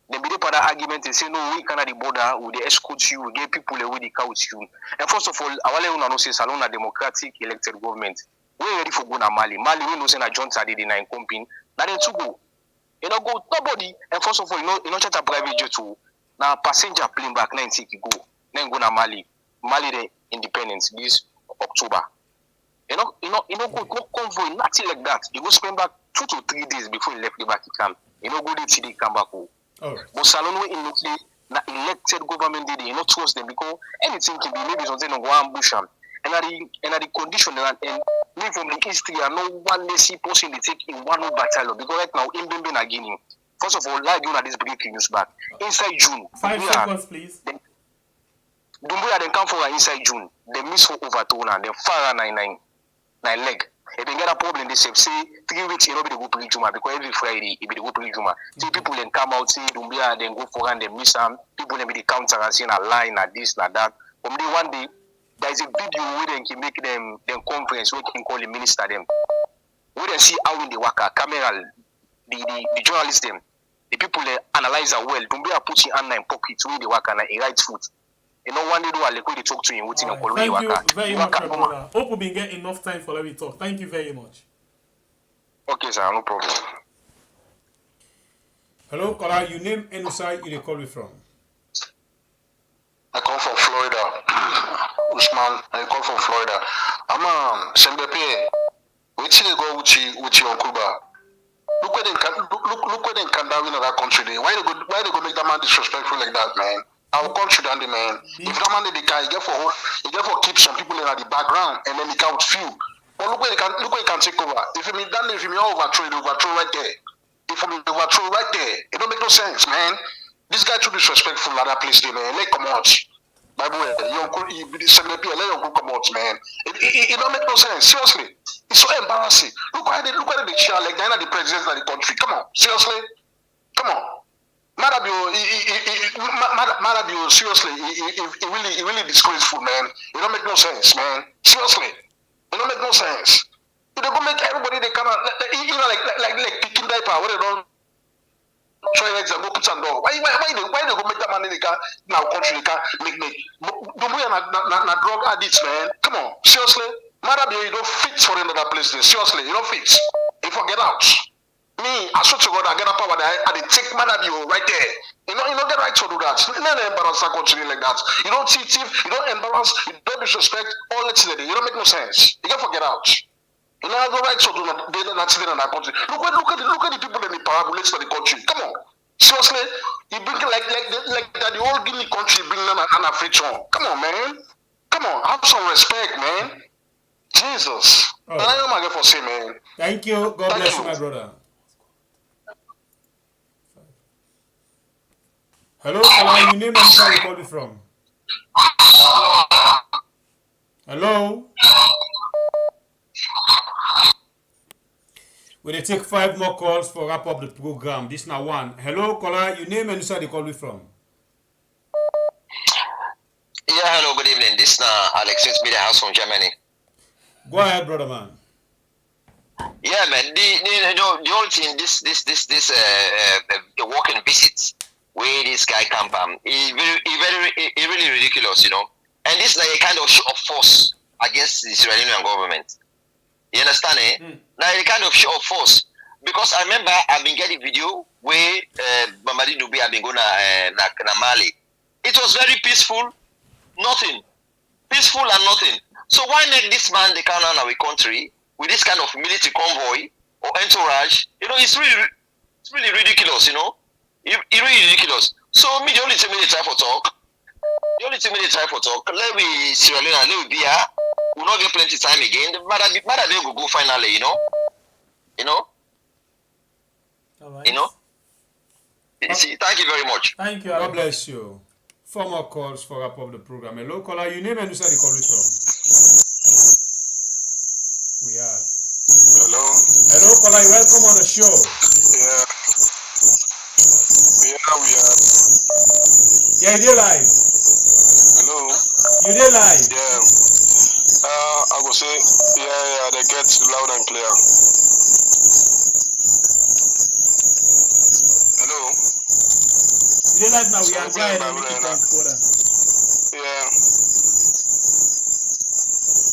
They be the argument and say no, we Canada border, we they escort you, we get people away they count you. And first of all, our level no say Salon a democratic elected government. We ready for go na Mali. Mali we know say na John Tadi in nine company. Now then to go. You know go nobody. And first of all, you know chat a private jet to na passenger plane back 90 go. Then go na Mali. Mali the independence this October. You know go no convoy, nothing like that. You go spend back 2 to 3 days before you left the back camp. You know go the today come back home. Right. But Salon we in na elected government they not trust them because anything can be maybe something on go ambush them. And at the condition and me from the history, I know one lazy person they take in one battalion because right now in Bimbina Guinea. First of all, like you know this breaking news back inside June. 5 seconds, please. Doumbouya then come for inside June. They miss for overturn and then fire 9 leg. If they get a problem, they say 3 weeks, you know, they go play Juma because every Friday, if they go play Juma, see people then come out, say Doumbouya, then go for and they miss them. People then be the counter and saying a line, a this, a that. From day one day, there is a video where they can make them conference, where they can call the minister them. We then see how in the worker, camera, the journalists them, the people they analyze it well. Doumbouya put his hand in pocket where the worker and he right foot. You know, one day they talk to him. Thank you very much, brother. Hope we been getting enough time for let me talk. Thank you very much. Okay, sir, no problem. Hello, caller. You name and side you call me from? I come from Florida. Usman, I come from Florida. I'm Sembepe. We still go with your Cuba. Look where they can down in that country. Why they go make that man disrespectful like that, man? Our country done the man. If that man they can, he get for keep some people in the background and then he can few. But look where he can take over. If he overthrow right there. If he overthrow right there, it don't make no sense, man. This guy too disrespectful at that place there, man. Let come out. By the way, you be the same people, let your come out, man. It don't make no sense. Seriously. It's so embarrassing. Look why they cheer like they're not the president of the country. Come on, seriously. Come on. Maada Bio, seriously, it really disgraceful, man. It don't make no sense, man. Seriously, it don't make no sense. They go make everybody they come out, like picking diaper where they don't try eggs and go put on door. Why they go make that man in the car now country they can't make. Doumbouya na drug addicts, man. Come on, seriously, Maada Bio, you don't fit for another place there. Seriously, you don't fit. You forget out. Me, I swear to God, I get a power that I take Maada Bio right there. You don't get right to do that. You don't embarrass that country like that. You don't cheat, you don't embarrass, you don't disrespect, all that today. You don't make no sense. You can forget out. You don't have the right to do that in that country. Look at the people in the parabolates of the country. Come on. Seriously, you bring like that the whole Guinea country bring an Freetown. Come on, man. Come on, have some respect, man. Jesus. Oh. I don't know for say, man. Thank you. God bless you, my brother. Hello, caller. You name and where you call me from? Hello. We'll take 5 more calls for wrap up the program. This now one. Hello, caller. You name and where you call me from? Yeah, hello. Good evening. This now Alex Media House from Germany. Go ahead, brother man. Yeah, man. The whole thing, this walking visits where this guy come from, it's really ridiculous, you know. And this is like a kind of show of force against the Sierra Leonean government. You understand, eh? Like a kind of show of force. Because I remember I've been getting video where Mamady Doumbouya have been going to Mali. It was very peaceful, nothing. Peaceful and nothing. So why make this man they come on our country with this kind of military convoy or entourage? You know, it's really ridiculous, you know. It's really ridiculous. So me, the only thing we try for talk. Let me Sierra Leone, let me be here. We'll not get plenty time again. Maada Bio will go finally, you know. All right. You know. See, thank you very much. Thank you. God bless you. 4 more calls for wrap up the program. Hello, caller. You name and where you call me from? We are. Hello, caller. Welcome on the show. Yeah, we are. Yeah, you're live. Hello. You're live. Yeah. I will say, yeah, they get loud and clear. Hello. You're live now. We are going Yeah.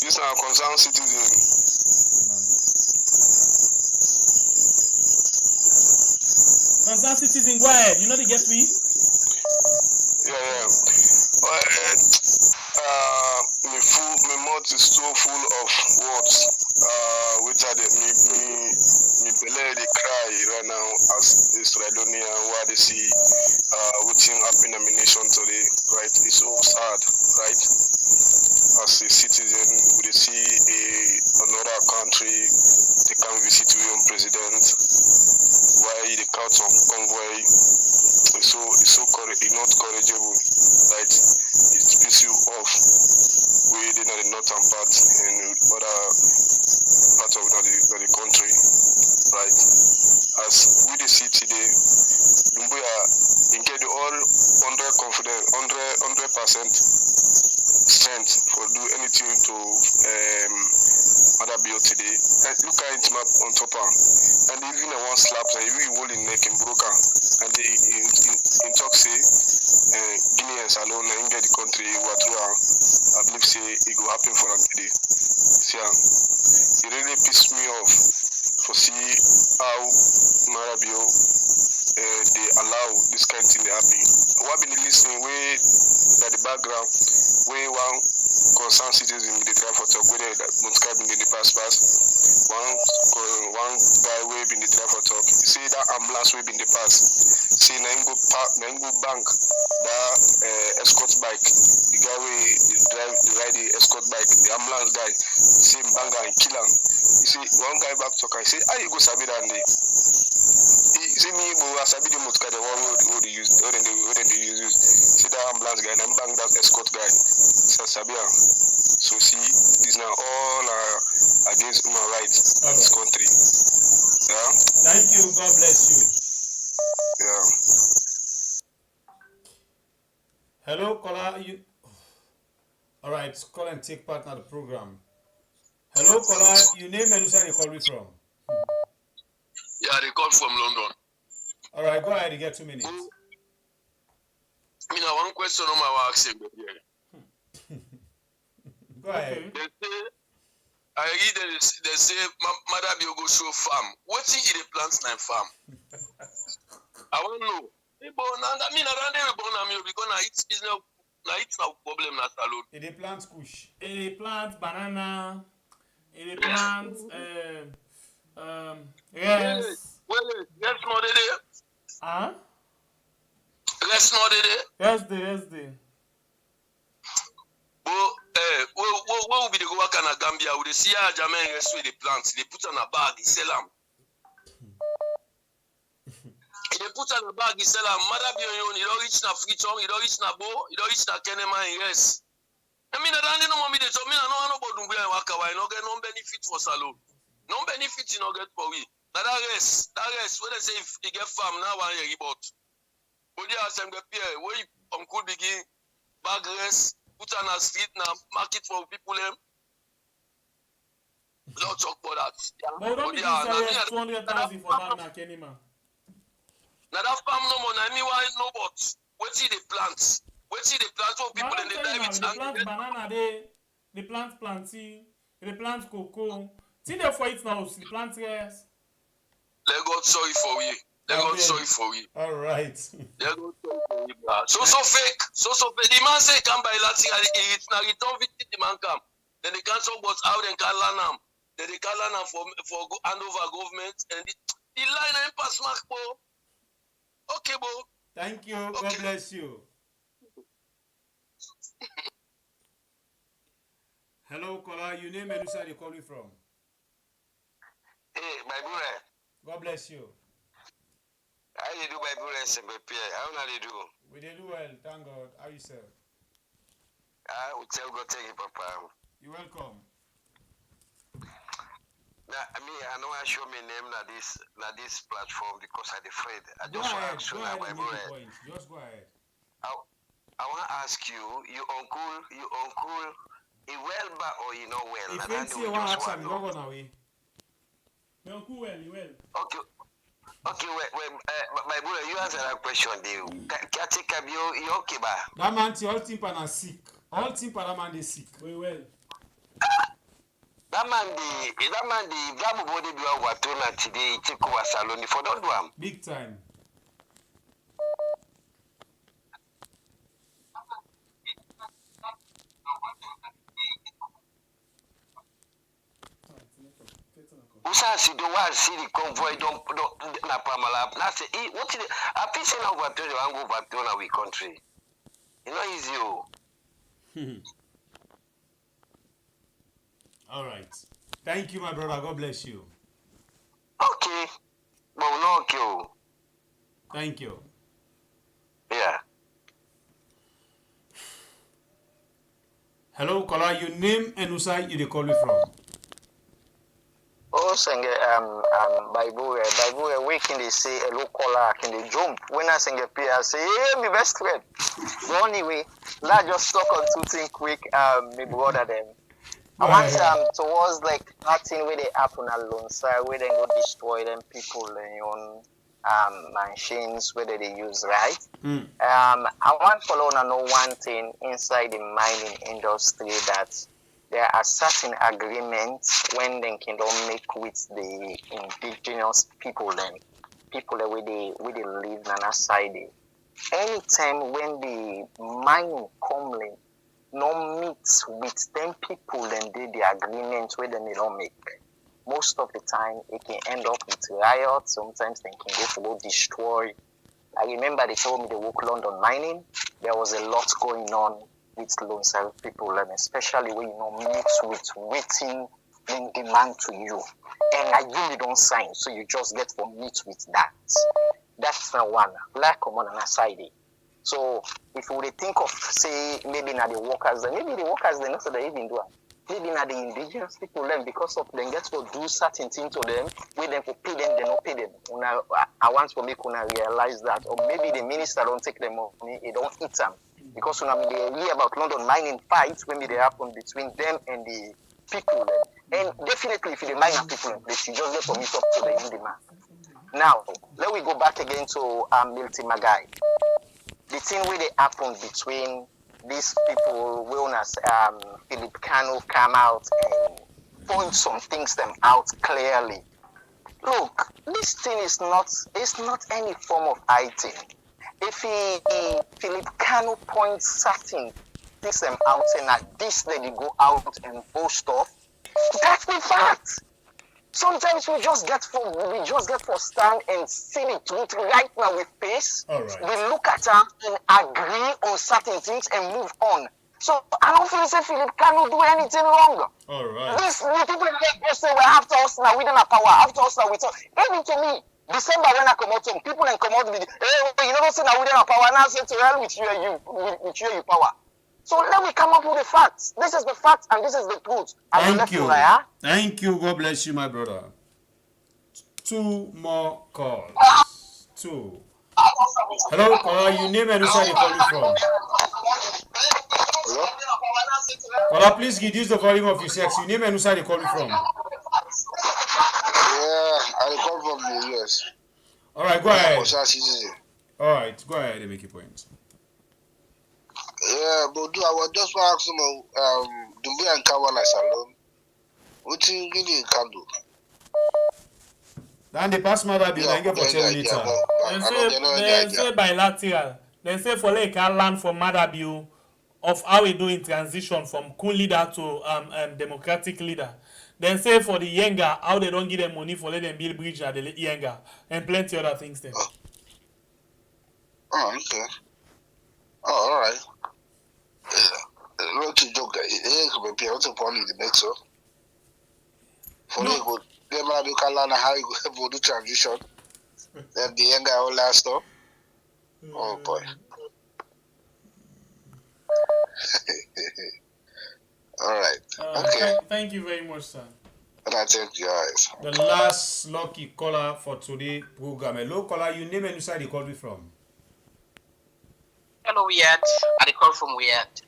These are concerned citizens. Concerned citizen, go ahead. You know they get me? Yeah. My mouth is so full of words. Which are me belly they cry right now as Sierra Leonean where they see what's happening in the nation today, right? It's so sad, right? As a citizen, we see another country, they come visit your own president. Why the count on convoy is so not corrigible, right? It pisses you off. We did not the northern part and other part of the country, right? As we the see today, Doumbouya get the all 100% strength for do anything to Maada Bio today. And look at it map on top of, and even a one slap and we hold in neck and broken. And they in talk say Guineans alone and get the country what I believe say it will happen for them today. See, it really pissed me off to see how Maada Bio they allow this kind of thing to happen. What been listening way that the background way one concerned citizen they try for talk whether that Mutskai been in the past one guy way been the try for talk. You see that ambulance way been the past. See Nango bank that escort bike. The guy way ride the escort bike, the ambulance guy, same banger and kill him. You see one guy back talk and say, how you go sabi that day? He say me go sabi the Mutskai the one who they use see that ambulance guy and bang that escort guy. So Sabia. So see, these are all against human rights in this country. Yeah. Thank you. God bless you. Yeah. Hello, caller. All right, call and take part in the program. Hello, caller. Your name and where you call me from? Yeah, they call from London. All right, go ahead. You get 2 minutes. I mean, one question on my asking. Go ahead. They say, I read they say Maada Bio go show farm. What's in the plants na farm? I want to know. I mean, around there we born am because na it's business, na it's no problem na salon. They plant kush. They plant banana. They plant yes. Yes, no they. Huh? Yes, no they. Yes, they. What will be the go work in Gambia? Would they see a German rest with the plants? They put on a bag, they sell them. They put on a bag, they sell them. Maada Bio, you don't reach na Freetown, you don't reach na Bo, you don't reach na Kenema, yes. I mean, I don't know me. So me, I know about Doumbouya and Waka. I no get no benefit for salon. No benefit you no get for we. Now that rest. When they say if you get farm now, one year about. But yeah, some get here. Where you could begin bag rest. Put on a street now, market for people them. Don't talk about that. But don't be serious, 200,000 for that na Kenema. Now that farm no more, I mean why no but what's the plants? What's the plants for people in the dive? They plant banana they plant plantain, they plant cocoa. See they for it now, they plant rice. Let God sorry for we. Let God sorry for we. All right. Let God sorry for we. So fake. The man say come by Latin, it's now return victim the man come. Then they cancel what's out and can learn them. Then they can learn them for hand over government and the line ain't pass mark, bro. Okay, bro. Thank you. Okay. God bless you. Hello, caller. Your name and where you calling from? Hey, my brother. God bless you. How you do, my brother? How do you do? We did do well, thank God. How you sir? I will tell God, thank you, Papa. You're welcome. Now, I know I show my name na this platform because I'm afraid. I Go just ahead, want to ask you, my brother. Just go ahead. I want to ask you, your uncle, he well back or you know well? If you see one action, go on away. My uncle well, he well. Okay, my brother, you answer that question. Caretaker, you okay, ba? That man, all team are sick. All team that man is sick. We well. That man, the Black body do what to today. Take over salon for don't do am. Big time. Usa see the convoy don't na pamala. Na say what is I think say now overturn the one go overturn our country. You know easy oh. All right. Thank you, my brother. God bless you. Okay. But no, okay. Thank you. Yeah. Hello, caller. Your name and who side you call me from? Oh, sing Bible, waking they say a local can they jump. When I sing a prayer, say, hey, my best friend. But anyway, let's just talk on two things quick, my brother them. I want towards like nothing where they happen alone, so where they go destroy them people on machines whether they use, right? I want to follow on know one thing inside the mining industry that there are certain agreements when they can make with the indigenous people then people where they live on a side. Anytime when the mining coming no meets with them people then the agreement where they don't make. Most of the time it can end up with riots, sometimes they can go to go destroy. I remember they told me they work London mining, there was a lot going on with loan sell people and especially when mix with waiting in demand to you. And I really don't sign, so you just get to meet with that. That's the one. Black common and aside. So if we think of say maybe not the workers, then maybe the workers they not so they even do it. Maybe not the indigenous people then because of them get to do certain things to them, we them to pay them, they not pay them. I want to make una realize that, or maybe the minister don't take them money, he don't eat them. Because when they hear about London mining fights, when they happen between them and the people then. And definitely if the mining people, they should just get to meet up to the demand. Now, let we go back again to Milton Magai. The thing where they happen between these people, known as Philip Kano, come out and point some things them out clearly. Look, this thing is not any form of item. If Philip Kano points certain things them out and at this they go out and boast off, that's the fact. Sometimes we just get for stand and see the truth right now with pace. All right. We look at her and agree on certain things and move on. So I don't feel say Philip cannot do anything wrong. All right. The people that say well after us now we don't have power, after us now we talk. Even to me, December when I come out home, people then come out with hey, you know say now we don't have power, now say to hell with you power. So let me come up with the facts. This is the facts and this is the truth. Thank you. Thank you. God bless you, my brother. Two more calls. Two. Hello, caller. Your name and where you calling from? Hello? Caller, please reduce the volume of your sex. Your name and where you calling from? Yeah, I call from the US. All right, go ahead. All right, go ahead and make your point. Yeah, but I was just asking Doumbouya and Kawana Salon. What you really can do? Then they pass Maada Bio and get for 10 later. They say bilateral. They say for like I learn from Maada Bio of how we do in transition from coup leader to democratic leader. Then say for the younger how they don't give them money for let them build bridge at the younger and plenty other things there. Oh, okay. Oh, all right. Yeah, not to joke. It could be also funny the next one. For they go, they might be can learn how you go do transition. Then the younger all that stuff. Oh boy. All right. Okay. Thank you very much, sir. And I thank you guys. The last lucky caller for today's program. Hello, caller. Your name and where you call me from? Hello, Weird. I call from Weird.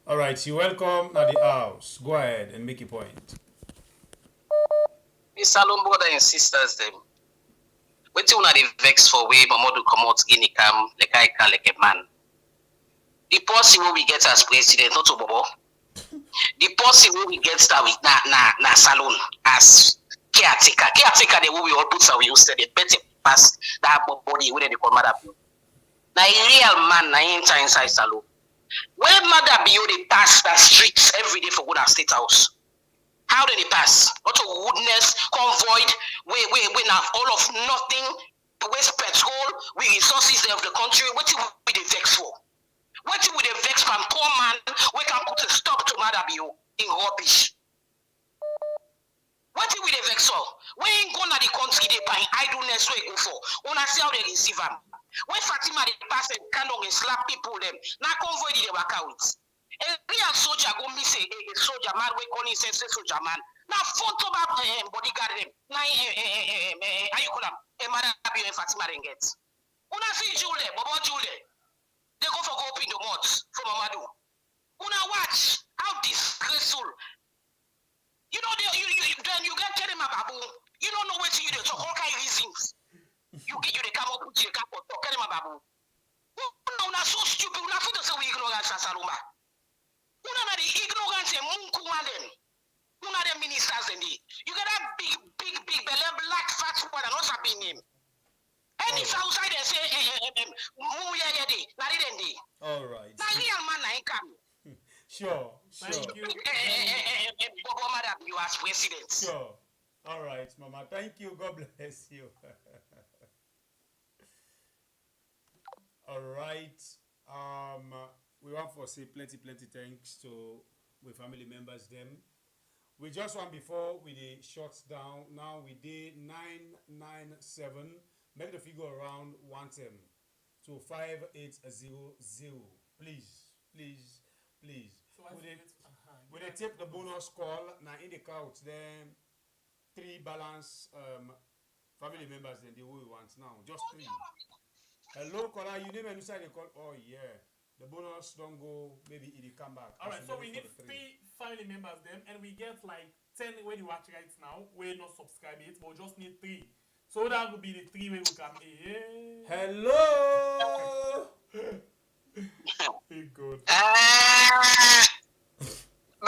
All right, you're welcome at the house. Go ahead and make your point. Miss Salon brother and sisters, them. Wait till una dey vex for way Mamadou come out Guinea cam like I can like a man. The policy we get as president, not Obobo. The policy we get that with na Salon as caretaker. Caretaker the way we all put our use the better pass that body where they call Maada Bio. Na a real man na inside Salon. Where Maada Bio they pass the streets every day for Guinea State House. How did they pass? Not a woodness, convoyed, we now all of nothing, waste petrol, we resources of the country. What do we the vex for? What do we the vex from poor man? We can put a stop to Maada Bio in rubbish. so. When you go to the country, they buy idleness where you go for. Una see how they receive them. When Fatima they pass and kind of slap people them. Now convoy they work out. A real soldier go miss a soldier man we call him soldier man. Now photo bodyguard them. Now how you call them? Mamady Doumbouya and Fatima then get. Una see Julie, Bobo Julie. They go for go open the mouth for Mamadou. Una watch how disgraceful. You know, then you get telling my babu. You don't know what you do. So all kind of reasons. You the come up with your cap or tell my babu. Una so stupid. Una feel the same ignorance as Saluma. Una the ignorance and munku them. Una the ministers and you get that big belly black fat one and also be name. Any outside they say all right. Now real man I come. Sure. Thank you. You as president. Sure. All right, Mama. Thank you. God bless you. All right. We want to say plenty thanks to we family members them. We just want before we the shuts down. Now we did 997. Make the figure around 110 to 5800. Please. So would they take the bonus call now in the couch then 3 balance family members then the way we want now. Just 3. Hello caller, you name and you say they call. Oh yeah. The bonus don't go, maybe it will come back. Alright, so we need 3 family members then and we get like 10 when you watch right now. We're not subscribe it, but we just need 3. So that would be the 3 way we come in. Hello. Good.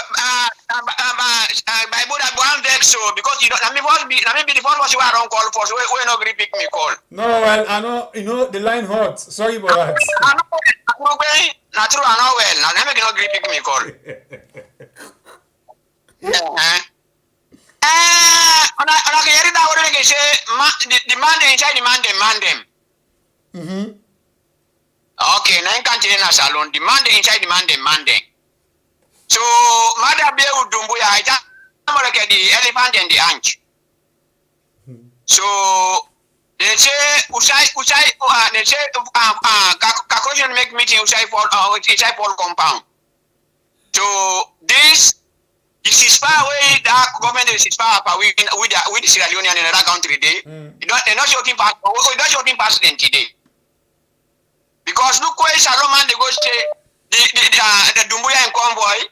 My brother one vex so because you don't. I mean, maybe the phone was you are on call for, so we no agree pick me call. No, well, I know you know the line hot. Sorry about that. I know. Not true. I know well. Now make no agree pick me call. On a hear that what they say. Demand inside demand them. Okay, now you can't tell us alone. Demand inside demand them. So, Mamady Doumbouya, I just look at the elephant and the ant. So, they say, they say, conclusion make meeting Usai Paul compound. So, this is far away, that government is far away with the Sierra Leone and another country. They're not shooting president today. Because look where Salomon, they go say, the Doumbouya and convoy.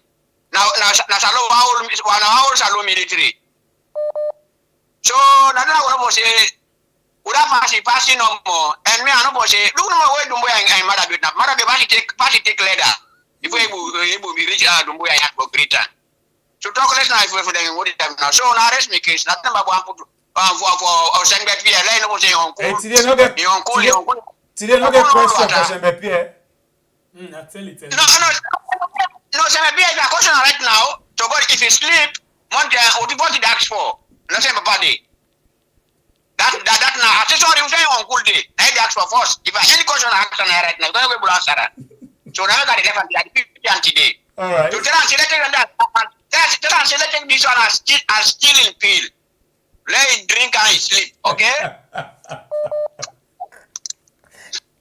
Now Salomon military. So now what was say? Would have passing no more? And me, I know say, look no way Doumbouya and Mamady Doumbouya. Mamady Doumbouya take leader. If we able be reach Doumbouya and for Freetown. So talk less now for them what time now. So now rest me case. Not number one put for send back here. Line no say on call. Today no get question for send back here. I tell it. No, sir, be a question right now. So, but if you sleep, what did ask for? Not say body. That now. I sorry, you say on good day. I ask for first. If I any question I ask right now, don't go answer that. So now I got 11 today. All right. So tell us selecting this one as still in pill. Let it drink and sleep. Okay.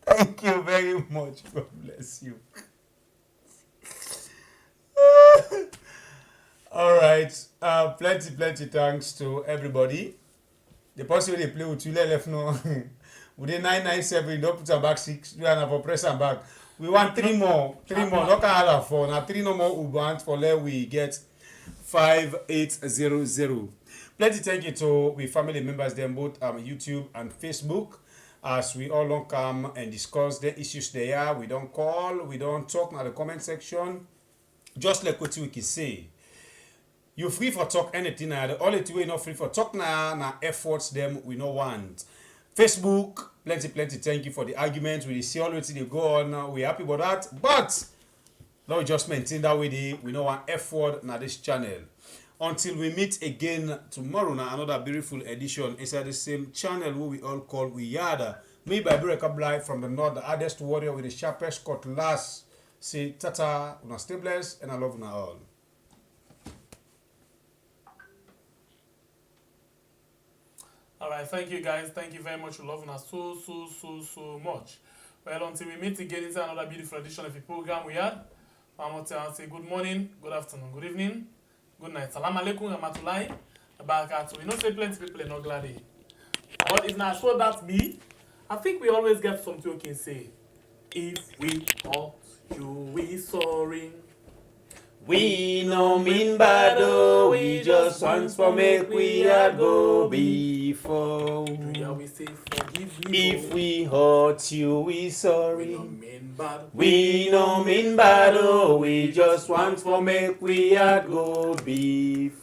Thank you very much. God bless you. All right. Plenty thanks to everybody. The person they play with you left no. Within 997, don't put them back 6. We are for press and back. We want 3 more. 3 more. Not all 4. Now 3 no more ubant for let we get 5800. Plenty thank you to we family members them both YouTube and Facebook. As we all don't come and discuss the issues there. We don't call, we don't talk in the comment section. Just like what we can say. You free for talk anything now. The only way not free for talk now efforts them we no want. Facebook, plenty thank you for the arguments. We see always they go on. We happy about that. But now we just maintain that way we no want effort na this channel. Until we meet again tomorrow na another beautiful edition inside the same channel who we all call we yada. Me by Breakup Live from the north, the hardest warrior with the sharpest cutlass. Say tata, una stay blessed, and I love una all. Alright, thank you guys. Thank you very much. We love us so much. Well, until we meet again into another beautiful edition of the program we had. I'm going to say good morning, good afternoon, good evening, good night. Salam alaikum, rahmatullahi, barakatuh. We know say plenty people are not glad. But if not so that be, I think we always get something we can say. If we hurt you, we sorry. We no mean bad, oh, we just want for make we a go before. We say forgive me. If we hurt you, we sorry. We no mean bad, oh, we just want for make we a go before.